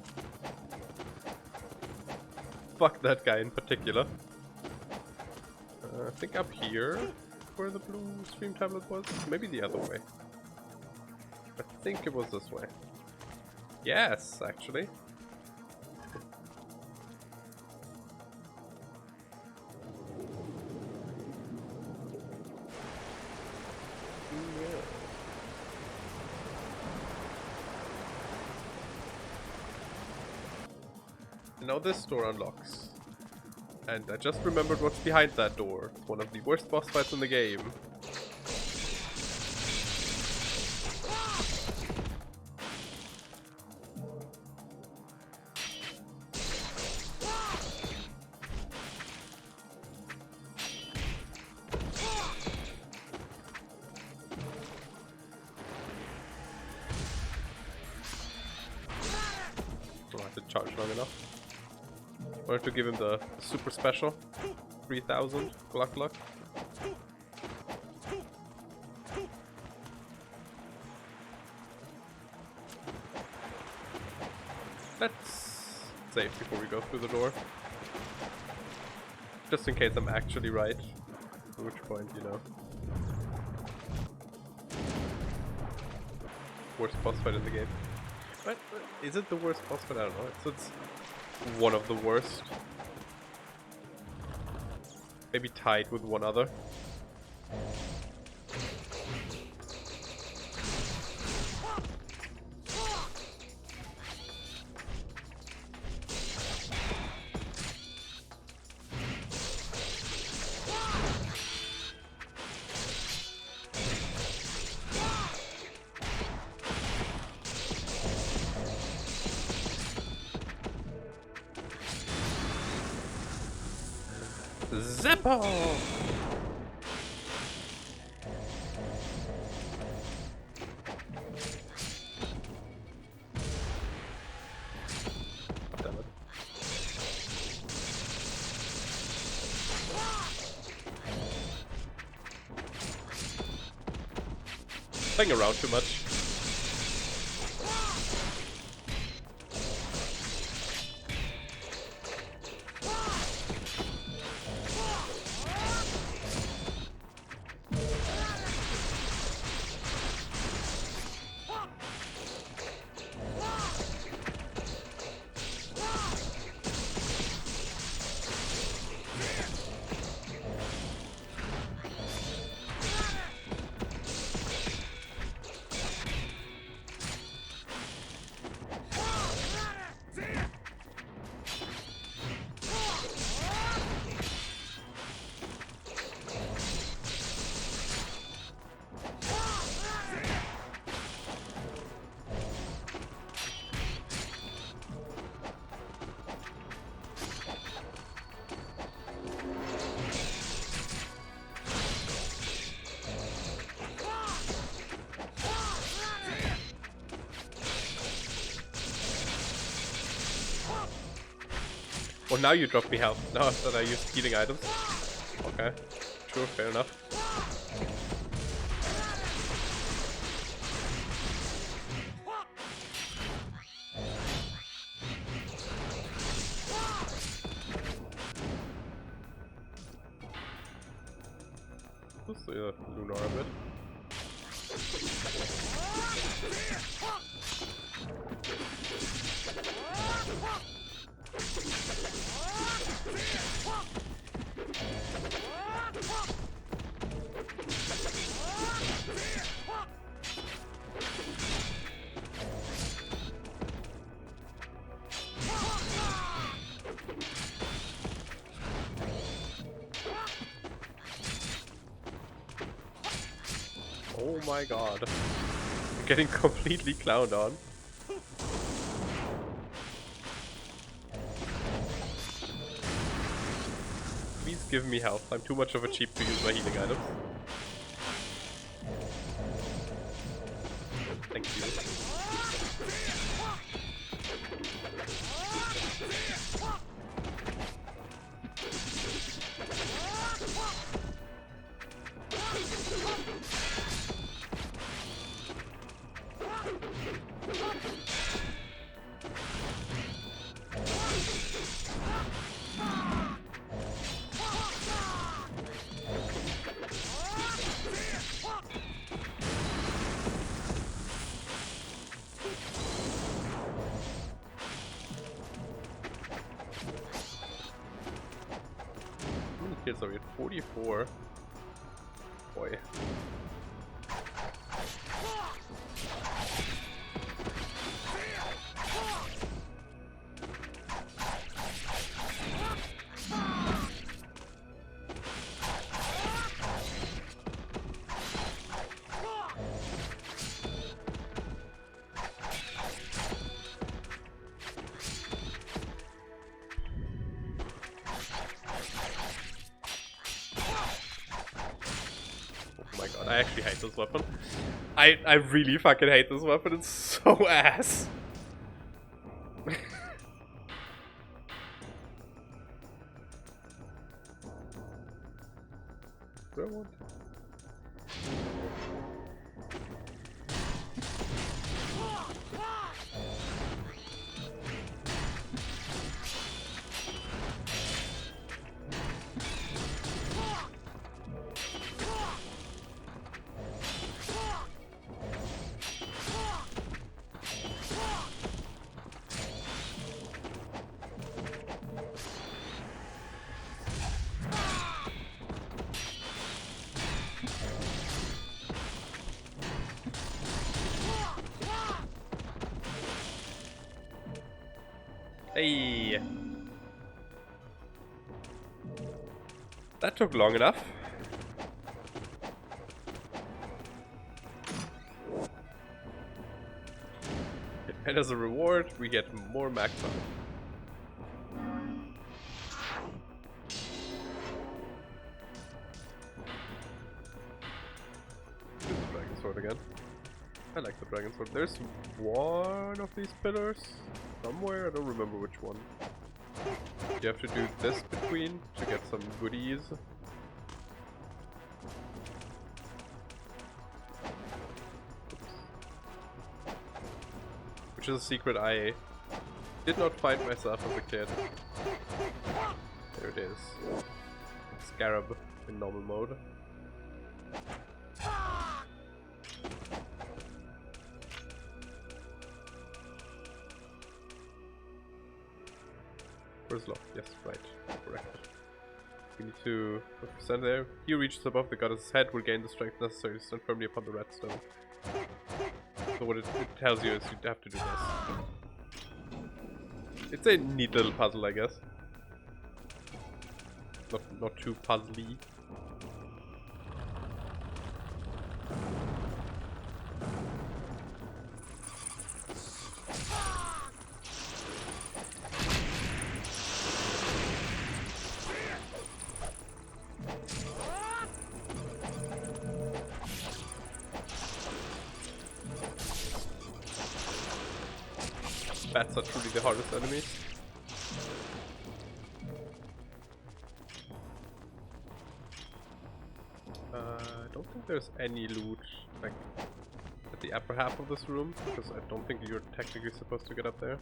Fuck that guy in particular. I think up here where the blue stream tablet was? Maybe the other way. I think it was this way. Yes, actually. Now this door unlocks. And I just remembered what's behind that door. It's one of the worst boss fights in the game. Oh, I have to charge long enough. Wanted to give him the super special 3000 Gluck Gluck. Let's save before we go through the door. Just in case I'm actually right. At which point, you know. Worst boss fight in the game. But is it the worst boss fight? I don't know. It's one of the worst. Maybe tied with one other. Zippo! Damn it. Playing around too much. Oh, now you drop me health. Now that I used healing items. Okay. Sure, fair enough. Let's see Lunar a bit. Oh my god. I'm getting completely clowned on. Please give me health. I'm too much of a cheap to use my healing items. Thank you. How many kills are we at? 44. Boy. I actually hate this weapon. I really fucking hate this weapon. It's so ass. Do I want? Hey, that took long enough. And as a reward, we get more magma. Here's the dragon sword again. I like the dragon sword. There's one of these pillars somewhere. I don't remember which one. You have to do this between to get some goodies. Which is a secret I did not find myself as a kid. There it is. Scarab in normal mode. Where's lock? Yes, right. Correct. We need to stand there. He reaches above the goddess's head, will gain the strength necessary to stand firmly upon the redstone. So what it tells you is you have to do this. It's a neat little puzzle, I guess. Not too puzzly. Bats are truly the hardest enemies. there's any loot like at the upper half of this room, because I don't think you're technically supposed to get up there.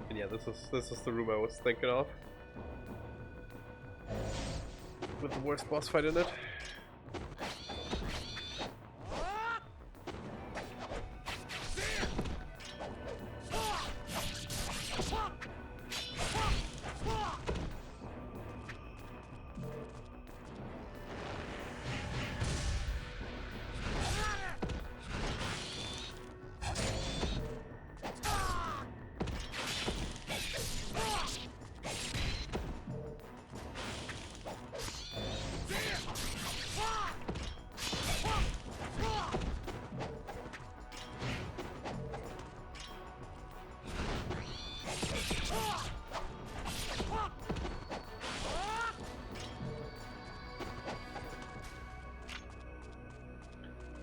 And yeah, this is the room I was thinking of, with the worst boss fight in it.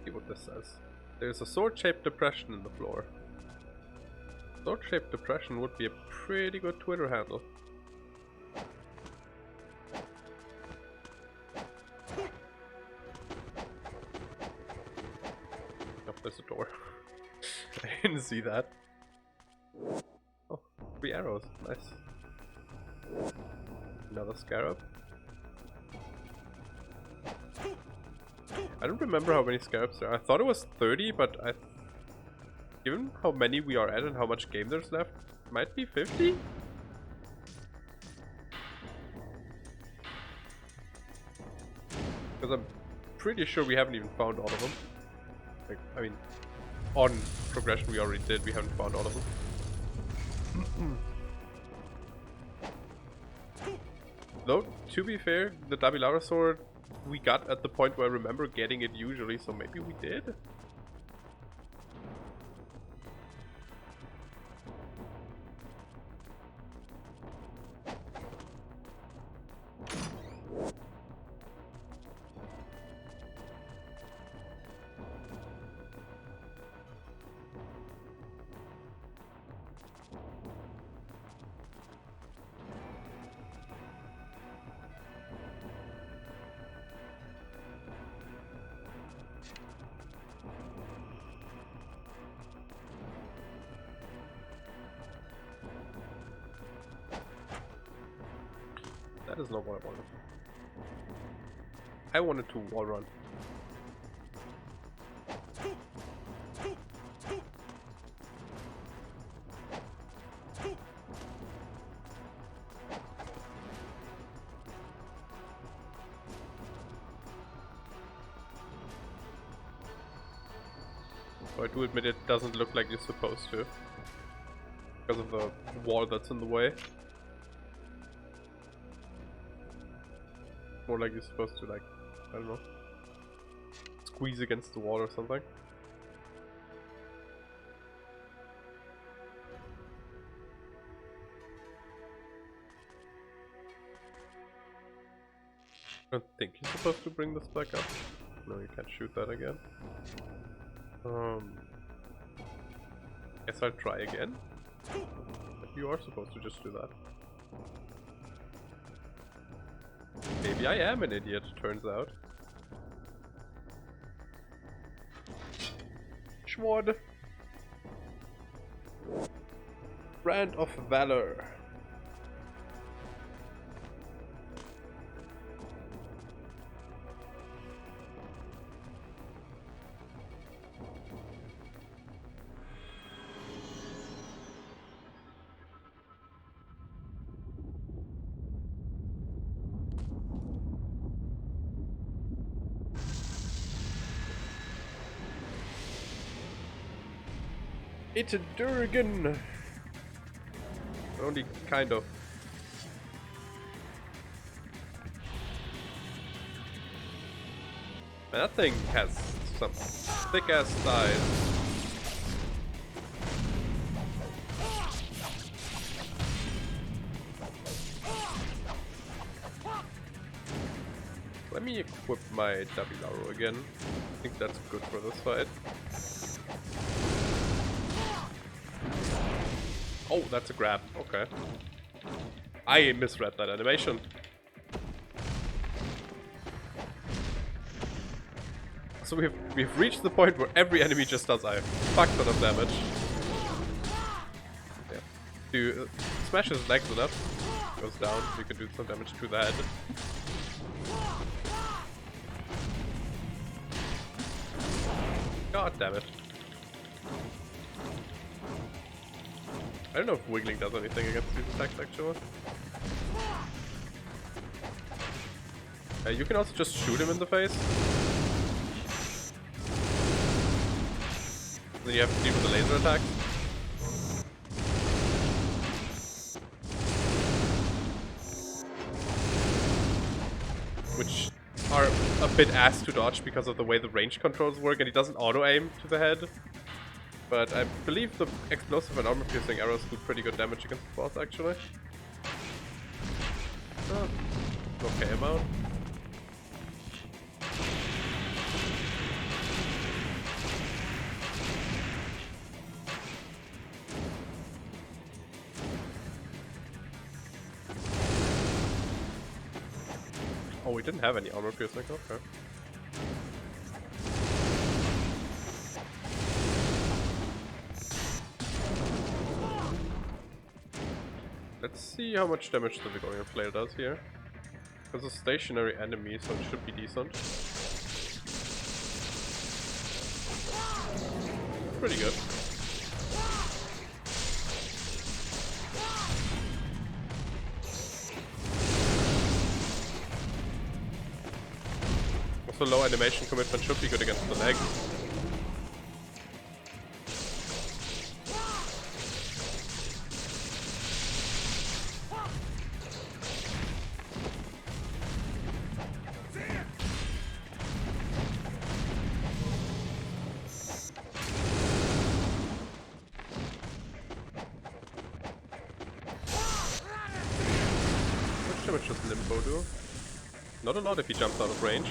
See what this says. There's a sword-shaped depression in the floor. Sword-shaped depression would be a pretty good Twitter handle. Oh, there's a door. I didn't see that. Oh, 3 arrows. Nice. Another Scarab. I don't remember how many Scarabs there are. I thought it was 30, but given how many we are at and how much game there's left, it might be 50? Because I'm pretty sure we haven't even found all of them. Like, I mean, on progression we already did, we haven't found all of them. Though, to be fair, the Dabilara sword we got at the point where I remember getting it usually, so maybe we did? That is not what I wanted. I wanted to wall run. So I do admit it doesn't look like you're supposed to, because of the wall that's in the way. More like you're supposed to, like, I don't know, squeeze against the wall or something. I don't think you're supposed to bring this back up. No, you can't shoot that again. Guess I'll try again. But you are supposed to just do that. Maybe I am an idiot, turns out. Schwad. Brand of Valor. It's a Durgan. Only kind of. That thing has some thick ass thighs. Let me equip my Dabilara again. I think that's good for this fight. Oh, that's a grab. Okay. I misread that animation. So we've reached the point where every enemy just does a fuck ton of damage. Yeah. To smash his legs enough, goes down, you can do some damage to the head. God damn it. I don't know if wiggling does anything against these attacks actually. You can also just shoot him in the face. Then you have to deal with the laser attacks. Which are a bit ass to dodge because of the way the range controls work, and he doesn't auto-aim to the head. But I believe the explosive and armor-piercing arrows do pretty good damage against the boss, actually. Okay amount. Oh, we didn't have any armor-piercing, okay. Let's see how much damage the Vigorian Flare does here. It's a stationary enemy, so it should be decent. Pretty good. Also, low animation commitment should be good against the leg. How much does Limbo do? Not a lot if he jumps out of range.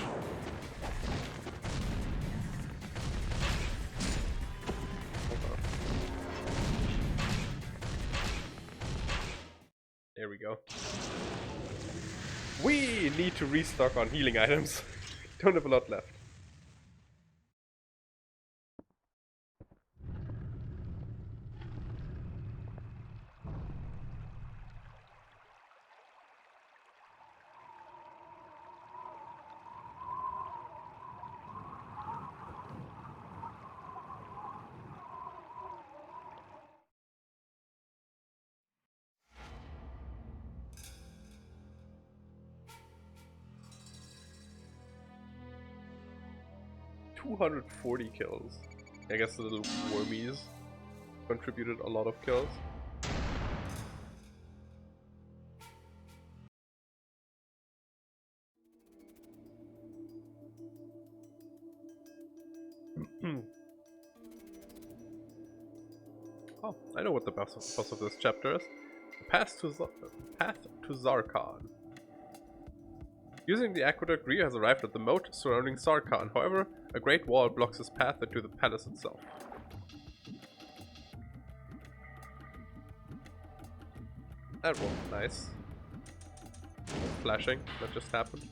There we go. We need to restock on healing items. Don't have a lot left. $240 kills. I guess the little wormies contributed a lot of kills. Oh, I know what the boss of this chapter is. The path to Zarkon. Using the aqueduct, Ryu has arrived at the moat surrounding Zarkon. However, a great wall blocks his path into the palace itself. That was nice. Flashing, that just happened.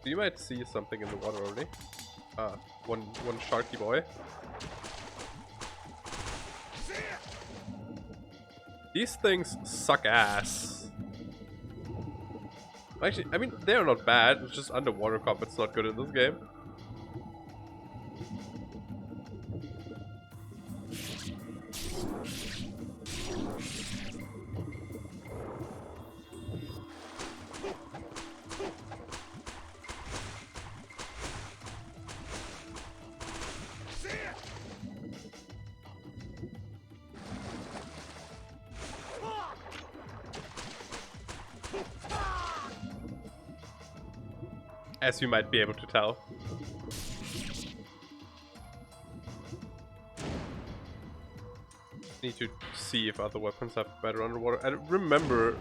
So you might see something in the water already. One sharky boy. These things suck ass. Actually, I mean, they're not bad, it's just underwater combat's not good in this game. As you might be able to tell. Need to see if other weapons have better underwater. I remember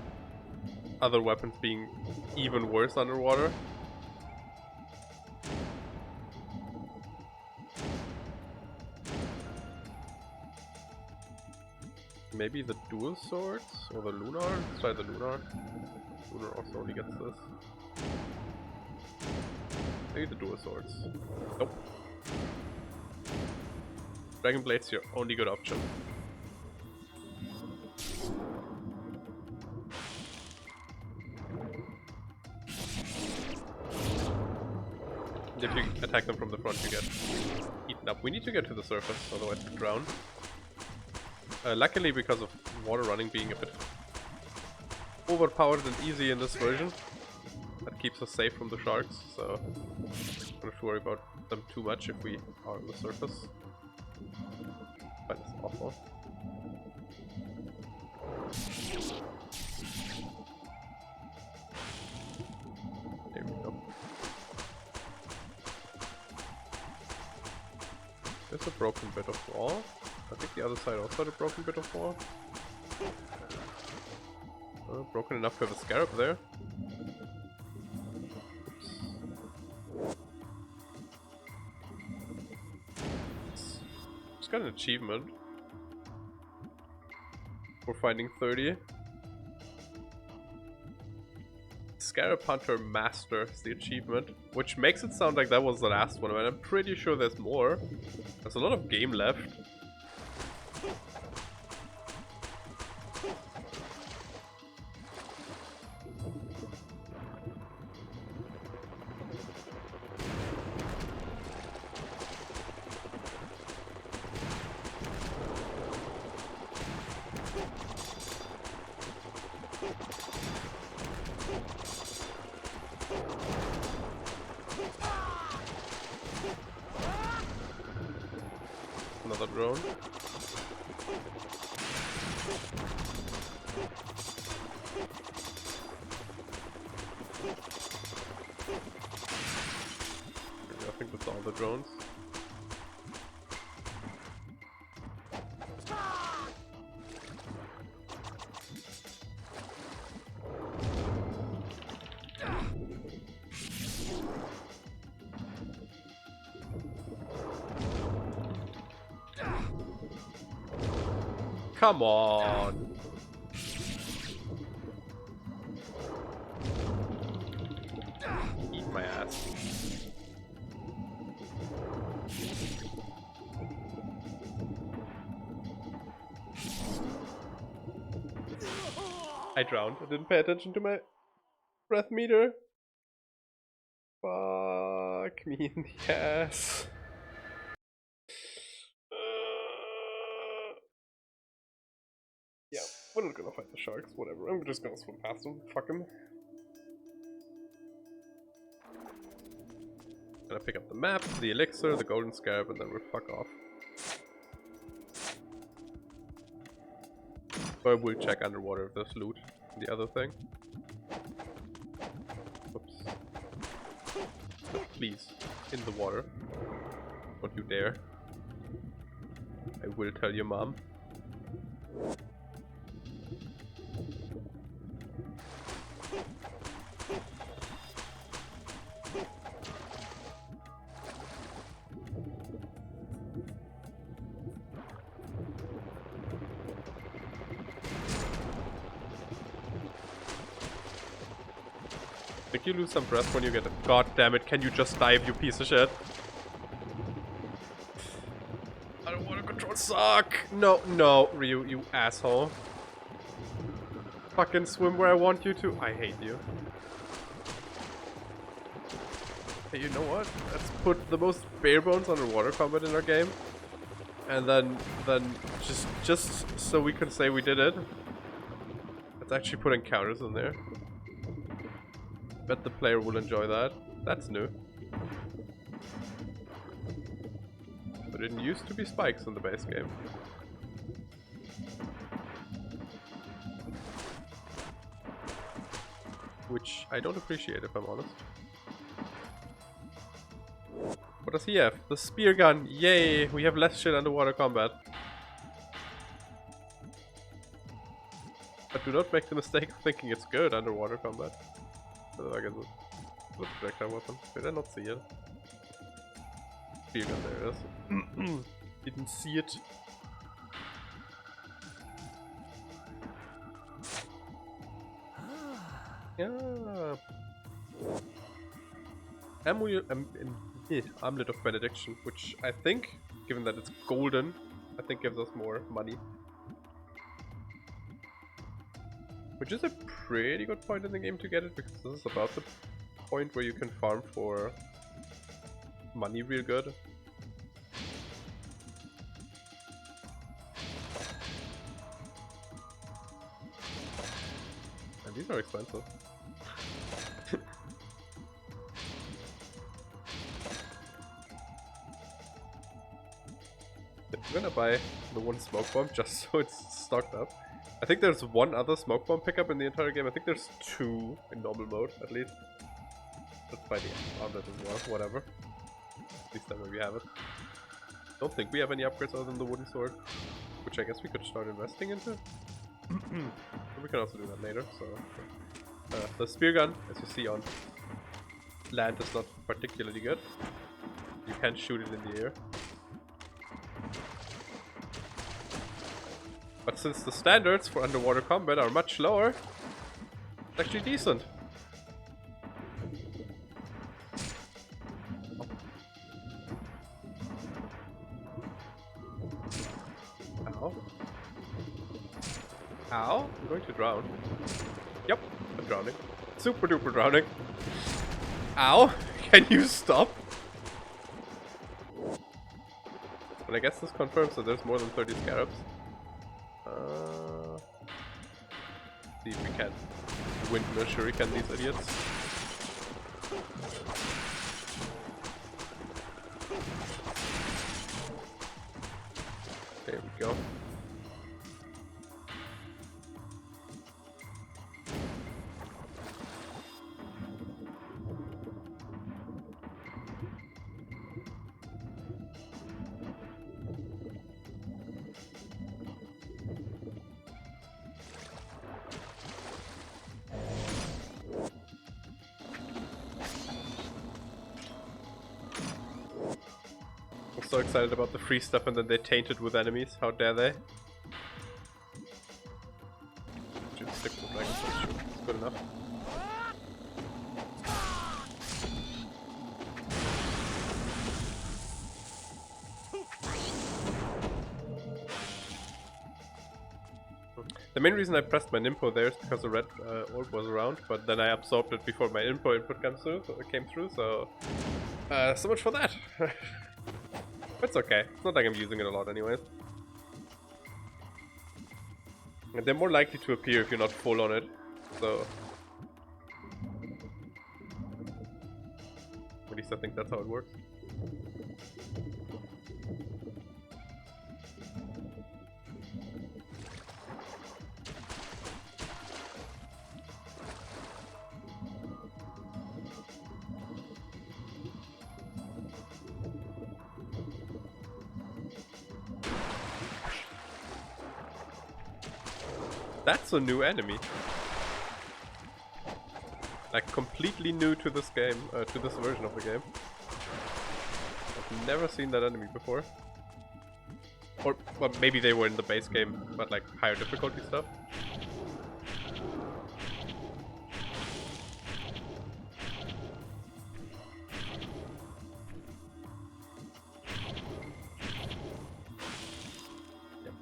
other weapons being even worse underwater. Maybe the dual swords or the lunar? Let's try the lunar. Lunar also only gets this. Maybe the dual swords. Nope. Dragon Blade's your only good option. If you attack them from the front, you get eaten up. We need to get to the surface, otherwise we drown. Luckily, because of water running being a bit overpowered and easy in this version, that keeps us safe from the sharks, so don't have to worry about them too much if we are on the surface. But it's awful. There we go. There's a broken bit of wall. I think the other side also had a broken bit of wall. Broken enough to have a scarab there. Oops. Just got an achievement for finding 30. Scarab Hunter Master is the achievement, which makes it sound like that was the last one, and I'm pretty sure there's more. There's a lot of game left. Another drone. I think that's all the drones. Come on. Eat my ass. I drowned. I didn't pay attention to my breath meter. Fuck me in the ass. Yeah, we're not gonna fight the sharks, whatever. I'm just gonna swim past them. Fuck them. Gonna pick up the map, the elixir, the golden scarab, and then we'll fuck off. But we'll check underwater if there's loot. The other thing. Oops. But please, in the water. Don't you dare. I will tell your mom. I think you lose some breath when you get it. God damn it, can you just dive, you piece of shit? I don't want to control suck! No, no, Ryu, you asshole. Fucking swim where I want you to. I hate you. Hey, you know what? Let's put the most bare bones underwater combat in our game. And then just so we can say we did it. Let's actually put encounters in there. Bet the player will enjoy that. That's new. But it used to be spikes in the base game. Which I don't appreciate, if I'm honest. What does he have? The spear gun! Yay! We have less shit underwater combat. But do not make the mistake of thinking it's good underwater combat. I guess it's a projectile weapon. Did I not see it? Spear gun, there it is. Didn't see it. Yeah. Amulet of Benediction, which I think, given that it's golden, I think gives us more money. Which is a pretty good point in the game to get it, because this is about the point where you can farm for money real good. And these are expensive. I'm gonna buy the one smoke bomb just so it's stocked up. I think there's one other smoke bomb pickup in the entire game. I think there's two in normal mode, at least. Let's buy the outlet as well, whatever. At least that way we have it. Don't think we have any upgrades other than the wooden sword, which I guess we could start investing into. We can also do that later, so... the spear gun, as you see on land, is not particularly good. You can't shoot it in the air. But since the standards for underwater combat are much lower, it's actually decent. Ow. Ow. I'm going to drown. Yep, I'm drowning. Super duper drowning. Ow. Can you stop? But I guess this confirms that there's more than 30 scarabs. See if we can windmill shuriken these idiots. There we go. So excited about the free stuff and then they taint it with enemies. How dare they? Should stick with dragons, sure. It's good enough. The main reason I pressed my Nimpo there is because the red orb was around, but then I absorbed it before my Nimpo input came through, so so much for that. It's okay. It's not like I'm using it a lot anyways. And they're more likely to appear if you're not full on it, so... At least I think that's how it works. That's a new enemy. Like completely new to this game, to this version of the game. I've never seen that enemy before. Or, well, maybe they were in the base game, but like higher difficulty stuff.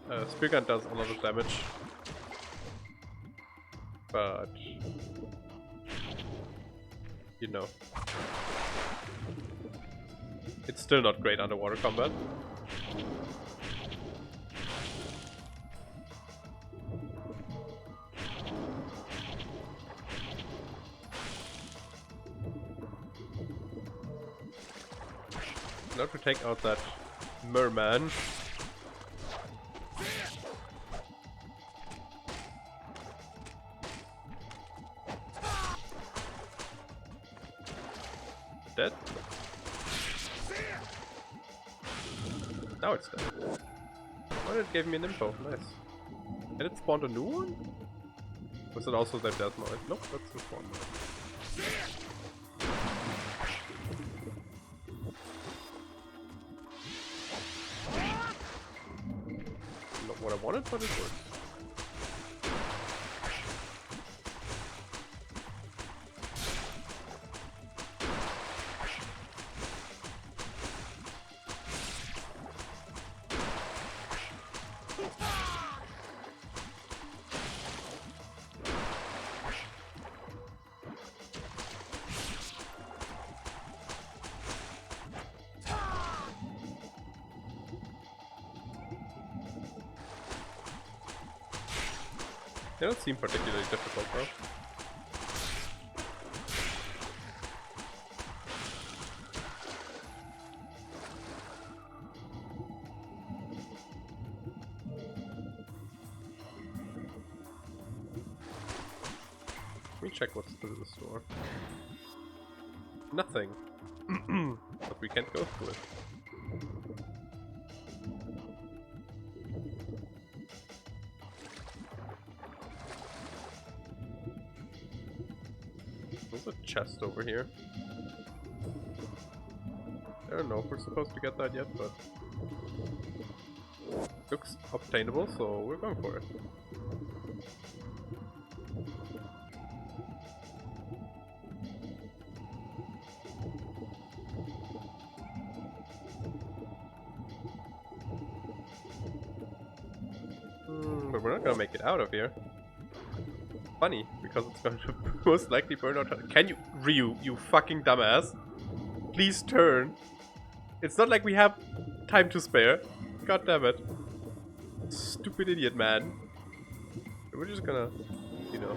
Yeah. Spear gun does a lot of damage. But, you know, it's still not great underwater combat. Now to take out that merman. Dead? Now it's dead. Oh, it gave me an info. Nice. And it spawned a new one? Was it also their death noise? Nope, that's the one. Not what I wanted, but it worked. They don't seem particularly difficult though. Let me check what's through the store. Nothing. But we can't go through it. There's a chest over here. I don't know if we're supposed to get that yet, but looks obtainable, so we're going for it. But we're not gonna make it out of here. Funny, because it's going to most likely burn out. Can you, Ryu, you fucking dumbass? Please turn. It's not like we have time to spare. God damn it. Stupid idiot, man. We're just gonna, you know,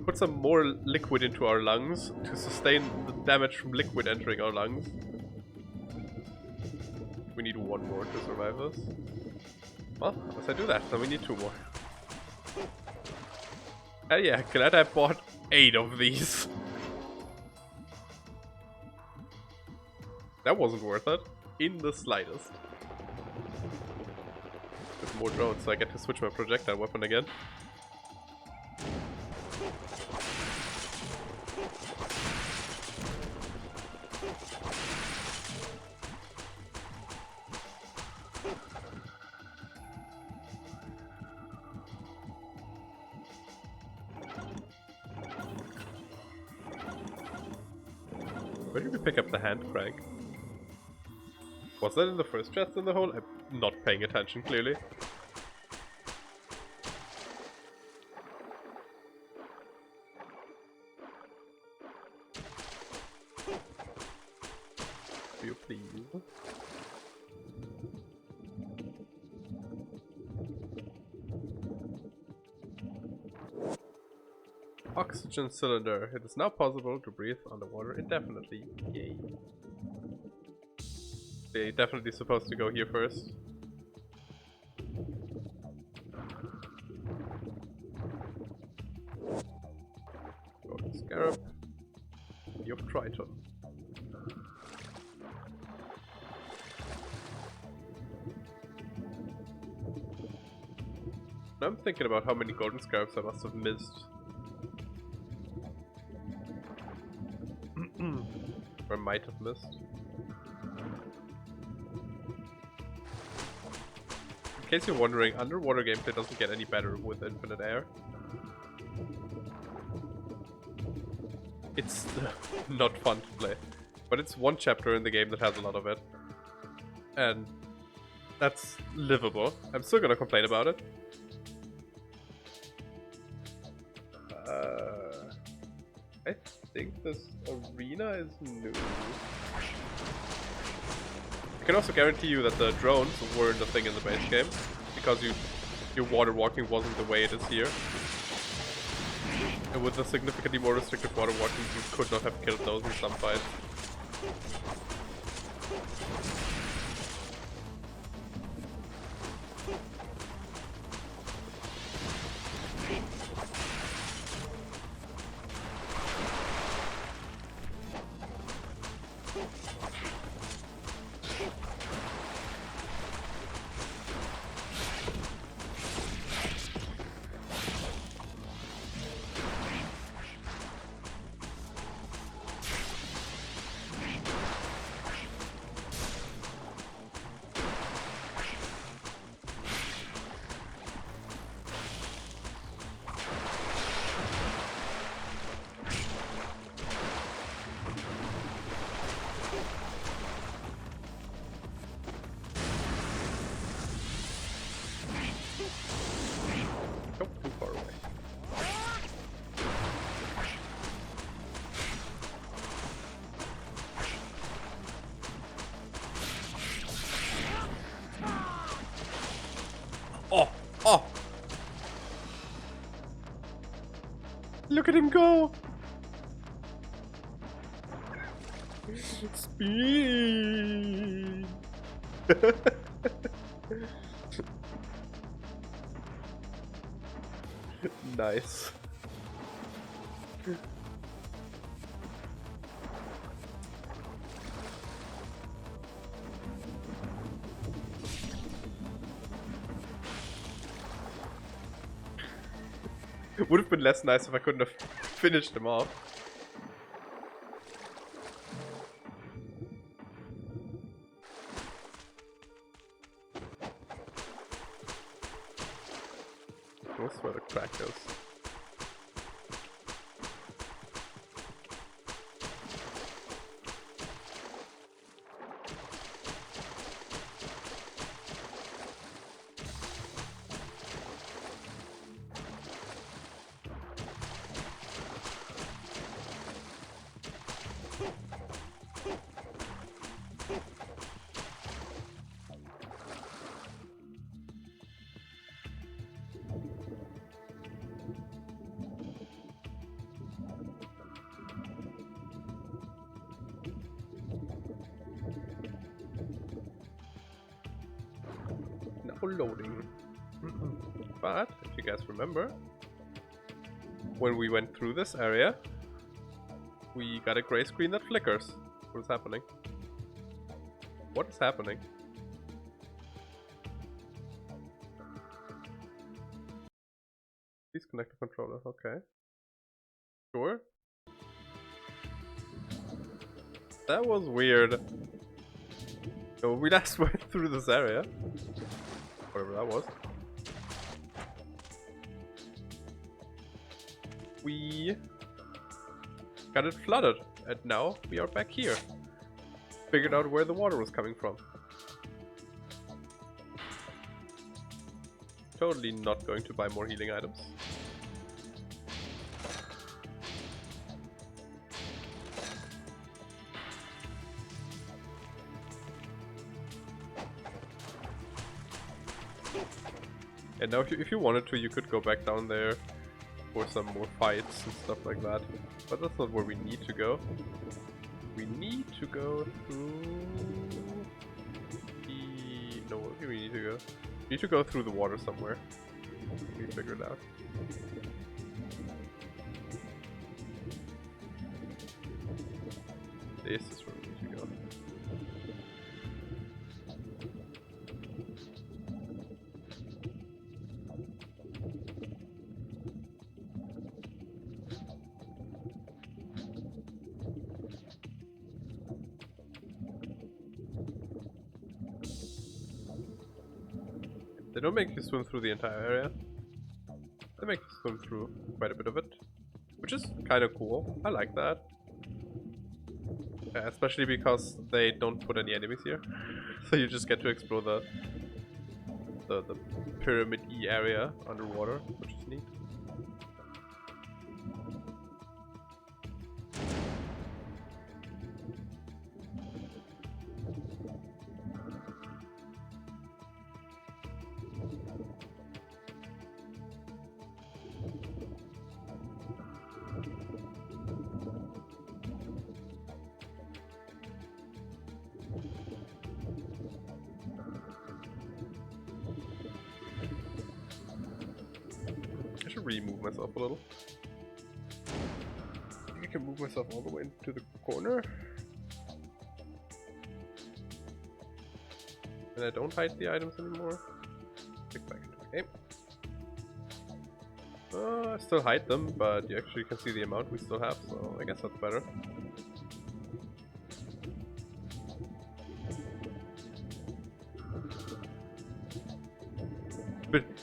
put some more liquid into our lungs to sustain the damage from liquid entering our lungs. We need one more to survive this. Well, unless I do that, then we need 2 more. And yeah, glad I bought 8 of these. That wasn't worth it, in the slightest. With more drones, so I get to switch my projectile weapon again. Where did we pick up the hand crank? Was that in the first chest in the hole? I'm not paying attention, clearly. Do you please? Oxygen cylinder. It is now possible to breathe underwater indefinitely. Yay. They're definitely supposed to go here first. Go to Scarab. You've Triton. I'm thinking about how many golden scarabs I must have missed. Or might have missed. In case you're wondering, underwater gameplay doesn't get any better with infinite air. It's not fun to play. But it's one chapter in the game that has a lot of it. And that's livable. I'm still gonna complain about it. I think this arena is new. I can also guarantee you that the drones weren't a thing in the base game, because your water walking wasn't the way it is here. And with the significantly more restrictive water walking, you could not have killed those in some fights. Look at him go! Speed! Nice. It would have been less nice if I couldn't have finished them off. That's where the crack is. Loading. But if you guys remember, when we went through this area, we got a gray screen that flickers. What is happening? What is happening? Please connect the controller. Okay. Sure. That was weird. So we last went through this area. Whatever that was. We got it flooded, and now we are back here. Figured out where the water was coming from. Totally not going to buy more healing items. And now if you wanted to, you could go back down there for some more fights and stuff like that. But that's not where we need to go. We need to go through the... No, where do we need to go? We need to go through the water somewhere. We figured it out. This is where we need to go. They don't make you swim through the entire area. They make you swim through quite a bit of it, which is kind of cool. I like that. Especially because they don't put any enemies here. So you just get to explore the pyramid-y area underwater, which is neat. Remove myself a little. I think I can move myself all the way into the corner. And I don't hide the items anymore. Click back into the game. I still hide them, but you actually can see the amount we still have, so I guess that's better.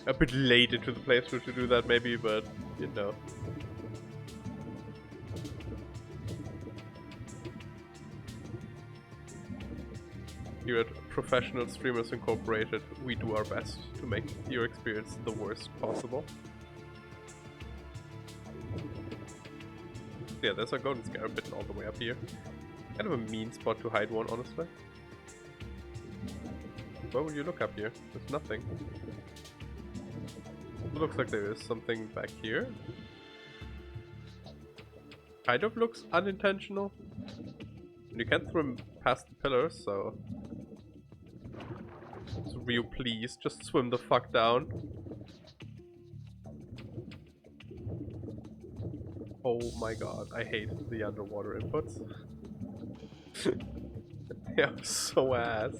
A bit late into the playthrough to do that maybe, but you know. Here at Professional Streamers Incorporated, we do our best to make your experience the worst possible. Yeah, there's a golden scarab bitten all the way up here. Kind of a mean spot to hide one, honestly. Where would you look up here? There's nothing. It looks like there is something back here. kind of looks unintentional. And you can't swim past the pillars, so... So real please, just swim the fuck down. Oh my god, I hate the underwater inputs. They are so ass.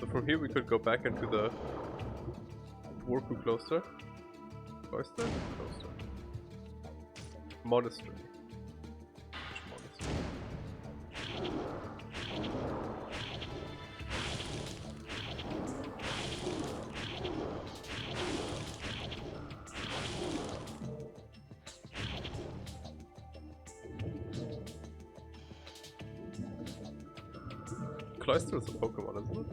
So from here we could go back into the Dwarku Cloister. Cloister? Cloister. Monastery. Which monastery? Cloister is a Pokemon, isn't it?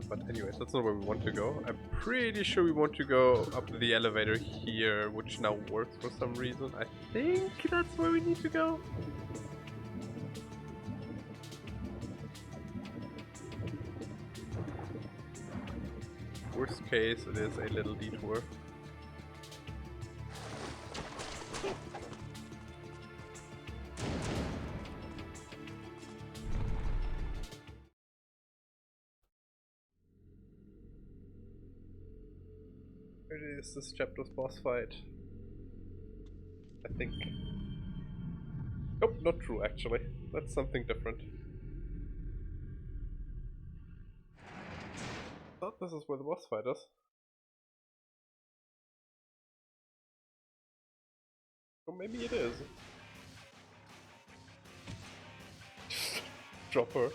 But anyways, that's not where we want to go. I'm pretty sure we want to go up the elevator here, which now works for some reason. I think that's where we need to go. Worst case, it is a little detour. It is this chapter's boss fight. I think. Nope, not true actually. That's something different. Thought this is where the boss fight is. Or maybe it is. Drop her.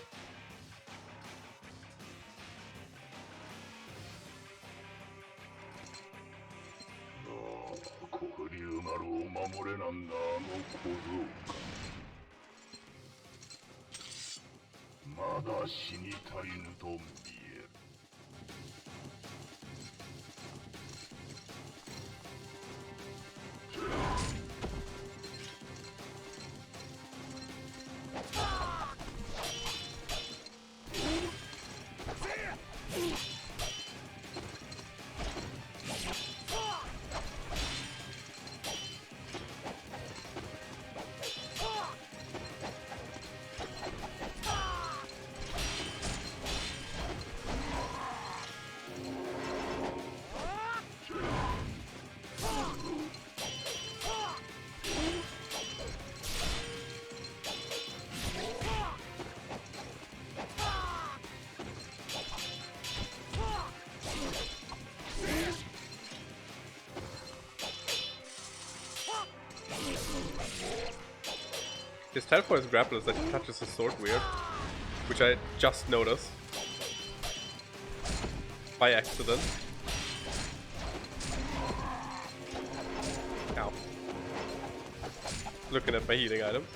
His tell for his grapple is that he touches his sword weird, which I just noticed by accident. Ow. Looking at my healing items.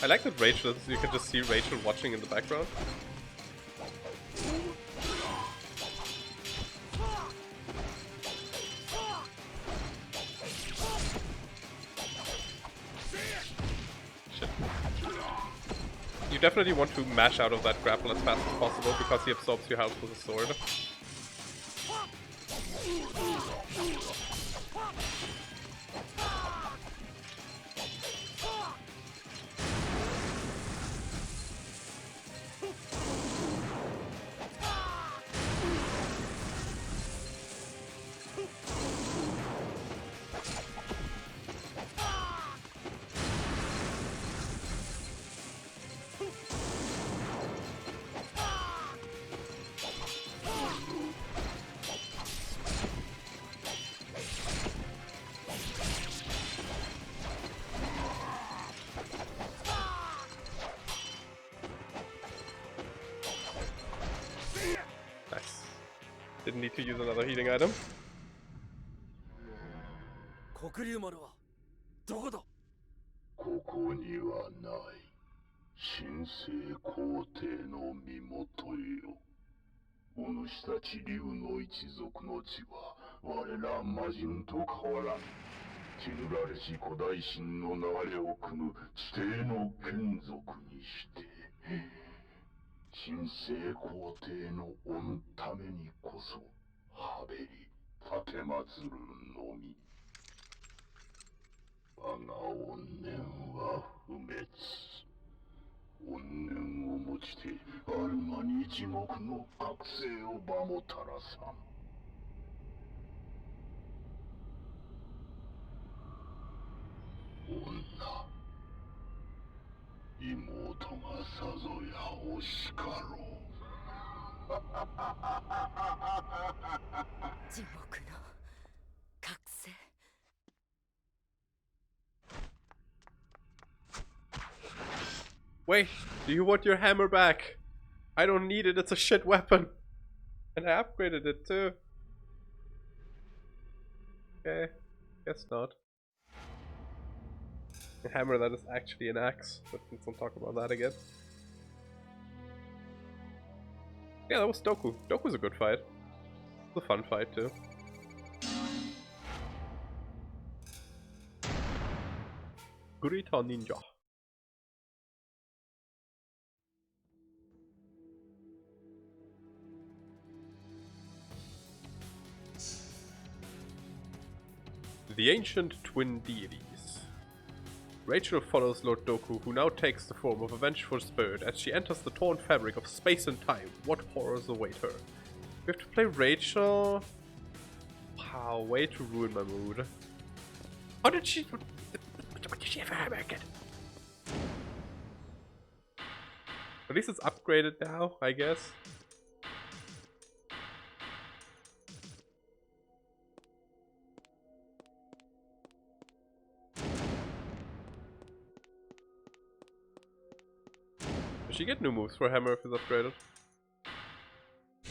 I like that Rachel, you can just see Rachel watching in the background. You definitely want to mash out of that grapple as fast as possible because he absorbs your health with a sword. didn't need to use another healing item. 黒竜丸はどこだ？ここにはない。神聖皇帝の身元よ。お主たち竜の一族の血は我ら魔人と変わらん。血塗られし古代神の流れを汲む地底の眷属にして神聖皇帝の御のためにこそはべり奉るのみ。我が怨念は不滅。怨念をもちてアルマに地獄の覚醒をばもたらさん。女、妹がさぞやお叱ろう。地獄の覚醒。Wait, do you want your hammer back? I don't need it, it's a shit weapon. And I upgraded it too. Okay, guess not. A hammer that is actually an axe, but let's not talk about that again. Yeah, that was Doku. Doku's a good fight. It's a fun fight too. Gurita Ninja. The Ancient Twin Deities. Rachel follows Lord Doku, who now takes the form of a vengeful spirit as she enters the torn fabric of space and time. What horrors await her? We have to play Rachel. Wow, way to ruin my mood. How did she... What did she ever have again? At least it's upgraded now, I guess. Does she get new moves for Hammer if it's upgraded?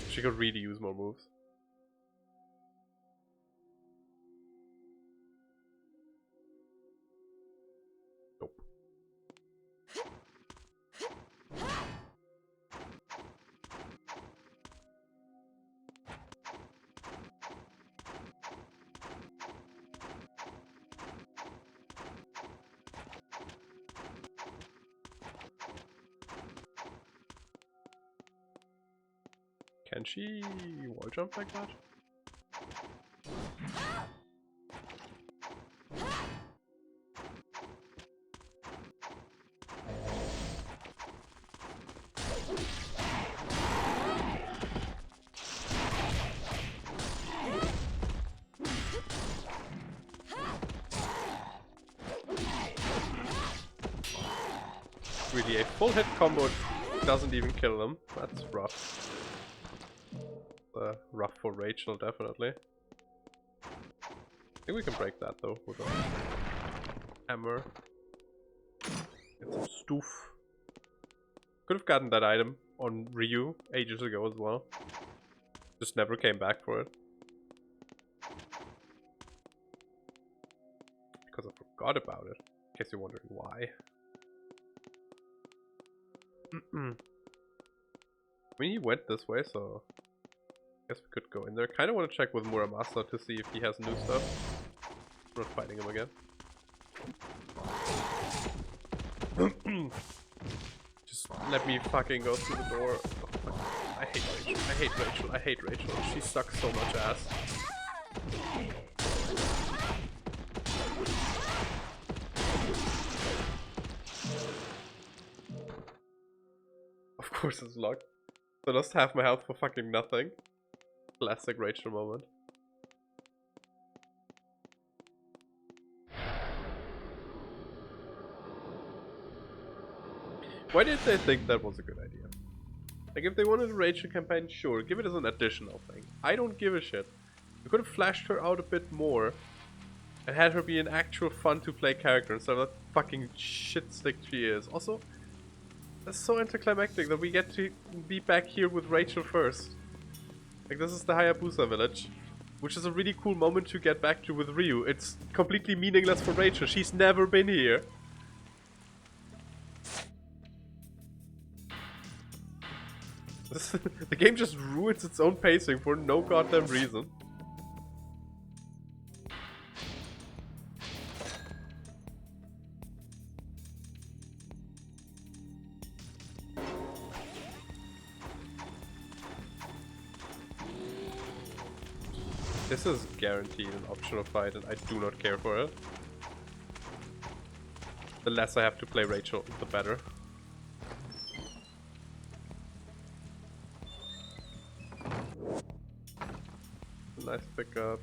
She could really use more moves. Nope. Can she wall jump like that? Really, a full hit combo doesn't even kill them. That's rough. Rough for Rachel, definitely. I think we can break that though with a hammer. Get some stoof. Could have gotten that item on Ryu ages ago as well. Just never came back for it. Because I forgot about it. In case you're wondering why. I mean, he went this way, so I guess we could go in there. Kind of want to check with Muramasa to see if he has new stuff. We're not fighting him again. Just let me fucking go through the door. Oh, I hate Rachel. I hate Rachel. I hate Rachel. She sucks so much ass. Of course it's locked. So I lost half my health for fucking nothing. Classic Rachel moment. Why did they think that was a good idea? Like, if they wanted a Rachel campaign, sure, give it as an additional thing. I don't give a shit. You could have flashed her out a bit more and had her be an actual fun to play character instead of that fucking shit stick she is. Also, that's so anticlimactic that we get to be back here with Rachel first. Like, this is the Hayabusa village, which is a really cool moment to get back to with Ryu. It's completely meaningless for Rachel. She's never been here. The game just ruins its own pacing for no goddamn reason. This is guaranteed an optional fight and I do not care for it. The less I have to play Rachel, the better. Nice pickup.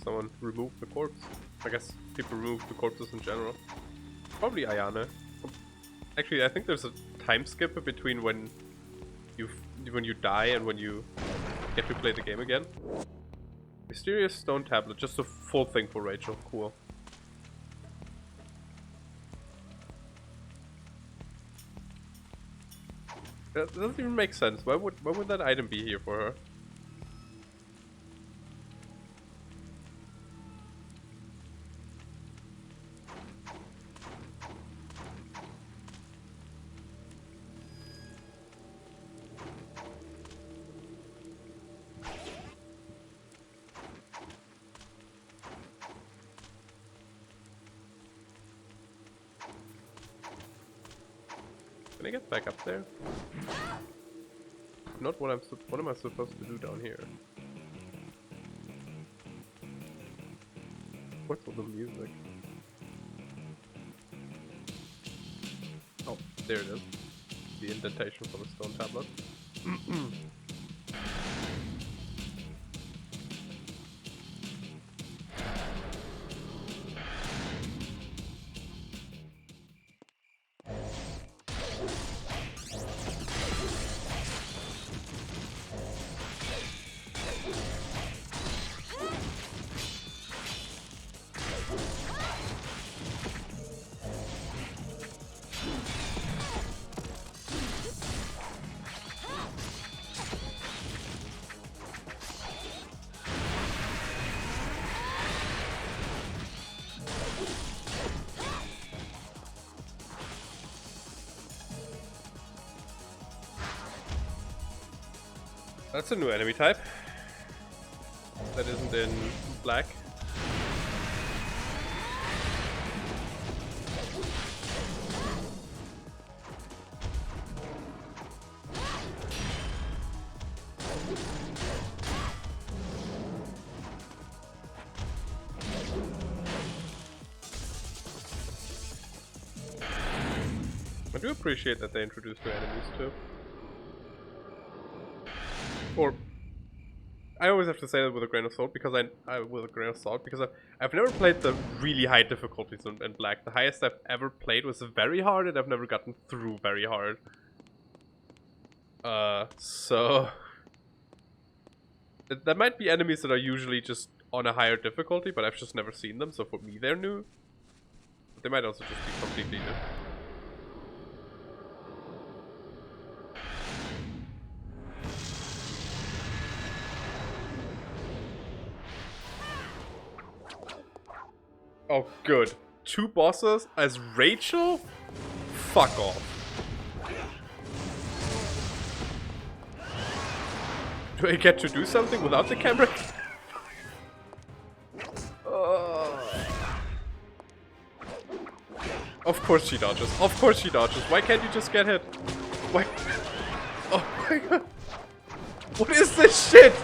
Someone removed the corpse. I guess people remove the corpses in general. Probably Ayane. Actually, I think there's a time skip between when you die and when you get to play the game again. Mysterious stone tablet, just a full thing for Rachel. Cool. That doesn't even make sense. Why would that item be here for her? Can I get back up there? Not what am I supposed to do down here? What's all the music? Oh, there it is. The indentation for the stone tablet. That's a new enemy type. That isn't in black. I do appreciate that they introduced new enemies too. Or, I always have to say that with a grain of salt because I've never played the really high difficulties in black. The highest I've ever played was very hard, and I've never gotten through very hard. So there might be enemies that are usually just on a higher difficulty, but I've just never seen them. So for me, they're new. But they might also just be completely new. Oh, good. 2 bosses as Rachel? Fuck off. Do I get to do something without the camera? Of course she dodges. Of course she dodges. Why can't you just get hit? Why? Oh my god. What is this shit?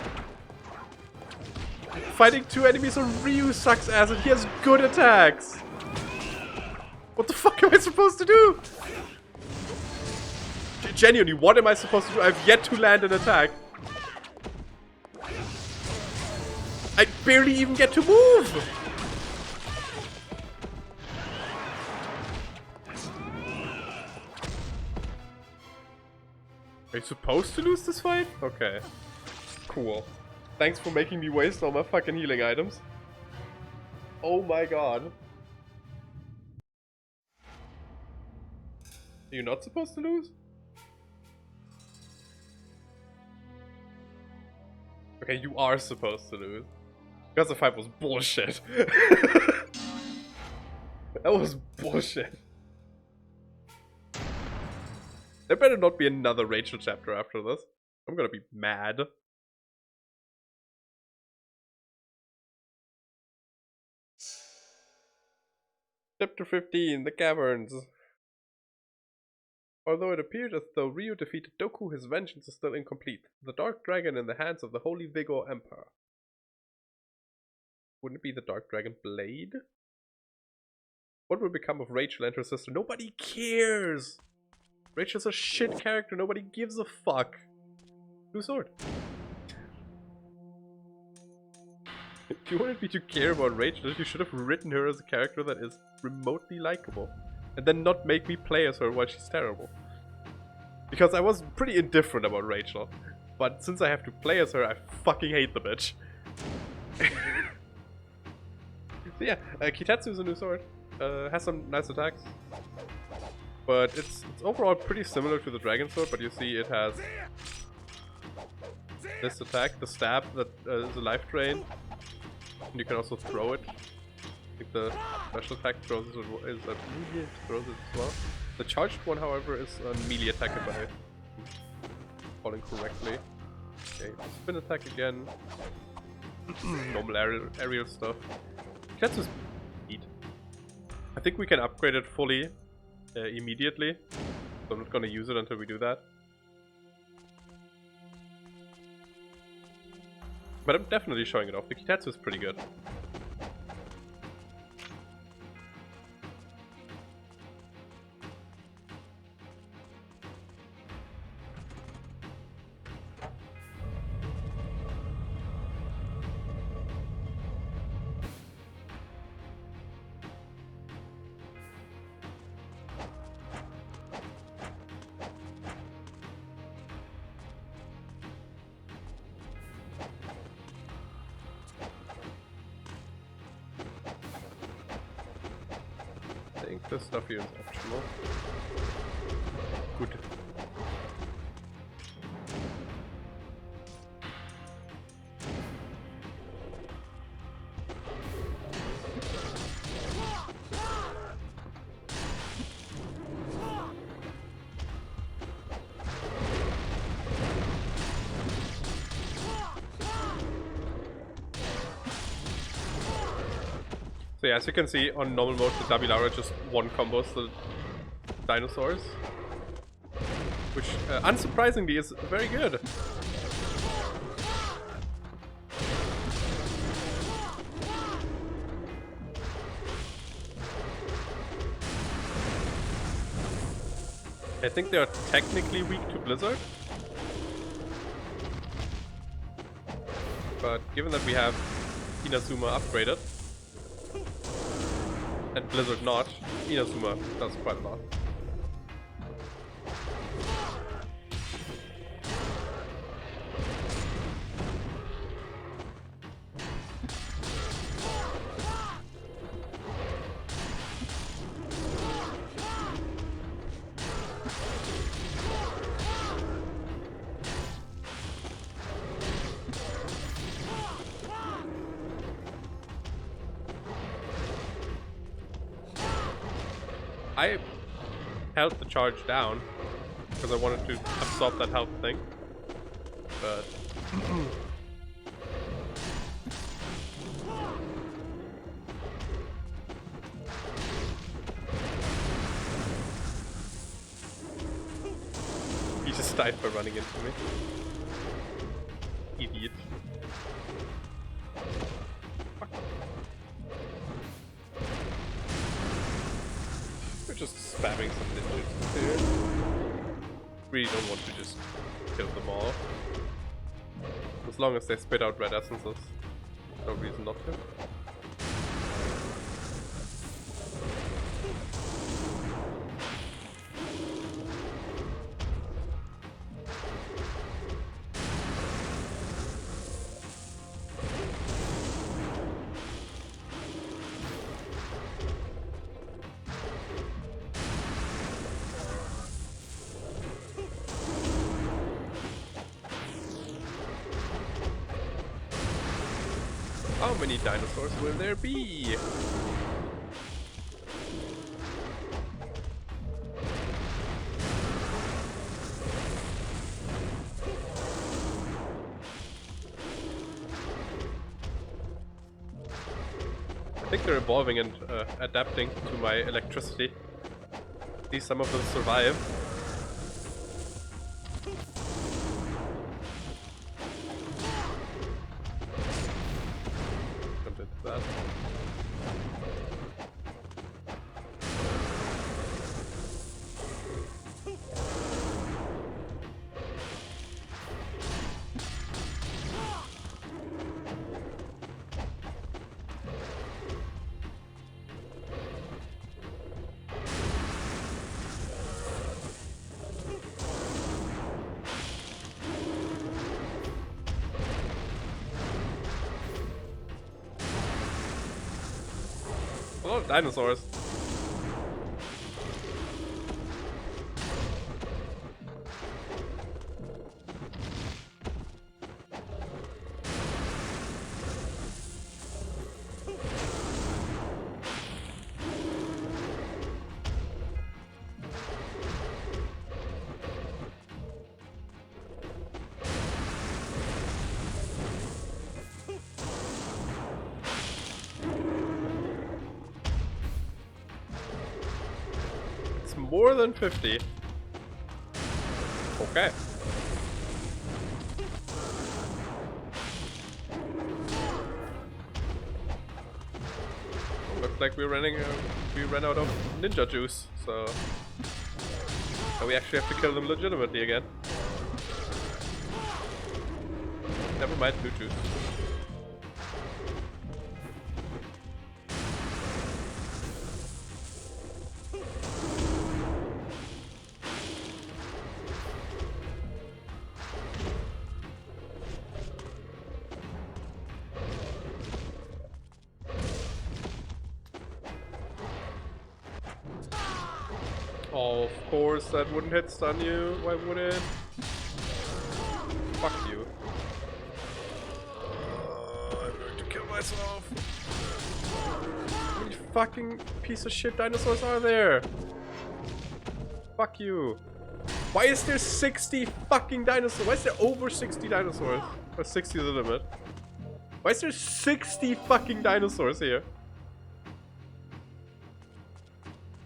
Fighting 2 enemies on Ryu sucks ass and he has good attacks. What the fuck am I supposed to do? Genuinely, what am I supposed to do? I've yet to land an attack. I barely even get to move. Are you supposed to lose this fight? Okay. Cool. Thanks for making me waste all my fucking healing items. Oh my god. Are you not supposed to lose? Okay, you are supposed to lose. Because the fight was bullshit. That was bullshit. There better not be another Rachel chapter after this. I'm gonna be mad. Chapter 15, the Caverns. Although it appeared as though Ryu defeated Doku, his vengeance is still incomplete. The Dark Dragon in the hands of the Holy Vigor Emperor. Wouldn't it be the Dark Dragon Blade? What will become of Rachel and her sister? Nobody cares! Rachel's a shit character, nobody gives a fuck. Blue sword. If you wanted me to care about Rachel, you should have written her as a character that is remotely likable. And then not make me play as her while she's terrible. Because I was pretty indifferent about Rachel. But since I have to play as her, I fucking hate the bitch. So yeah, Kitetsu is a new sword. Has some nice attacks. But it's overall pretty similar to the Dragon Sword, but you see it has this attack, the stab that is a life drain. And you can also throw it. I think the special attack throws it throws it as well. The charged one, however, is a melee attack if I'm falling correctly. Okay, spin attack again. Normal aerial stuff. Kitetsu's neat. I think we can upgrade it fully immediately. So I'm not gonna use it until we do that. But I'm definitely showing it off. The Kitetsu is pretty good. I think this stuff here is optional. Good. So yeah, as you can see, on normal mode, the Dabilara just one combos the dinosaurs. Which, unsurprisingly, is very good. I think they are technically weak to Blizzard. But given that we have Inazuma upgraded, and Blizzard not, Inazuma does quite a lot. I held the charge down because I wanted to absorb that health thing. But he just died by running into me. Idiot. Fuck. We're just spamming some ninjas here. Really don't want to just kill them all. As long as they spit out red essences, no reason not to. How many dinosaurs will there be? I think they're evolving and adapting to my electricity. See, some of them survive. That. A lot of dinosaurs. More than 50. Okay. Looks like we ran out of ninja juice, so now we actually have to kill them legitimately again. Never mind, blue juice. Oh, of course, that wouldn't hit stun you. Why would it? Fuck you. I'm going to kill myself. How many fucking piece of shit dinosaurs are there? Fuck you. Why is there 60 fucking dinosaurs? Why is there over 60 dinosaurs? Or 60 is the limit. Why is there 60 fucking dinosaurs here?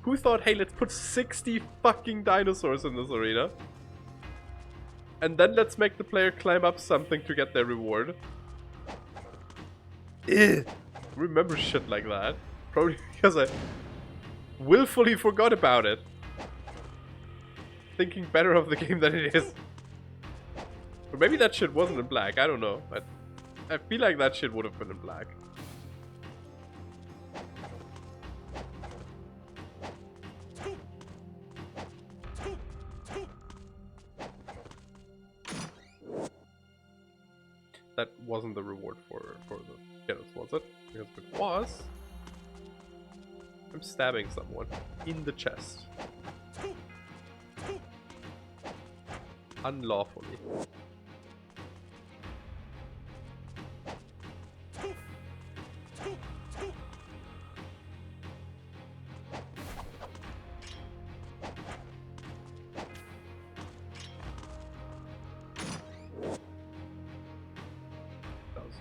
Who thought, hey, let's put 60 fucking dinosaurs in this arena? And then let's make the player climb up something to get their reward. Ugh. Remember shit like that. Probably because I willfully forgot about it. Thinking better of the game than it is. Or maybe that shit wasn't in black, I don't know. I feel like that shit would have been in black. That wasn't the reward for the kills, was it? Because if it was, I'm stabbing someone in the chest. Unlawfully.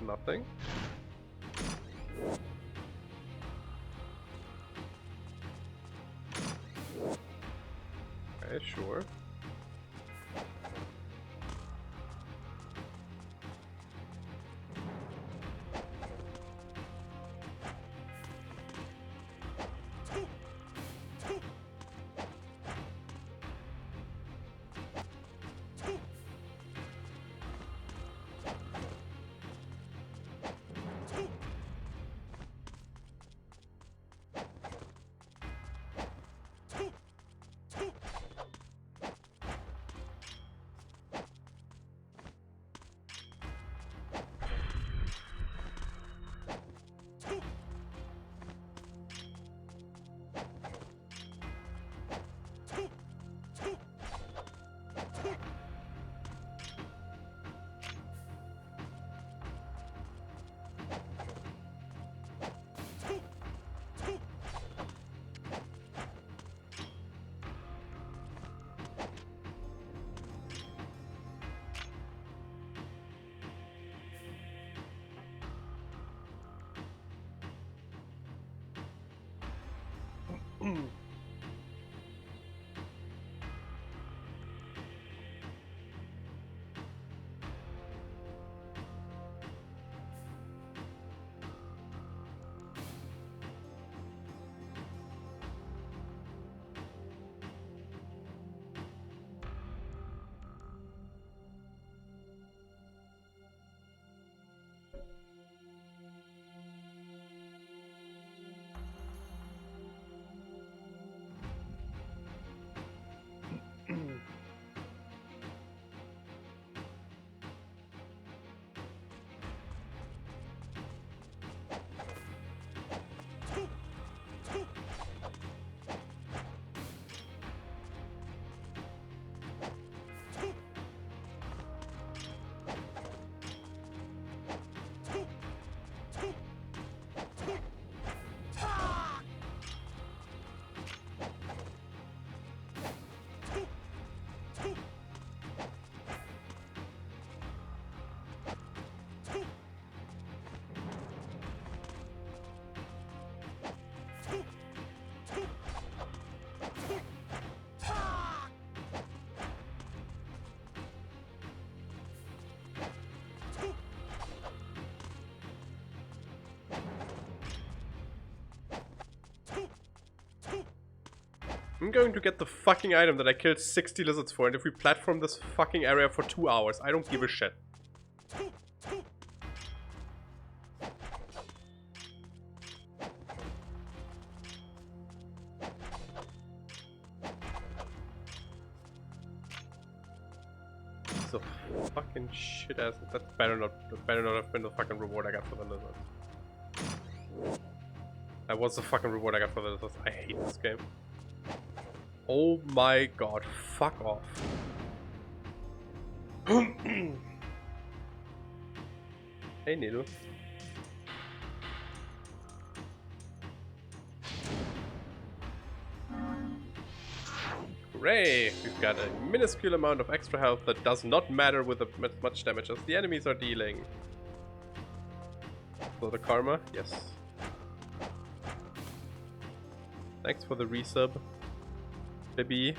nothing. Okay, sure. I'm going to get the fucking item that I killed 60 lizards for, and if we platform this fucking area for 2 hours, I don't give a shit. So fucking shit ass. That better not have been the fucking reward I got for the lizards. That was the fucking reward I got for the lizards. I hate this game. Oh my god, fuck off. Hey Needle. Hooray! We've got a minuscule amount of extra health that does not matter with as much damage as the enemies are dealing. For the karma? Yes. Thanks for the resub. Baby.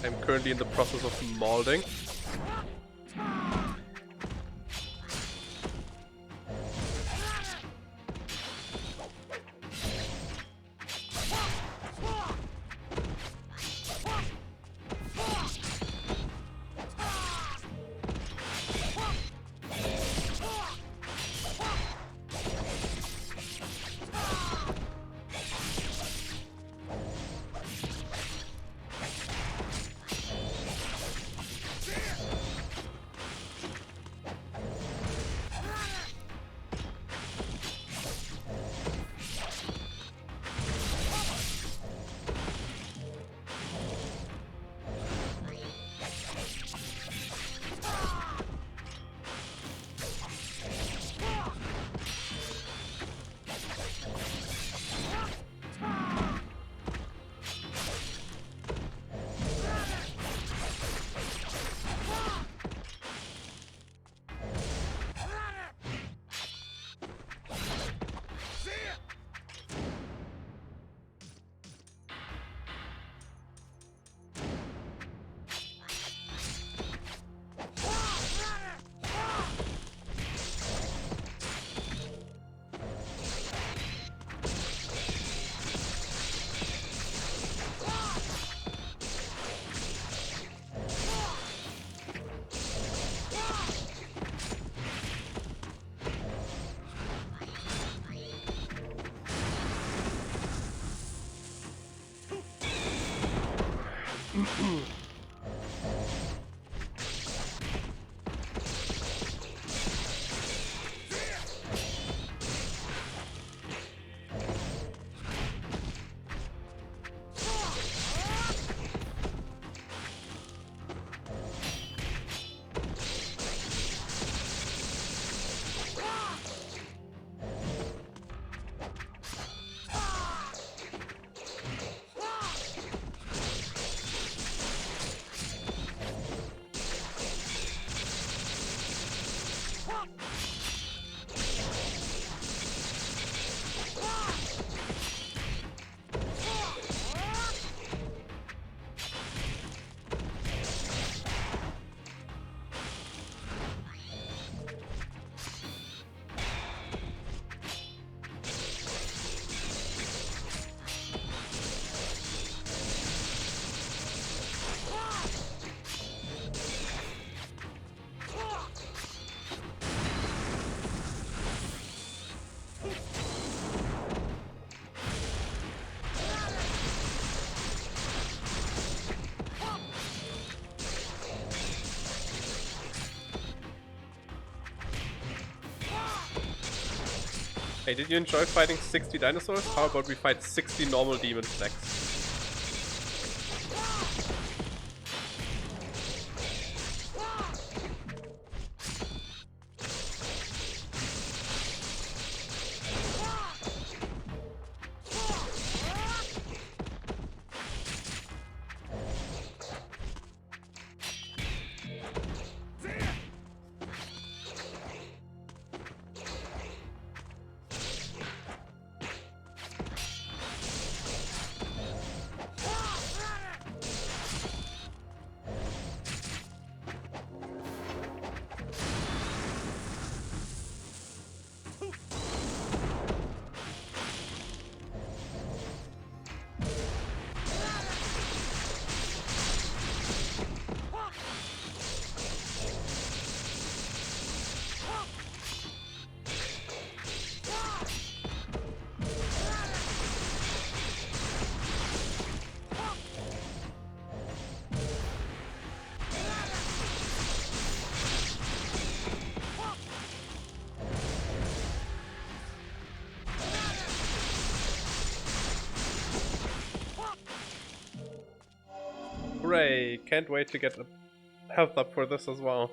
I'm currently in the process of molding. Hey, did you enjoy fighting 60 dinosaurs? How about we fight 60 normal demons next? Hooray! Can't wait to get a health up for this as well.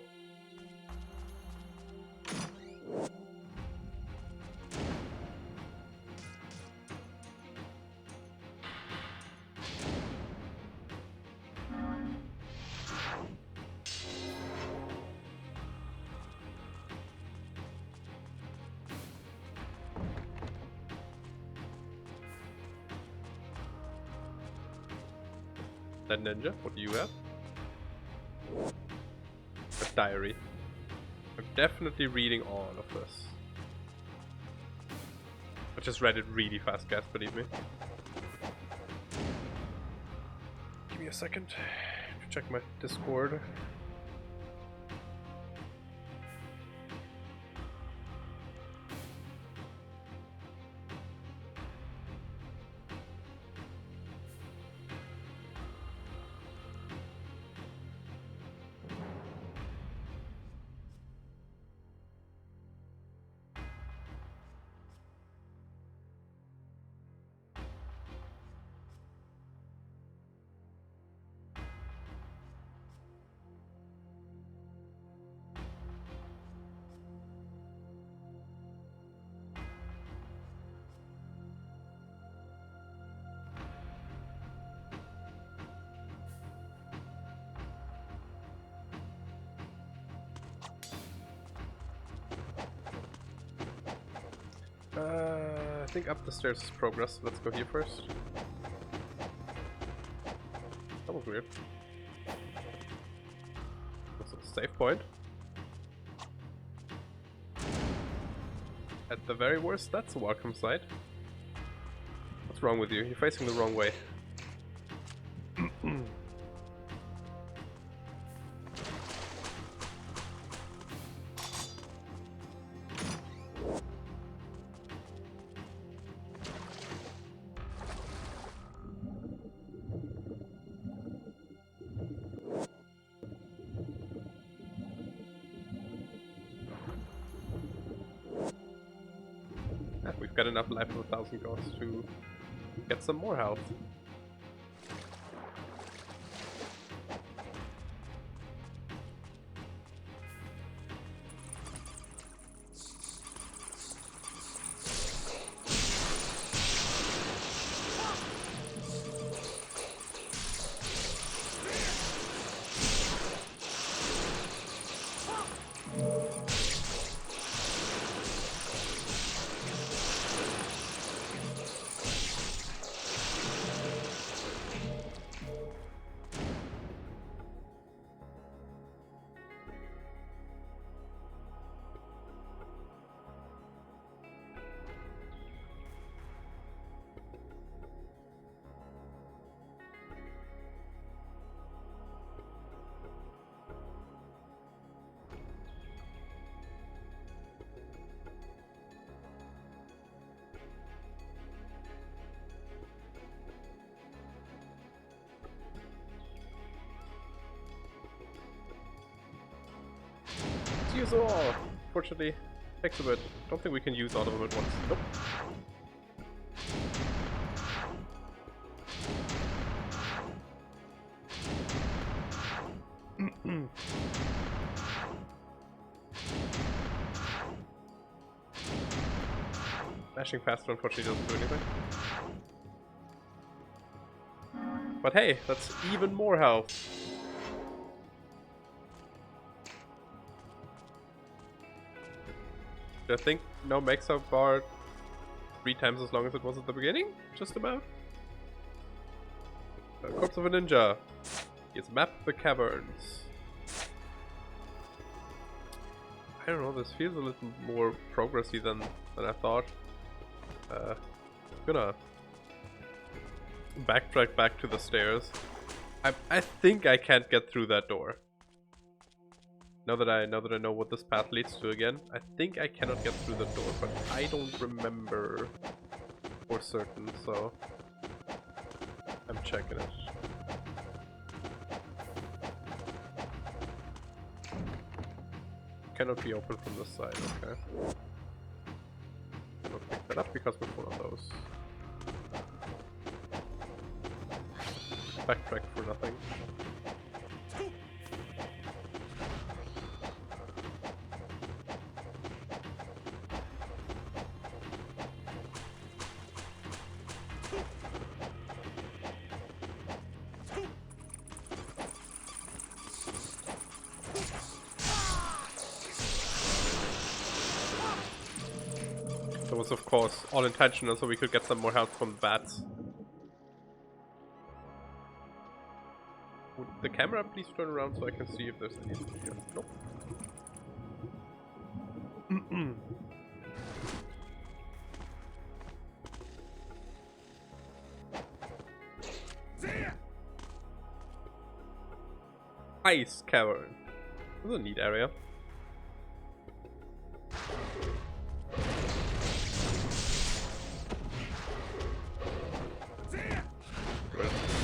That ninja, what do you have? A diary. I'm definitely reading all of this. I just read it really fast, guys, believe me. Give me a second to check my Discord. I think up the stairs is progress. Let's go here first. That was weird. That's a save point. At the very worst, that's a welcome sight. What's wrong with you? You're facing the wrong way. got enough life of 1,000 gods to get some more health. Use it all. Fortunately, takes a bit. Don't think we can use all of them at once. Nope. Mashing faster unfortunately doesn't do anything. But hey, that's even more health. I think now makes our bar 3 times as long as it was at the beginning, just about. Corpse of a Ninja. He's mapped the caverns. I don't know, this feels a little more progressy than I thought. Gonna backtrack back to the stairs. I think I can't get through that door. Now that I know what this path leads to again, I think I cannot get through the door, but I don't remember for certain, so I'm checking it. Cannot be opened from this side, okay. Cannot pick that up because we're full of those. Backtrack for nothing. That was of course all intentional so we could get some more health from the bats. Would the camera please turn around so I can see if there's anything here? Nope. Ice Cavern. This is a neat area.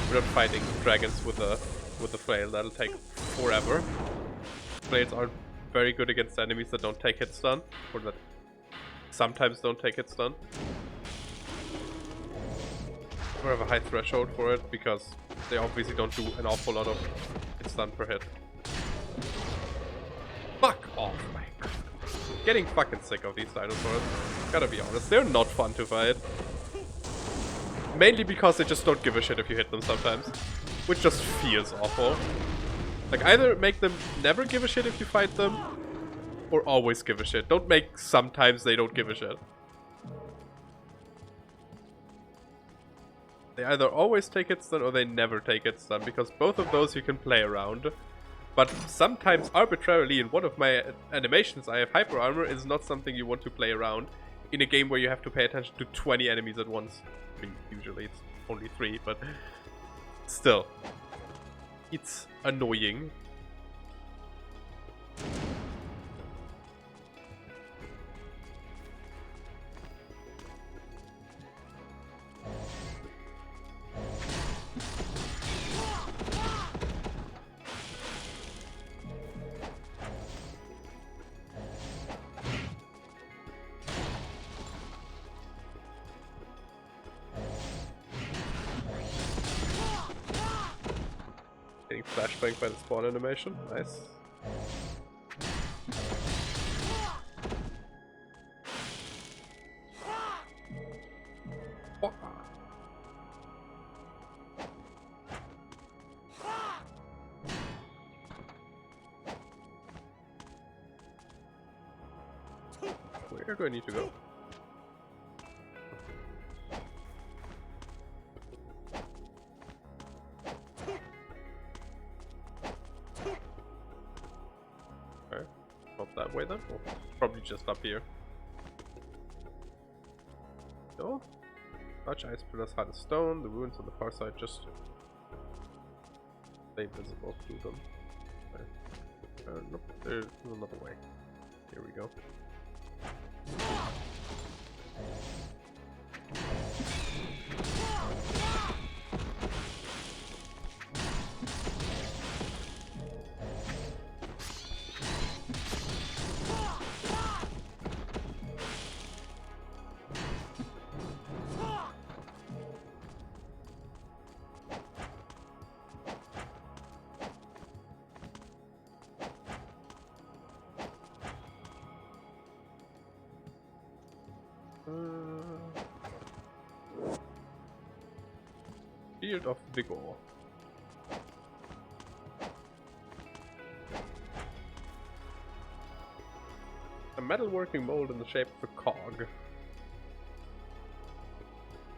We're not fighting dragons with a flail. That'll take forever. Flails aren't very good against enemies that don't take hit stun, or that sometimes don't take hit stun. We have a high threshold for it because they obviously don't do an awful lot of hit stun per hit. Fuck off, my god. Getting fucking sick of these dinosaurs. Gotta be honest, they're not fun to fight. Mainly because they just don't give a shit if you hit them sometimes. Which just feels awful. Like, either make them never give a shit if you fight them, or always give a shit. Don't make sometimes they don't give a shit. They either always take hit stun or they never take hit stun, because both of those you can play around. But sometimes arbitrarily in one of my animations I have hyper armor is not something you want to play around in a game where you have to pay attention to 20 enemies at once. I mean, usually it's only 3, but still. It's annoying. Getting flashbanged by the spawn animation. Nice. Where do I need to go? Okay, not that way then. Oh, probably just up here. No? Large ice pillars hide a stone, the ruins on the far side just stay visible through them. Okay. Nope, there's another way. Here we go. Field of Vigor. A metalworking mold in the shape of a cog.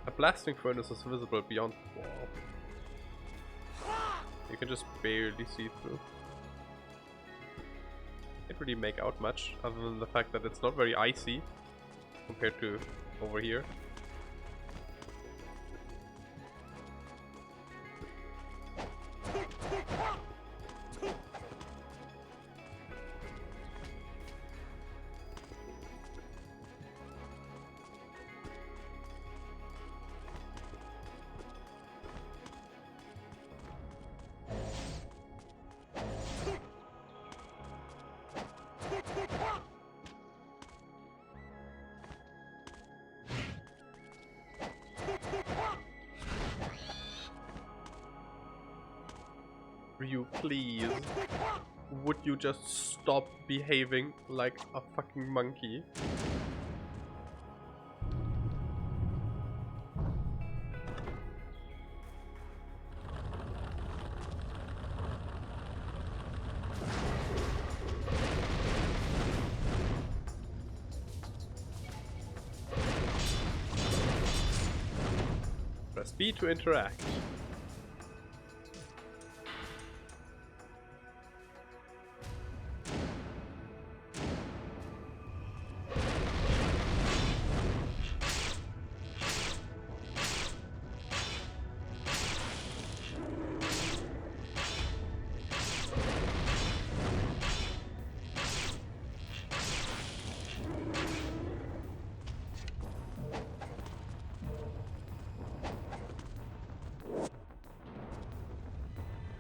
A blasting furnace is visible beyond the wall. You can just barely see through. Can't really make out much, other than the fact that it's not very icy compared to over here. You please, would you just stop behaving like a fucking monkey? Press B to interact.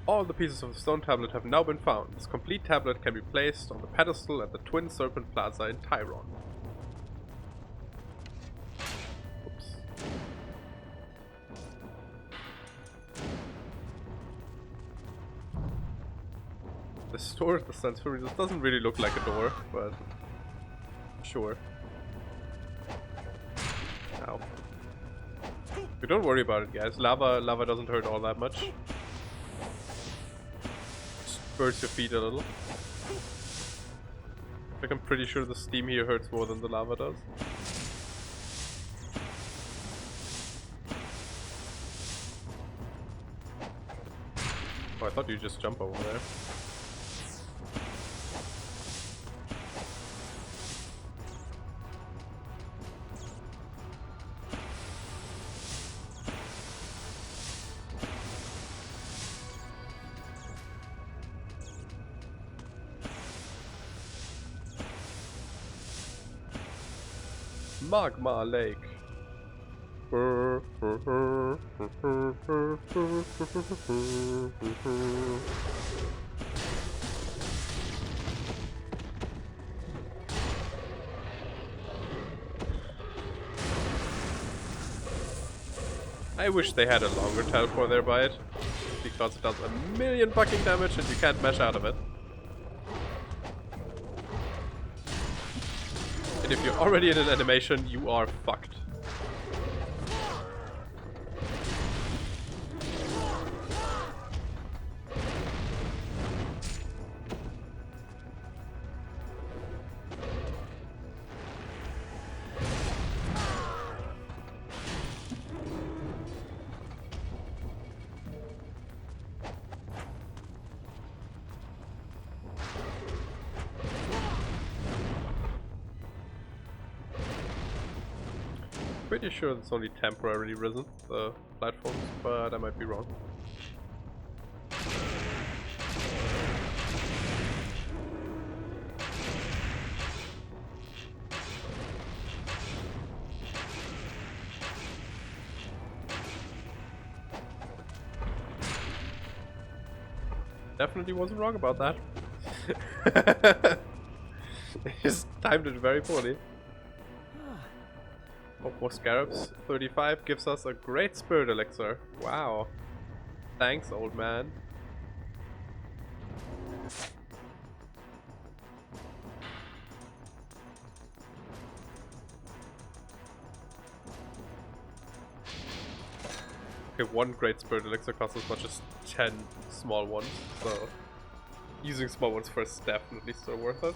All the pieces of the stone tablet have now been found. This complete tablet can be placed on the pedestal at the Twin Serpent Plaza in Tyron. Oops. The store at the Sanctuary, this doesn't really look like a door, but sure. Ow. But don't worry about it, guys. Lava doesn't hurt all that much. Burns your feet a little. Like, I'm pretty sure the steam here hurts more than the lava does. Oh, I thought you'd just jump over there. Magma Lake. I wish they had a longer teleport there by it. It'd be because it does a million fucking damage and you can't mash out of it. And if you're already in an animation, you are fucked. Pretty sure it's only temporarily risen, the platforms, but I might be wrong. Definitely wasn't wrong about that. Just timed it very poorly. Oh, more Scarabs. 35 gives us a great spirit elixir. Wow. Thanks, old man. Okay, one great spirit elixir costs as much as 10 small ones, so using small ones first is definitely still worth it.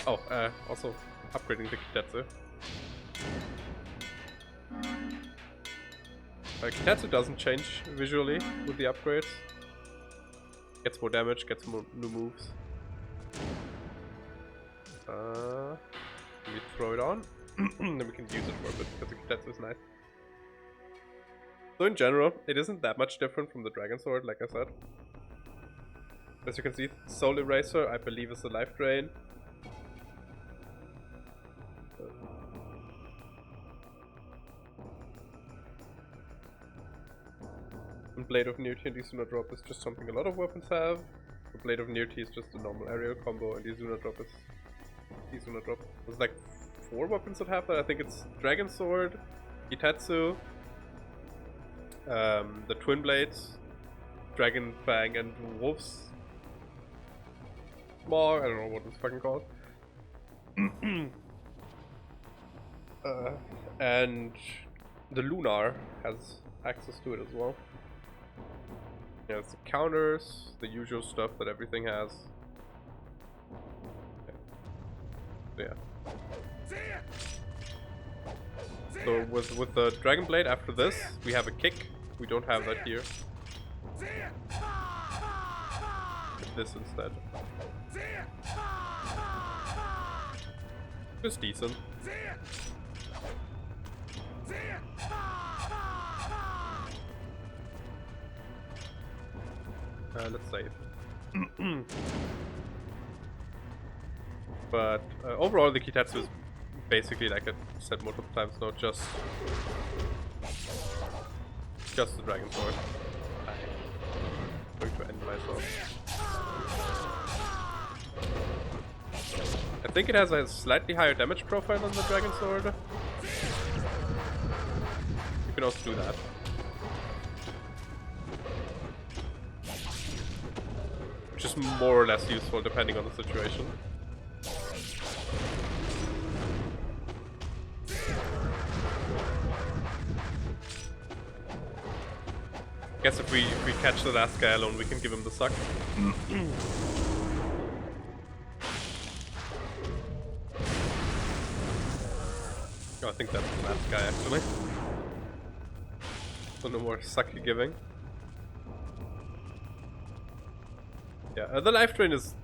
Oh, also upgrading the Kitetsu. Kitetsu doesn't change visually with the upgrades. Gets more damage, gets more new moves. Let me throw it on. Then we can use it for a bit because the Kitetsu is nice. So in general, it isn't that much different from the Dragon Sword, like I said. As you can see, Soul Eraser, I believe, is the life drain. And Blade of Nirti and Izuna Drop is just something a lot of weapons have. The Blade of Nirti is just a normal aerial combo, and Izuna Drop is Izuna Drop. There's like 4 weapons that have that. I think it's Dragon Sword, Kitetsu, the Twin Blades, Dragon Fang, and Wolf's Maw. I don't know what it's fucking called. And the Lunar has access to it as well. Yeah, it's the counters, the usual stuff that everything has. Yeah. So with the Dragon Blade after this, we have a kick. We don't have that here. This instead. Just decent. Let's save. But overall, the Kitetsu is basically, like I said multiple times now, just the Dragon Sword. I'm going to end myself. I think it has a slightly higher damage profile than the Dragon Sword. You can also do that. Which is more or less useful depending on the situation. Guess if we catch the last guy alone, we can give him the suck. Oh, I think that's the last guy actually. So no more sucky giving. Yeah, the life drain is,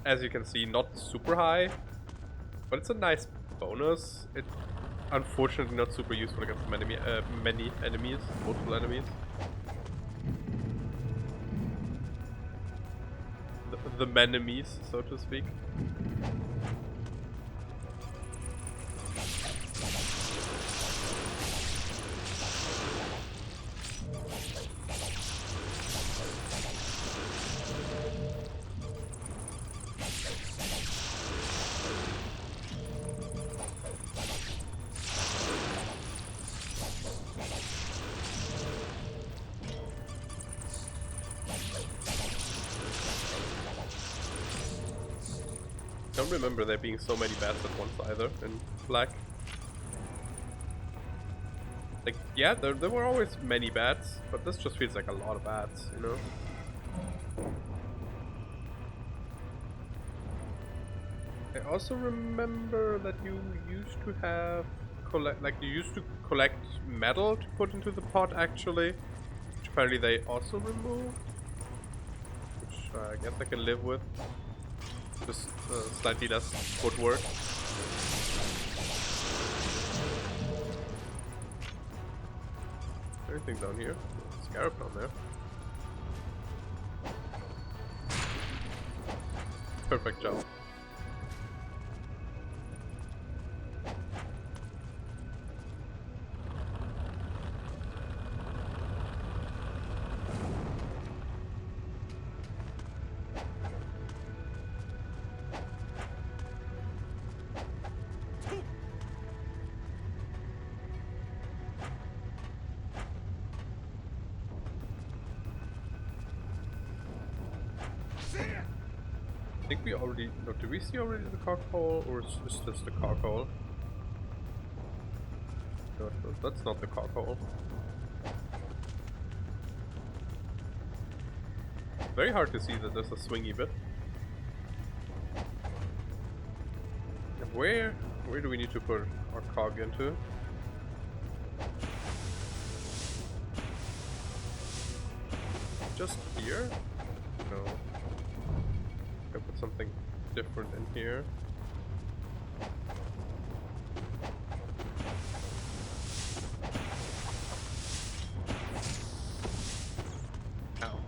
as you can see, not super high, but it's a nice bonus. It's unfortunately not super useful against many enemies, multiple enemies. The menemies, so to speak. don't remember there being so many bats at once either in Black. Like, yeah, there were always many bats, but this just feels like a lot of bats, you know? I also remember that you used to have you used to collect metal to put into the pot actually, which apparently they also removed, which I guess I can live with. Just slightly less footwork. Anything down here? Scarab down there. Perfect job. I think we already... No, did we see already the cock hole? Or is this the cock hole? No, that's not the cock hole. Very hard to see that there's a swingy bit. And where do we need to put our cog into? Just here? No. I'll put something different in here. Ow.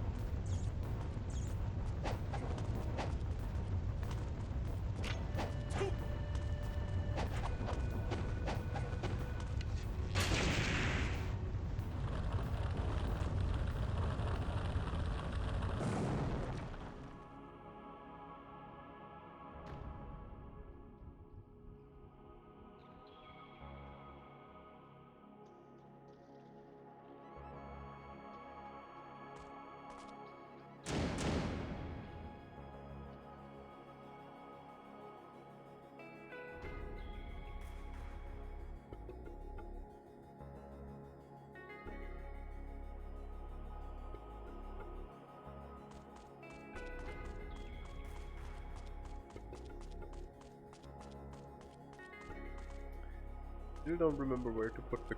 Still don't remember where to put the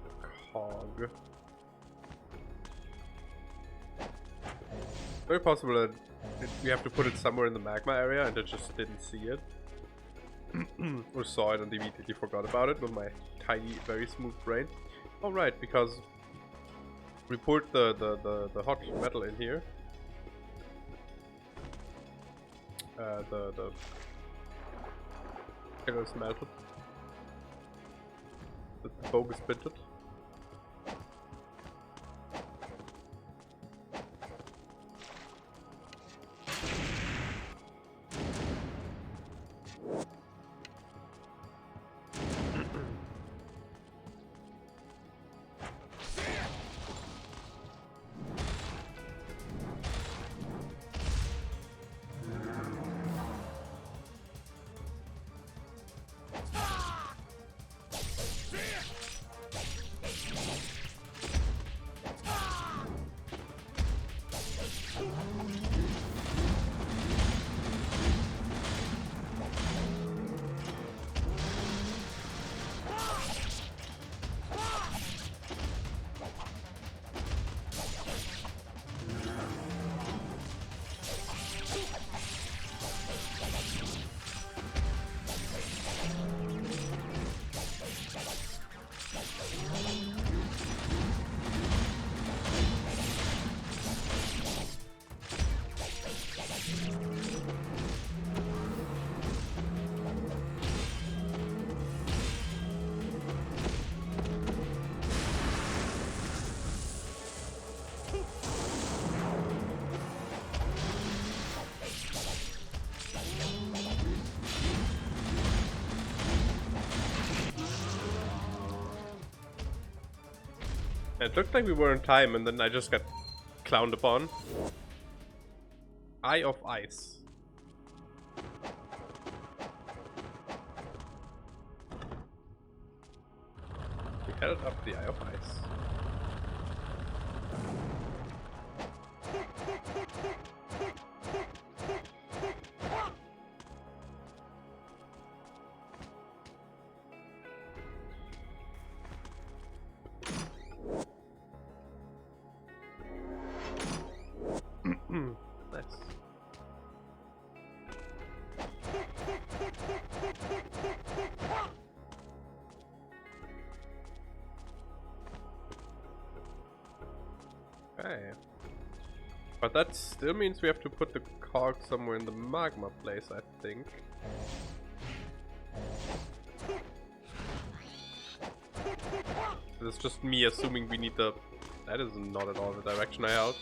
cog. Very possible that we have to put it somewhere in the magma area and I just didn't see it. Or saw it and immediately forgot about it with my tiny, very smooth brain. Oh right, because we poured the hot metal in here. The it was melted. The bogus bit it. It looked like we were in time and then I just got clowned upon. Eye of Ice. held up the Eye of Ice. Nice. Okay. But that still means we have to put the cog somewhere in the magma place, I think. It's just me assuming we need the... That is not at all the direction I held.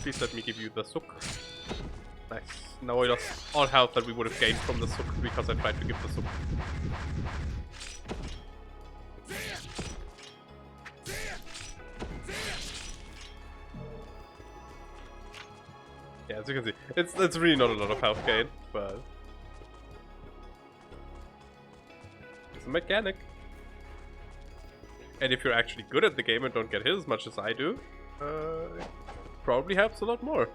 Please let me give you the sook. Nice. Now I lost all health that we would have gained from the sook because I tried to give the sook. Yeah, as you can see, it's really not a lot of health gain, but it's a mechanic. And if you're actually good at the game and don't get hit as much as I do, it probably helps a lot more.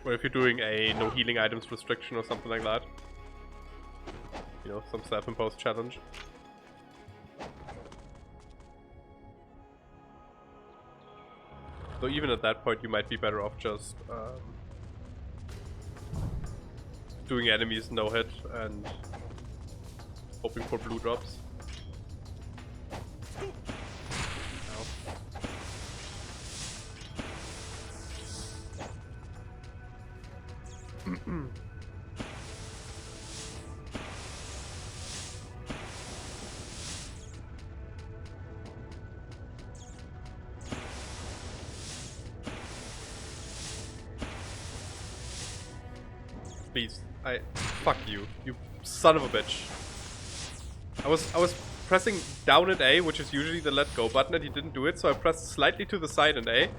Or if you're doing a no healing items restriction or something like that. You know, some self-imposed challenge. So even at that point you might be better off just doing enemies no hit and hoping for blue drops. Please, fuck you, you son of a bitch. I was pressing down at A, which is usually the let go button, and he didn't do it, so I pressed slightly to the side and A.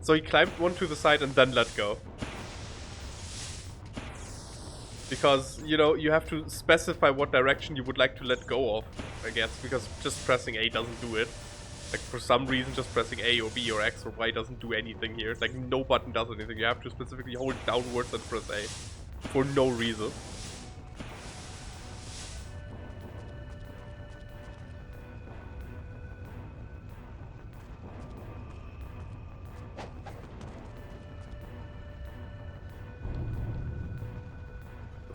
So he climbed one to the side and then let go. Because, you know, you have to specify what direction you would like to let go of, I guess, because just pressing A doesn't do it. Like, for some reason, just pressing A or B or X or Y doesn't do anything here. Like, no button does anything. You have to specifically hold downwards and press A. For no reason.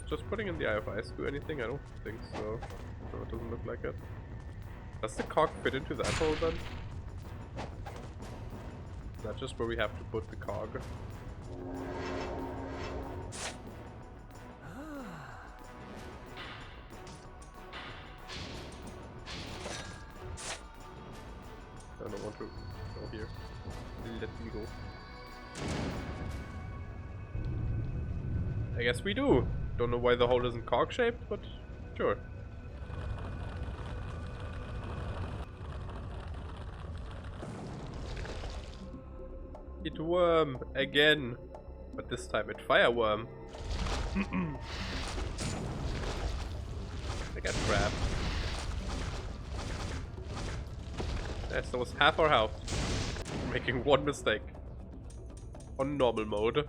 Just putting in the Eye of Ice do anything? I don't think so. No, it doesn't look like it. Does the cog fit into that hole then? Is that just where we have to put the cog? I don't want to go here. Let me go. I guess we do. Don't know why the hole isn't cog shaped, but sure. It worm again, but this time it fire worm. I got trapped. Yes, that was half our health. Making one mistake on normal mode.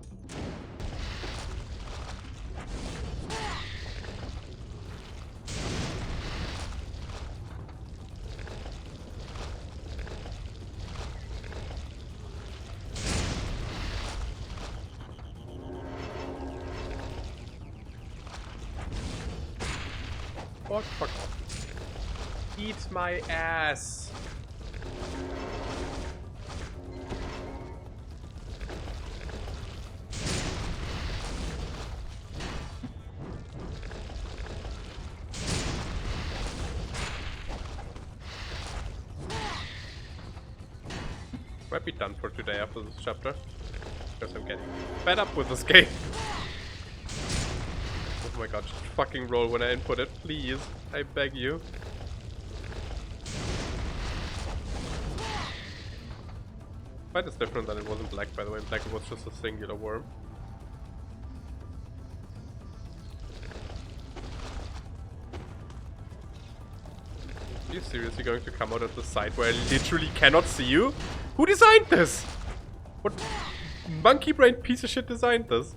Oh, fuck off. Eat my ass. Might be done for today after this chapter. Because I'm getting fed up with this game. Oh my god, just fucking roll when I input it, please. I beg you. Fight is different than it was in black, by the way. In black it was just a singular worm. Are you seriously going to come out at the side where I literally cannot see you? Who designed this? What monkey brain piece of shit designed this?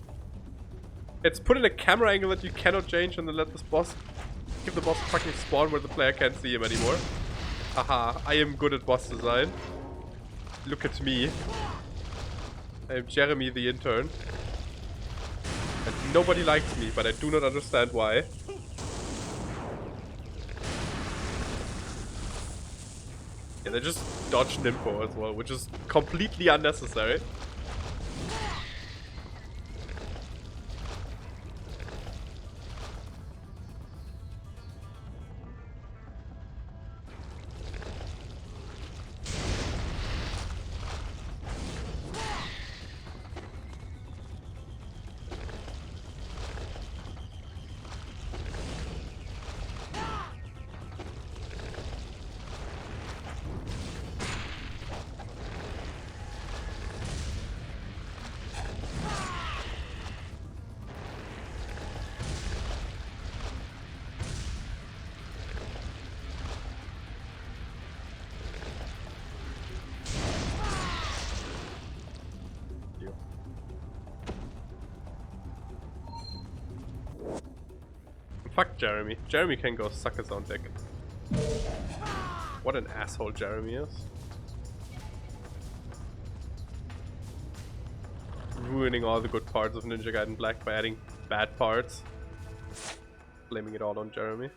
It's put in a camera angle that you cannot change and then let this boss give the boss a fucking spawn where the player can't see him anymore. Haha, I am good at boss design. Look at me. I am Jeremy the intern. And nobody likes me, but I do not understand why. Yeah, they just dodge Nimpo as well, which is completely unnecessary. Fuck Jeremy. Jeremy can go suck his own dick. What an asshole Jeremy is. Ruining all the good parts of Ninja Gaiden Black by adding bad parts. Blaming it all on Jeremy.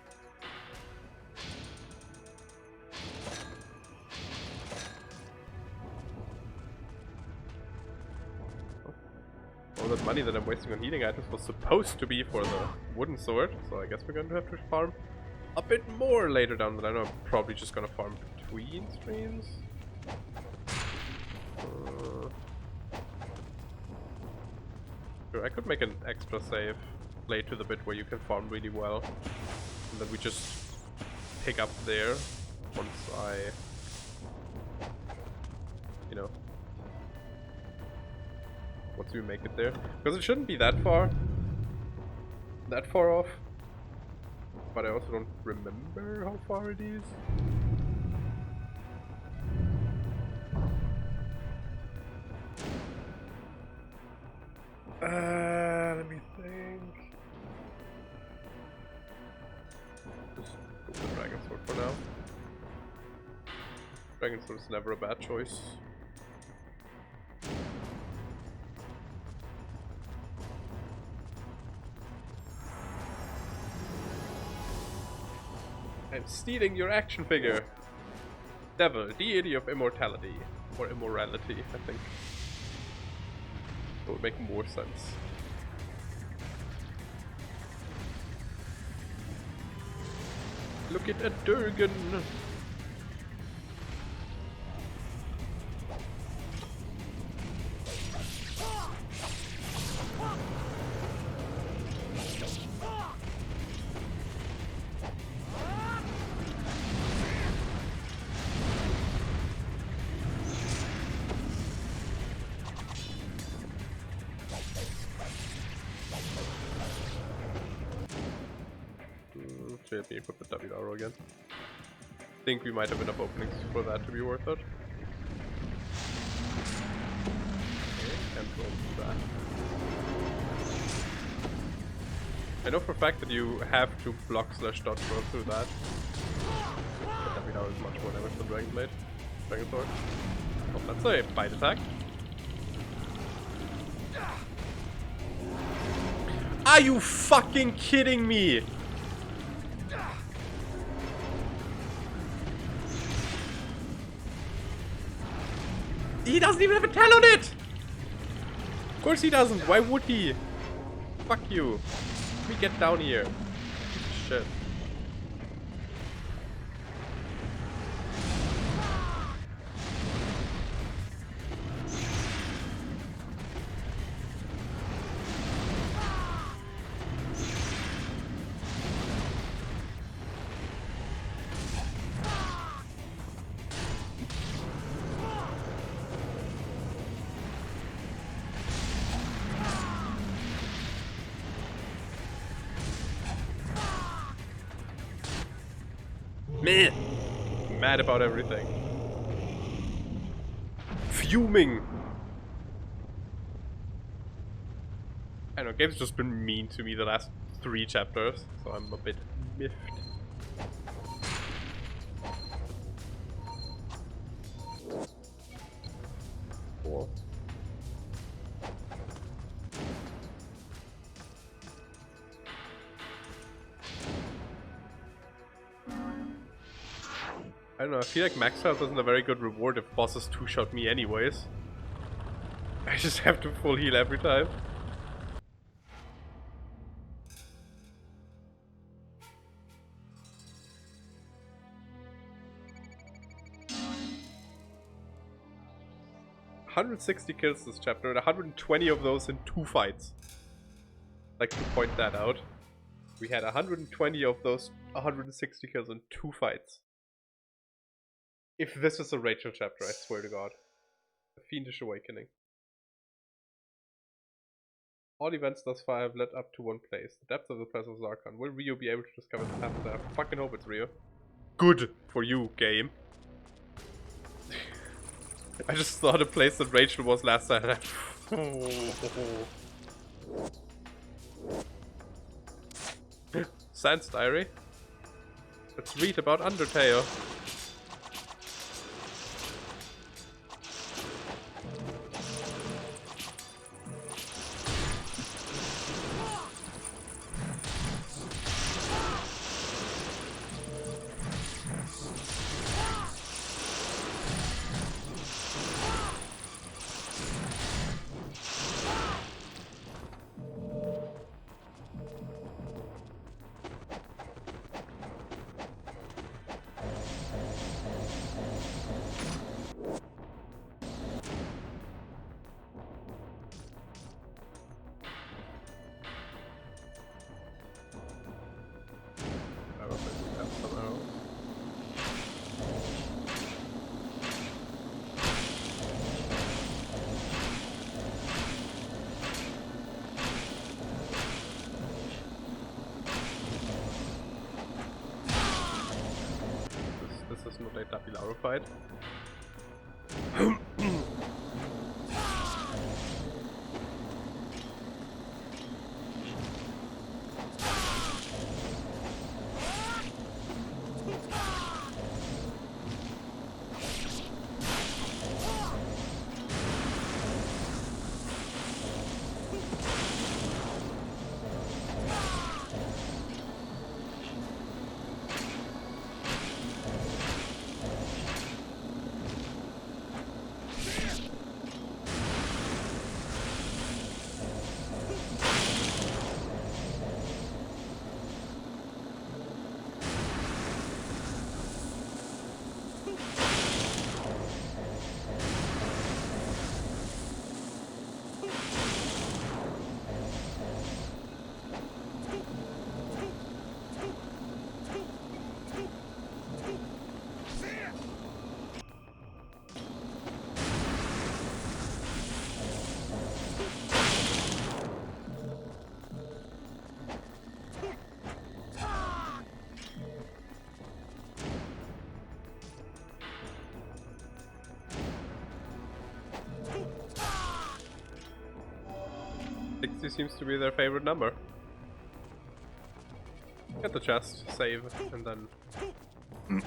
All that money that I'm wasting on healing items was supposed to be for the wooden sword, so I guess we're going to have to farm a bit more later down the line. I'm probably just going to farm between streams. Sure, I could make an extra save play to the bit where you can farm really well, and then we just pick up there once I, you know, once we make it there, because it shouldn't be that far off, but I also don't remember how far it is. Let me think. Just go with the Dragon Sword for now. Dragon Sword is never a bad choice. I'm stealing your action figure. Devil, deity of immortality. Or immorality, I think. That would make more sense. Look at a Durgan. Let me equip the W arrow again. I think we might have enough openings for that to be worth it. Okay, and roll that. I know for a fact that you have to block / dodge roll through that. But W arrow is much more damage than Dragon Blade. Dragon Sword. Oh, that's a bite attack. Are you fucking kidding me? He doesn't even have a tail on it! Of course he doesn't. Why would he? Fuck you. Let me get down here. Shit. Meh. Mad about everything. Fuming. I don't know, game's just been mean to me the last 3 chapters, so I'm a bit miffed. Cool. I don't know, I feel like max health isn't a very good reward if bosses two-shot me anyways. I just have to full heal every time. $160 kills this chapter, and 120 of those in 2 fights. Like to point that out. We had 120 of those 160 kills in 2 fights. If this is a Rachel chapter, I swear to God. A Fiendish Awakening. All events thus far have led up to one place. The depths of the presence of Zarkon. Will Ryo be able to discover the path there? I fucking hope it's Ryo. Good for you, game. I just saw the place that Rachel was last time. Sans Diary. Let's read about Undertale. This is not a Tapilaro fight. Seems to be their favorite number. Get the chest, save, and then I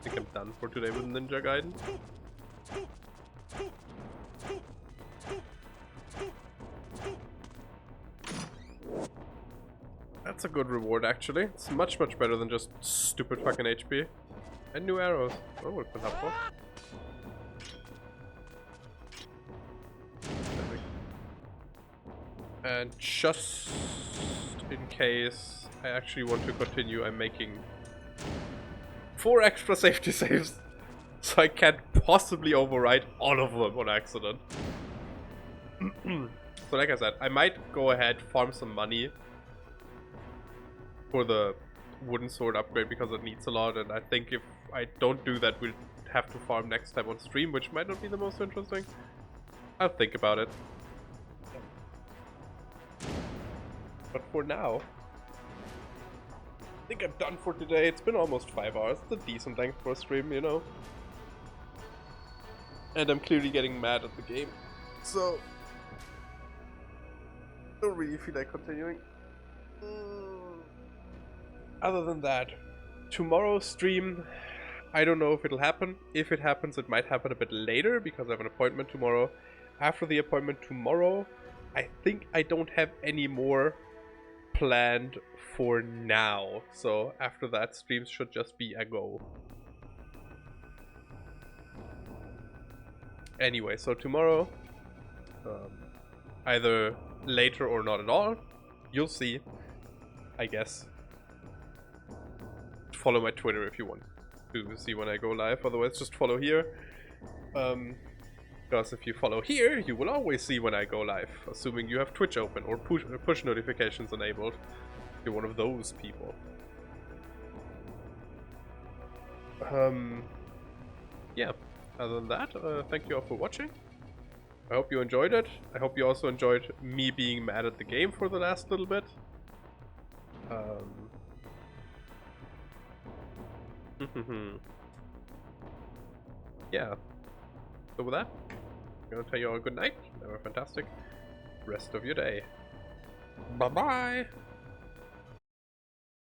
think I'm done for today with Ninja Gaiden. That's a good reward actually. It's much better than just stupid fucking HP. And new arrows. That would have been helpful. And just in case I actually want to continue, I'm making 4 extra safety saves. So I can't possibly overwrite all of them on accident. So like I said, I might go ahead, farm some money for the wooden sword upgrade because it needs a lot, and I think if I don't do that, we'll have to farm next time on stream, which might not be the most interesting. I'll think about it. But for now, think I'm done for today. It's been almost 5 hours. It's a decent length for a stream, you know. And I'm clearly getting mad at the game. So, don't really feel like continuing. Other than that, tomorrow's stream, I don't know if it'll happen. If it happens, it might happen a bit later because I have an appointment tomorrow. After the appointment tomorrow, I think I don't have any more planned for now. So after that, streams should just be a go. Anyway, so tomorrow, either later or not at all, you'll see, I guess. Follow my Twitter if you want to see when I go live, otherwise just follow here. Because if you follow here, you will always see when I go live, assuming you have Twitch open or push notifications enabled. If you're one of those people. Yeah, other than that, thank you all for watching. I hope you enjoyed it. I hope you also enjoyed me being mad at the game for the last little bit. Yeah. So with that, I'm gonna tell you all good night. Have a fantastic rest of your day. Bye bye!